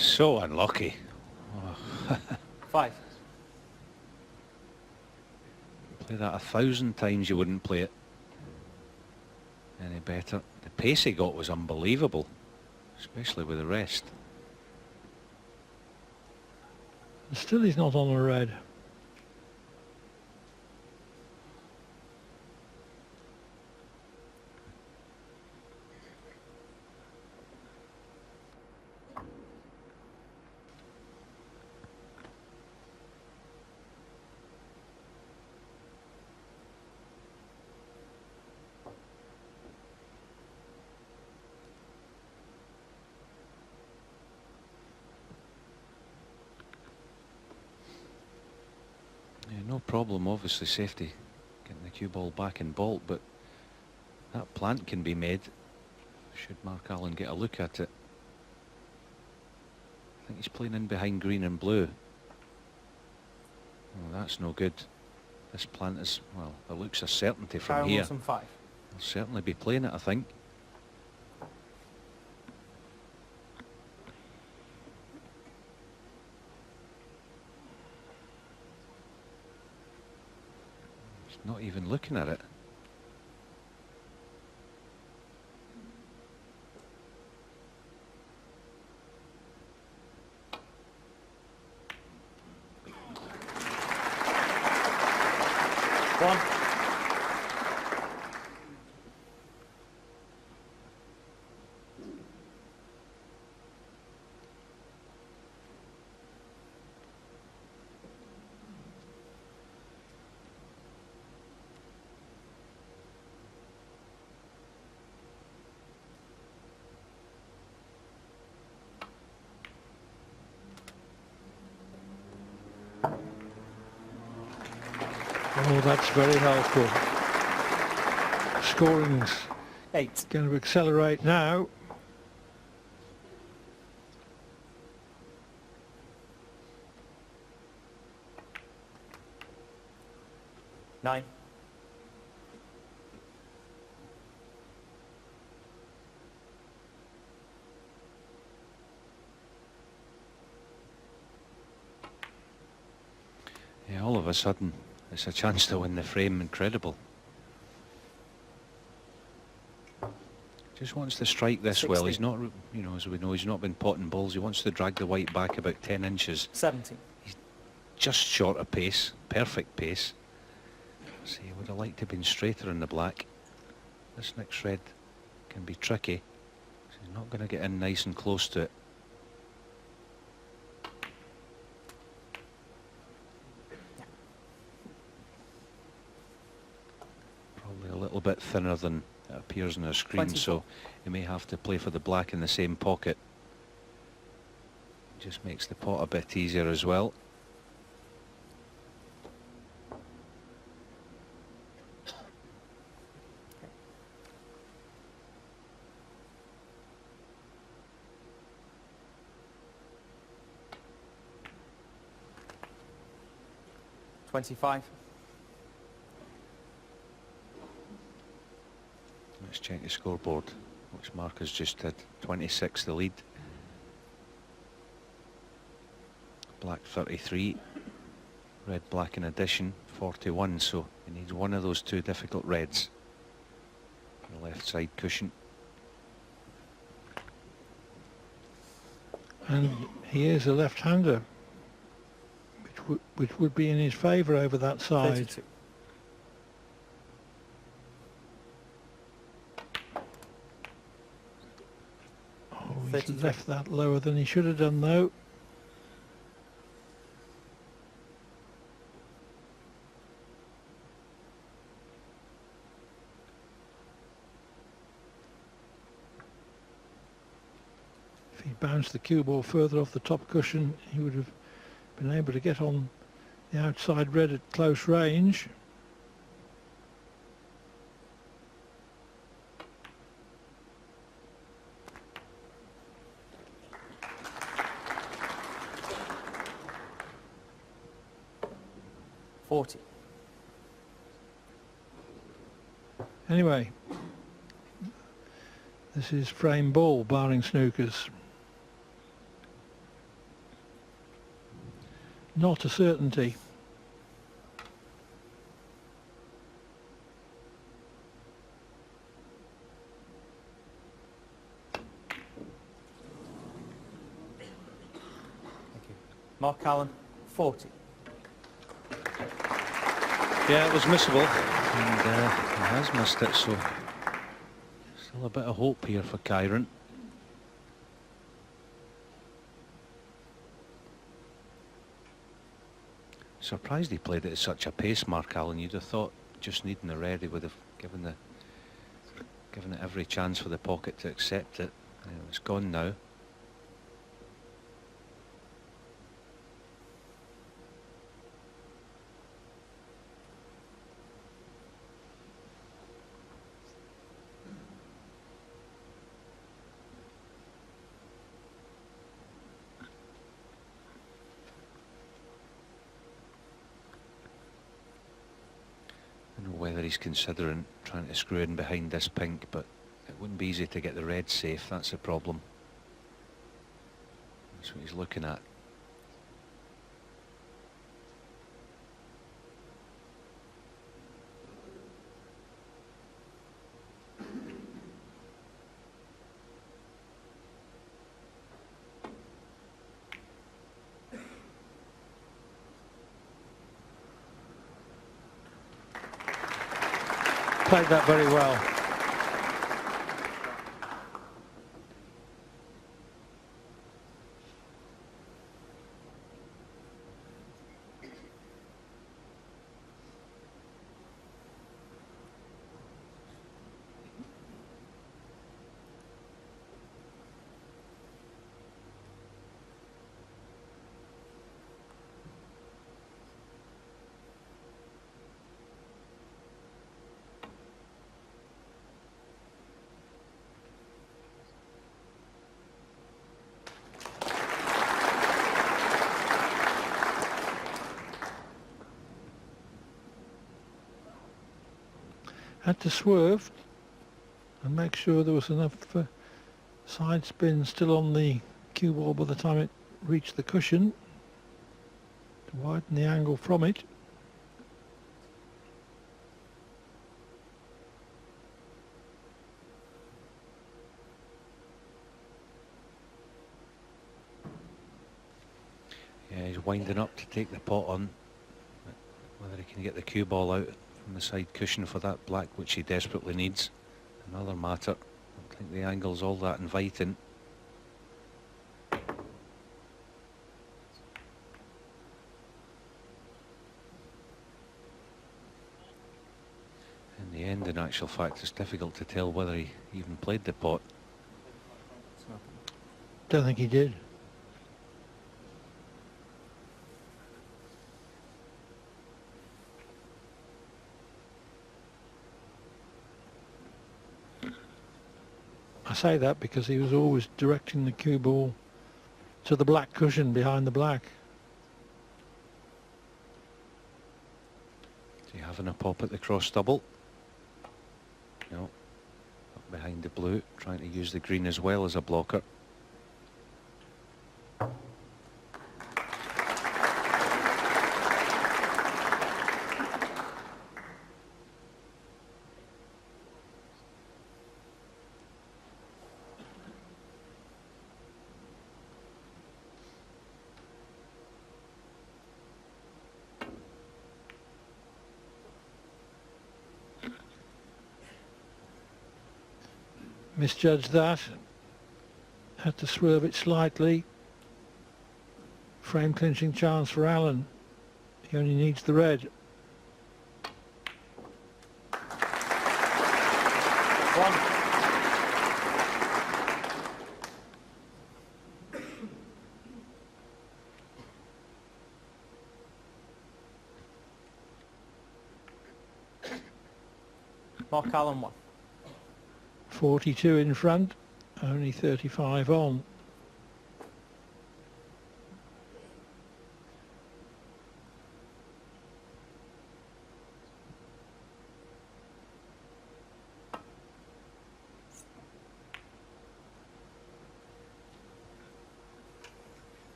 Speaker 4: So unlucky.
Speaker 3: Five.
Speaker 4: Play that 1,000 times, you wouldn't play it any better. The pace he got was unbelievable, especially with the rest.
Speaker 2: Still he's not on a red.
Speaker 4: Yeah, no problem, obviously safety, getting the cue ball back in baulk, but that plant can be made should Mark Allen get a look at it. I think he's playing in behind green and blue. Oh, that's no good. This plant is, well, there looks a certainty from
Speaker 3: Kyren
Speaker 4: here.
Speaker 3: Wilson 5.
Speaker 4: He'll certainly be playing it, I think. He's not even looking at it.
Speaker 3: One.
Speaker 2: Oh, that's very helpful. Scoring's
Speaker 3: 8.
Speaker 2: going to accelerate now.
Speaker 3: Nine.
Speaker 4: Yeah, all of a sudden, it's a chance to win the frame. Incredible. Just wants to strike this well. He's
Speaker 3: 16.
Speaker 4: not, you know, as we know, he's not been potting balls. He wants to drag the white back about 10 inches.
Speaker 3: 17.
Speaker 4: Just short of pace, perfect pace. See, would have liked to have been straighter in the black. This next red can be tricky. So he's not going to get in nice and close to it. Probably a little bit thinner than it appears on our screen,
Speaker 3: 24.
Speaker 4: so he may have to play for the black in the same pocket. Just makes the pot a bit easier as well.
Speaker 3: $25.
Speaker 4: Let's check the scoreboard, which Mark has just did. 26 the lead. Black 33. Red black in addition 41, so he needs one of those two difficult reds. The left side cushion.
Speaker 2: And he is a left-hander, which would be in his favour over that side.
Speaker 3: 32.
Speaker 2: Oh, he's
Speaker 3: 33.
Speaker 2: left that lower than he should have done, though. If he bounced the cue ball further off the top cushion, he would have been able to get on the outside red at close range.
Speaker 3: $40.
Speaker 2: Anyway, this is frame ball, barring snookers. Not a certainty.
Speaker 3: Thank you. Mark Allen, 40.
Speaker 4: Yeah, it was missable, and he has missed it, so still a bit of hope here for Kyren. Surprised he played it at such a pace, Mark Allen. You'd have thought, just needing the red, he would have given it every chance for the pocket to accept it. It's gone now. he's considering trying to screw in behind this pink, but it wouldn't be easy to get the red safe. That's the problem. That's what he's looking at.
Speaker 2: Played that very well. Had to swerve and make sure there was enough side spin still on the cue ball by the time it reached the cushion to widen the angle from it.
Speaker 4: Yeah, he's winding up to take the pot on. Whether he can get the cue ball out from the side cushion for that black, which he desperately needs, another matter. I don't think the angle's all that inviting. In the end, in actual fact, it's difficult to tell whether he even played the pot.
Speaker 2: Don't think he did. I say that because he was always directing the cue ball to the black cushion behind the black.
Speaker 4: Is he having a pop at the cross double? No. Up behind the blue, trying to use the green as well as a blocker.
Speaker 2: Misjudged that. Had to swerve it slightly. Frame clinching chance for Allen. He only needs the red.
Speaker 3: Mark Allen 1.
Speaker 2: 42 in front, only 35 on.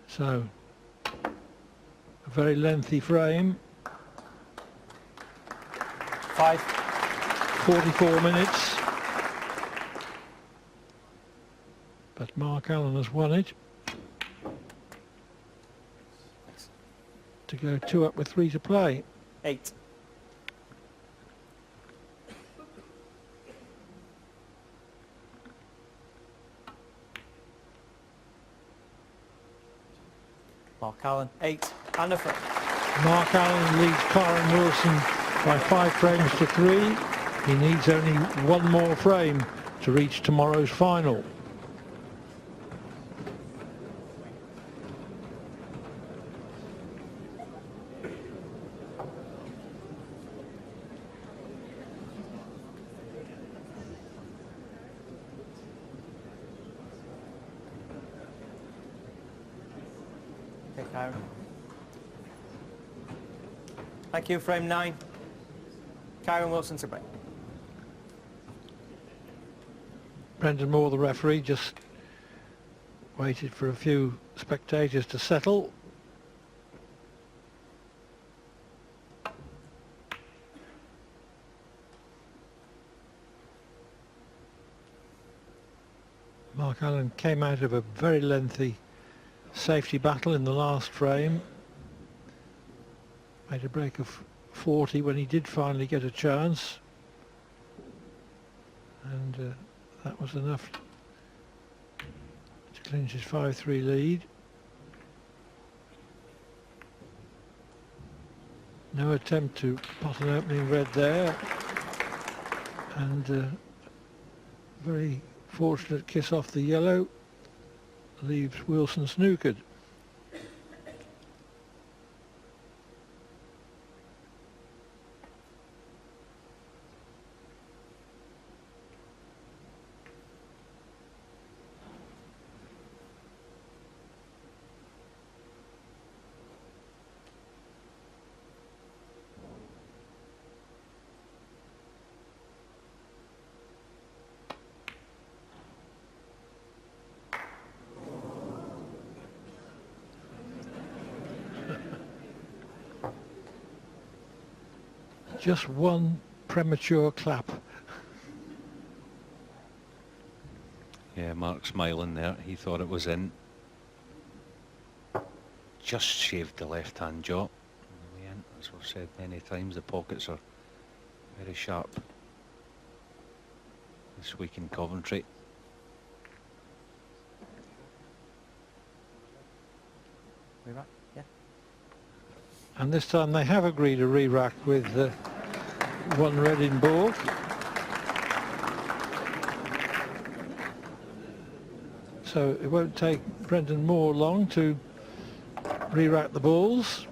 Speaker 2: So, a very lengthy frame.
Speaker 3: 5.
Speaker 2: 44 minutes. But Mark Allen has won it. To go 2 up with 3 to play.
Speaker 3: 8. Mark Allen 8 and a frame.
Speaker 2: Mark Allen leads Kyren Wilson by 5 frames to 3. He needs only one more frame to reach tomorrow's final.
Speaker 3: Okay, Kyren. Thank you, frame 9. Kyren Wilson to break.
Speaker 2: Brendan Moore, the referee, just waited for a few spectators to settle. Mark Allen came out of a very lengthy safety battle in the last frame. Made a break of 40 when he did finally get a chance. And that was enough to clinch his 5-3 lead. No attempt to pot an opening red there. And very fortunate kiss off the yellow leaves Wilson snookered. Just one premature clap.
Speaker 4: Yeah, Mark smiling there. He thought it was in. Just shaved the left-hand jaw. In the end, as we've said many times, the pockets are very sharp this week in Coventry.
Speaker 3: Re-rack? Yeah.
Speaker 2: And this time they have agreed a re-rack with one red in baulk. So it won't take Brendan Moore long to re-rack the balls.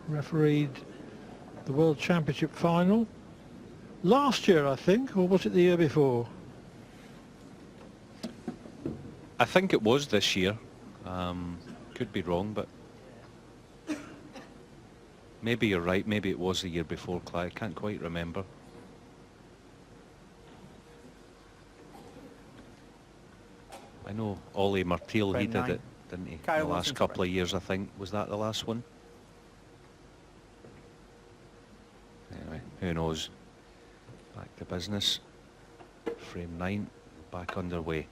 Speaker 2: Refereed the World Championship final last year, I think, or was it the year before?
Speaker 4: I think it was this year. Could be wrong, but maybe you're right. Maybe it was the year before, Clyde. I can't quite remember. I know Ollie Martil, he
Speaker 3: Frame
Speaker 4: did
Speaker 3: 9.
Speaker 4: it, didn't he?
Speaker 3: Kyren
Speaker 4: The last
Speaker 3: Wilson's
Speaker 4: couple
Speaker 3: break.
Speaker 4: of years, I think. Was that the last one? Anyway, who knows? Back to business. Frame 9, back underway.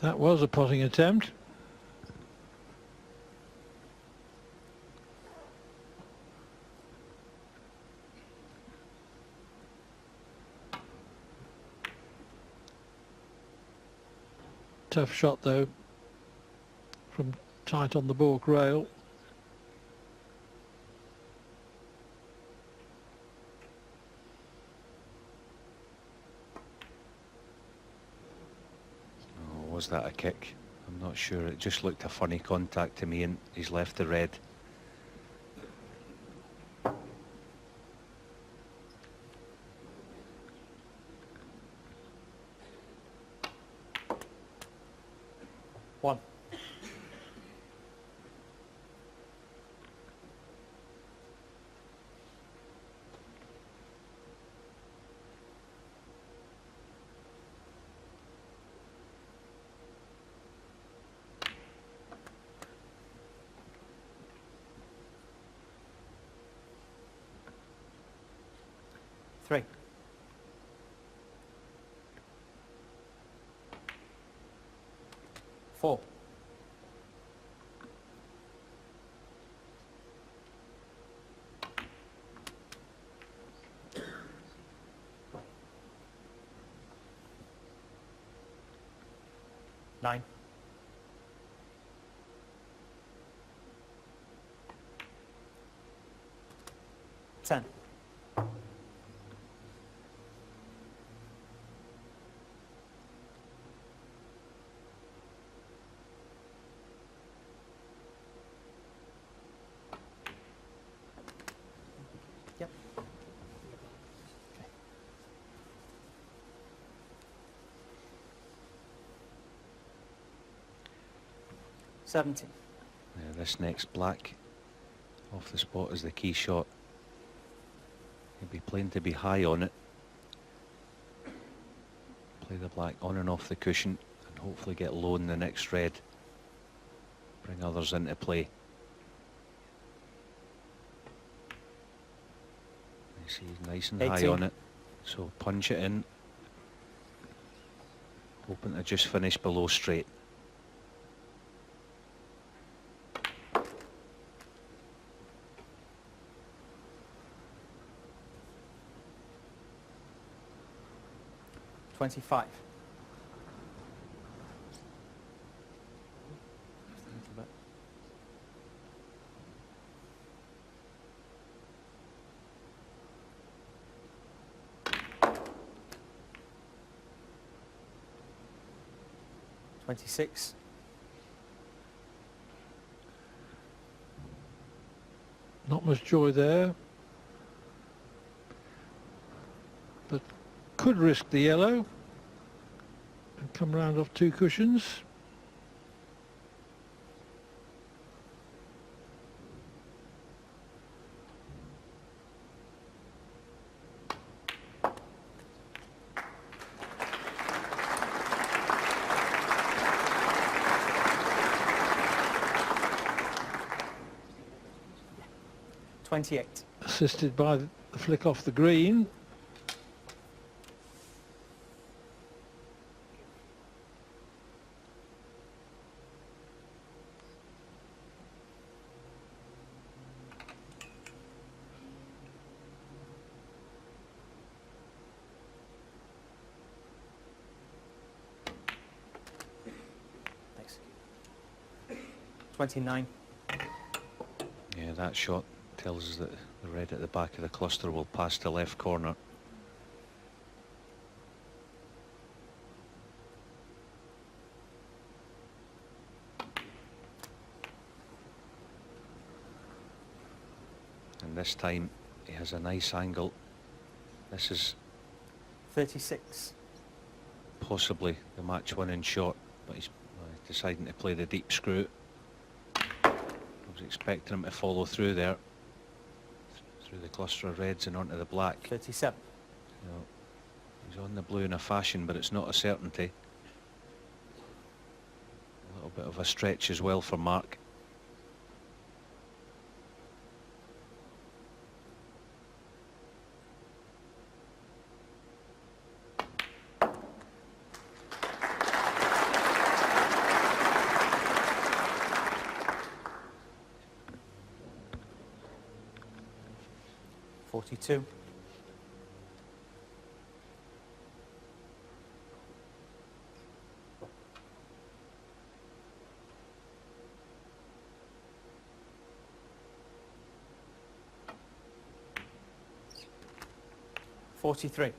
Speaker 2: That was a potting attempt. Tough shot though, from tight on the baulk rail.
Speaker 4: Was that a kick? I'm not sure. It just looked a funny contact to me, and he's left the red.
Speaker 3: One. 3. Four. Nine. 10. Yep. Okay. Seventeen.
Speaker 4: Now this next black off the spot is the key shot. He'll be playing to be high on it. Play the black on and off the cushion and hopefully get low in the next red. Bring others into play. You see he's nice and
Speaker 3: 18.
Speaker 4: high on it. So punch it in. Hoping to just finish below straight.
Speaker 3: $25. $26.
Speaker 2: Not much joy there, but could risk the yellow and come round off 2 cushions.
Speaker 3: $28.
Speaker 2: Assisted by the flick off the green.
Speaker 3: Thanks. 29.
Speaker 4: Yeah, that shot tells us that the red at the back of the cluster will pass the left corner. And this time he has a nice angle. This is
Speaker 3: 36.
Speaker 4: possibly the match winning shot, but he's deciding to play the deep screw. I was expecting him to follow through there, through the cluster of reds and onto the black.
Speaker 3: 37.
Speaker 4: You know, he's on the blue in a fashion, but it's not a certainty. A little bit of a stretch as well for Mark.
Speaker 3: $42. $43.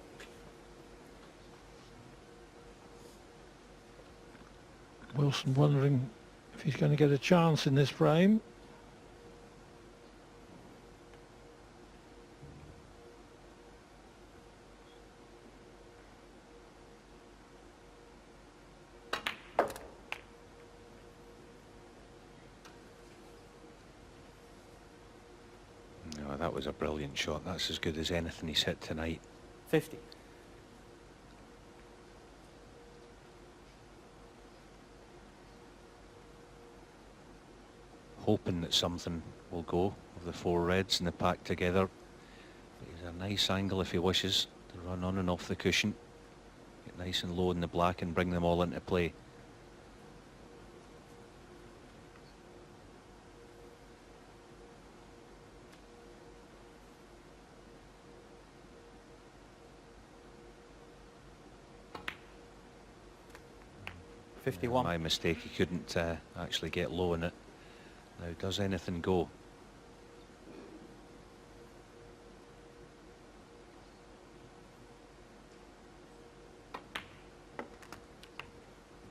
Speaker 2: Wilson wondering if he's going to get a chance in this frame.
Speaker 4: No, that was a brilliant shot. That's as good as anything he's hit tonight.
Speaker 3: 50.
Speaker 4: Hoping that something will go of the 4 reds in the pack together. But he's There's a nice angle if he wishes to run on and off the cushion. Get nice and low in the black and bring them all into play.
Speaker 3: My
Speaker 4: mistake, he couldn't actually get low in it. Now, does anything go?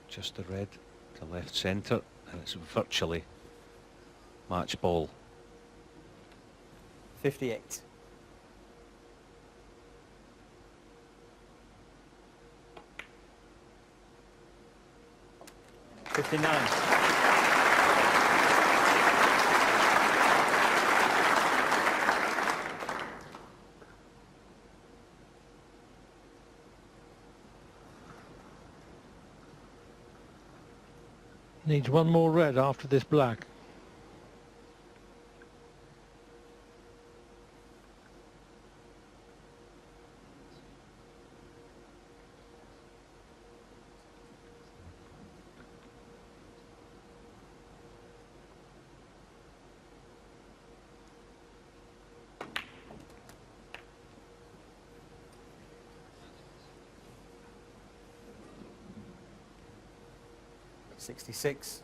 Speaker 4: Just the red to left centre, and it's virtually match ball.
Speaker 3: 58.
Speaker 2: Needs one more red after this black.
Speaker 3: $66.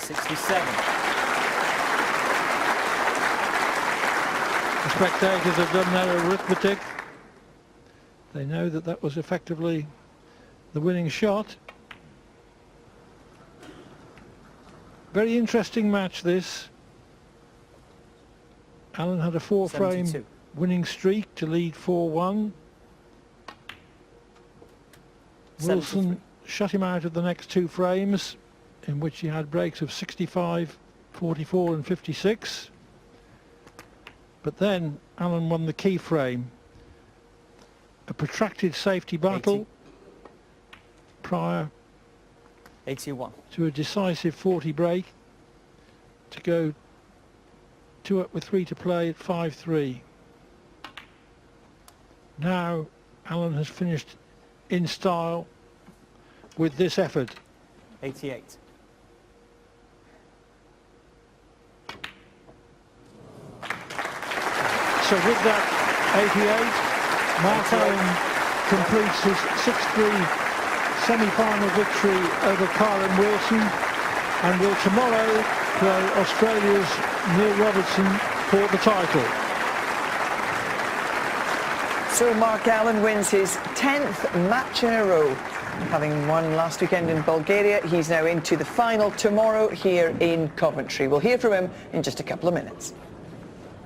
Speaker 2: The spectators have done their arithmetic. They know that that was effectively the winning shot. Very interesting match, this. Allen had a 4-frame
Speaker 3: 72.
Speaker 2: winning streak to lead 4-1. Wilson
Speaker 3: 73.
Speaker 2: shut him out of the next 2 frames, in which he had breaks of 65, 44 and 56. But then Allen won the key frame. A protracted safety battle
Speaker 3: 80.
Speaker 2: prior
Speaker 3: 81.
Speaker 2: to a decisive 40 break to go 2 up with 3 to play at 5-3. Now Allen has finished in style with this effort.
Speaker 3: 88.
Speaker 2: So with that 88, Mark Allen completes his 6-3 semi-final victory over Kyren Wilson and will tomorrow play Australia's Neil Robertson for the title.
Speaker 5: So Mark Allen wins his 10th match in a row. Having won last weekend in Bulgaria, he's now into the final tomorrow here in Coventry. We'll hear from him in just a couple of minutes.